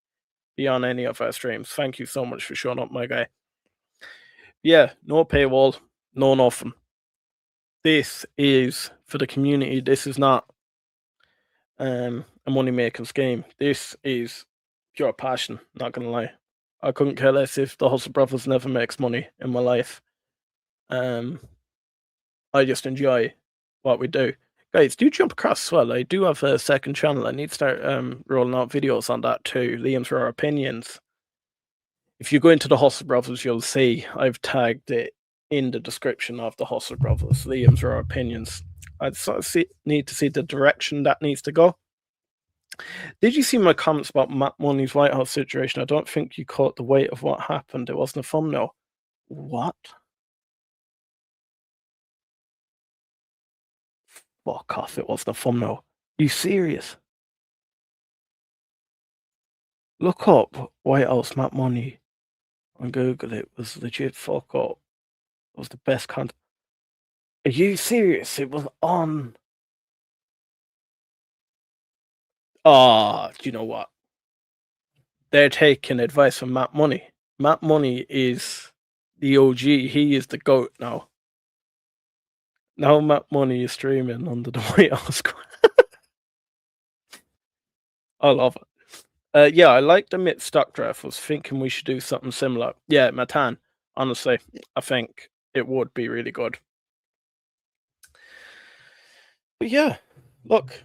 be on any of our streams. Thank you so much for showing up, my guy. Yeah, no paywall, no nothing. This is for the community. This is not a money-making scheme. This is pure passion, not gonna lie. I couldn't care less if the Hustle Brothers never makes money in my life. I just enjoy what we do. Guys, do jump across as well. I do have a second channel. I need to start rolling out videos on that too. Liam's Raw Opinions. If you go into the Hustle Brothers, you'll see I've tagged it in the description of the Hustle Brothers. Liam's Raw Opinions. I sort of need to see the direction that needs to go. Did you see my comments about Matt Money's White House situation? I don't think you caught the weight of what happened. It wasn't a thumbnail. What? Fuck off, it wasn't a thumbnail. You serious? Look up White House Matt Money on Google. It was legit fuck up. It was the best content. Are you serious? It was on. Do you know what? They're taking advice from Matt Money. Matt Money is the OG. He is the GOAT now. Now Matt Money is streaming under the White House. I love it. Yeah, I like the Mitt stock draft. Was thinking we should do something similar. Yeah, Matan. Honestly, I think it would be really good. But yeah, look,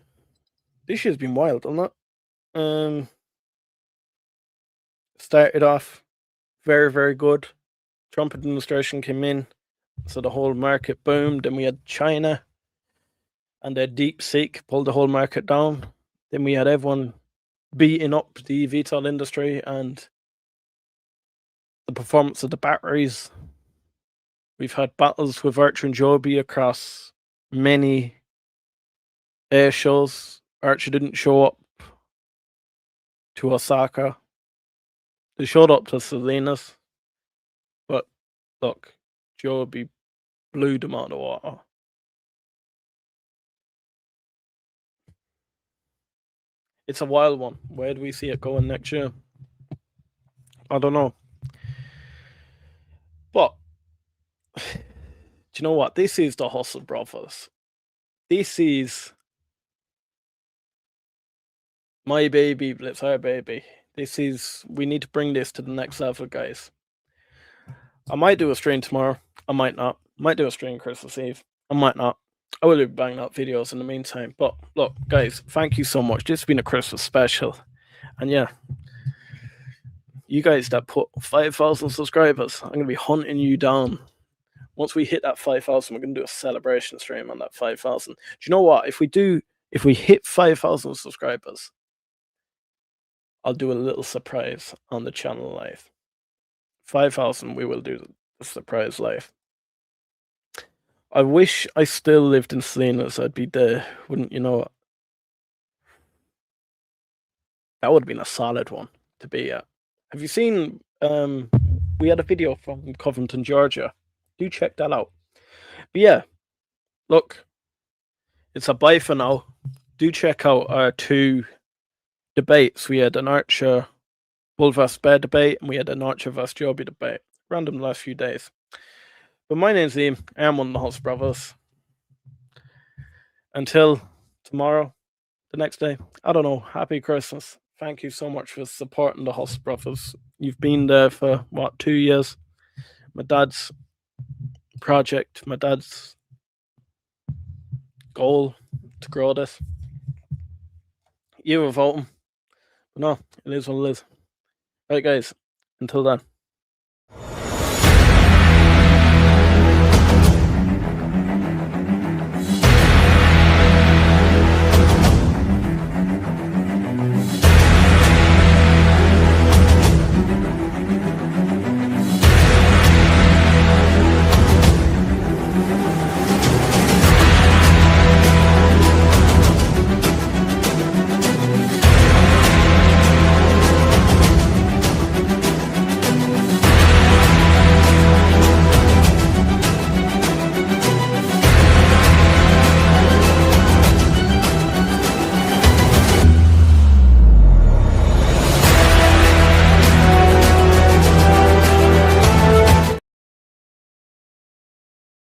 this year's been wild, hasn't it? Started off very, very good. Trump administration came in, so the whole market boomed. Then we had China and their DeepSeek pulled the whole market down. Then we had everyone beating up the eVTOL industry and the performance of the batteries. We've had battles with Archer and Joby across many air shows. Archer didn't show up to Osaka. They showed up to Salinas. But look, Joby blew them out of the water. It's a wild one. Where do we see it going next year? I don't know. But do you know what? This is the Hustle Brothers. This is my baby, but it's our baby. We need to bring this to the next level, guys. I might do a stream tomorrow. I might not. Might do a stream Christmas Eve. I might not. I will be banging out videos in the meantime. But look, guys, thank you so much. This has been a Christmas special. And yeah, you guys that put 5,000 subscribers, I'm going to be hunting you down. Once we hit that 5,000, we're going to do a celebration stream on that 5,000. Do you know what? If we hit 5,000 subscribers, I'll do a little surprise on the channel live. 5,000, we will do the surprise live. I wish I still lived in Salinas. I'd be there, wouldn't you know? That would have been a solid one to be at. Have you seen? We had a video from Covington, Georgia. Do check that out. But yeah, look, it's a bye for now. Do check out our 2 debates. We had an Archer Bull vs Bear debate, and we had an Archer vs Joby debate. Random the last few days. But my name's Liam. I am one of the Hustle Brothers. Until tomorrow, the next day, I don't know. Happy Christmas. Thank you so much for supporting the Hustle Brothers. You've been there for, 2 years? My dad's project, my dad's goal to grow this. You were voting. But no, it is what it is. Right, guys. Until then.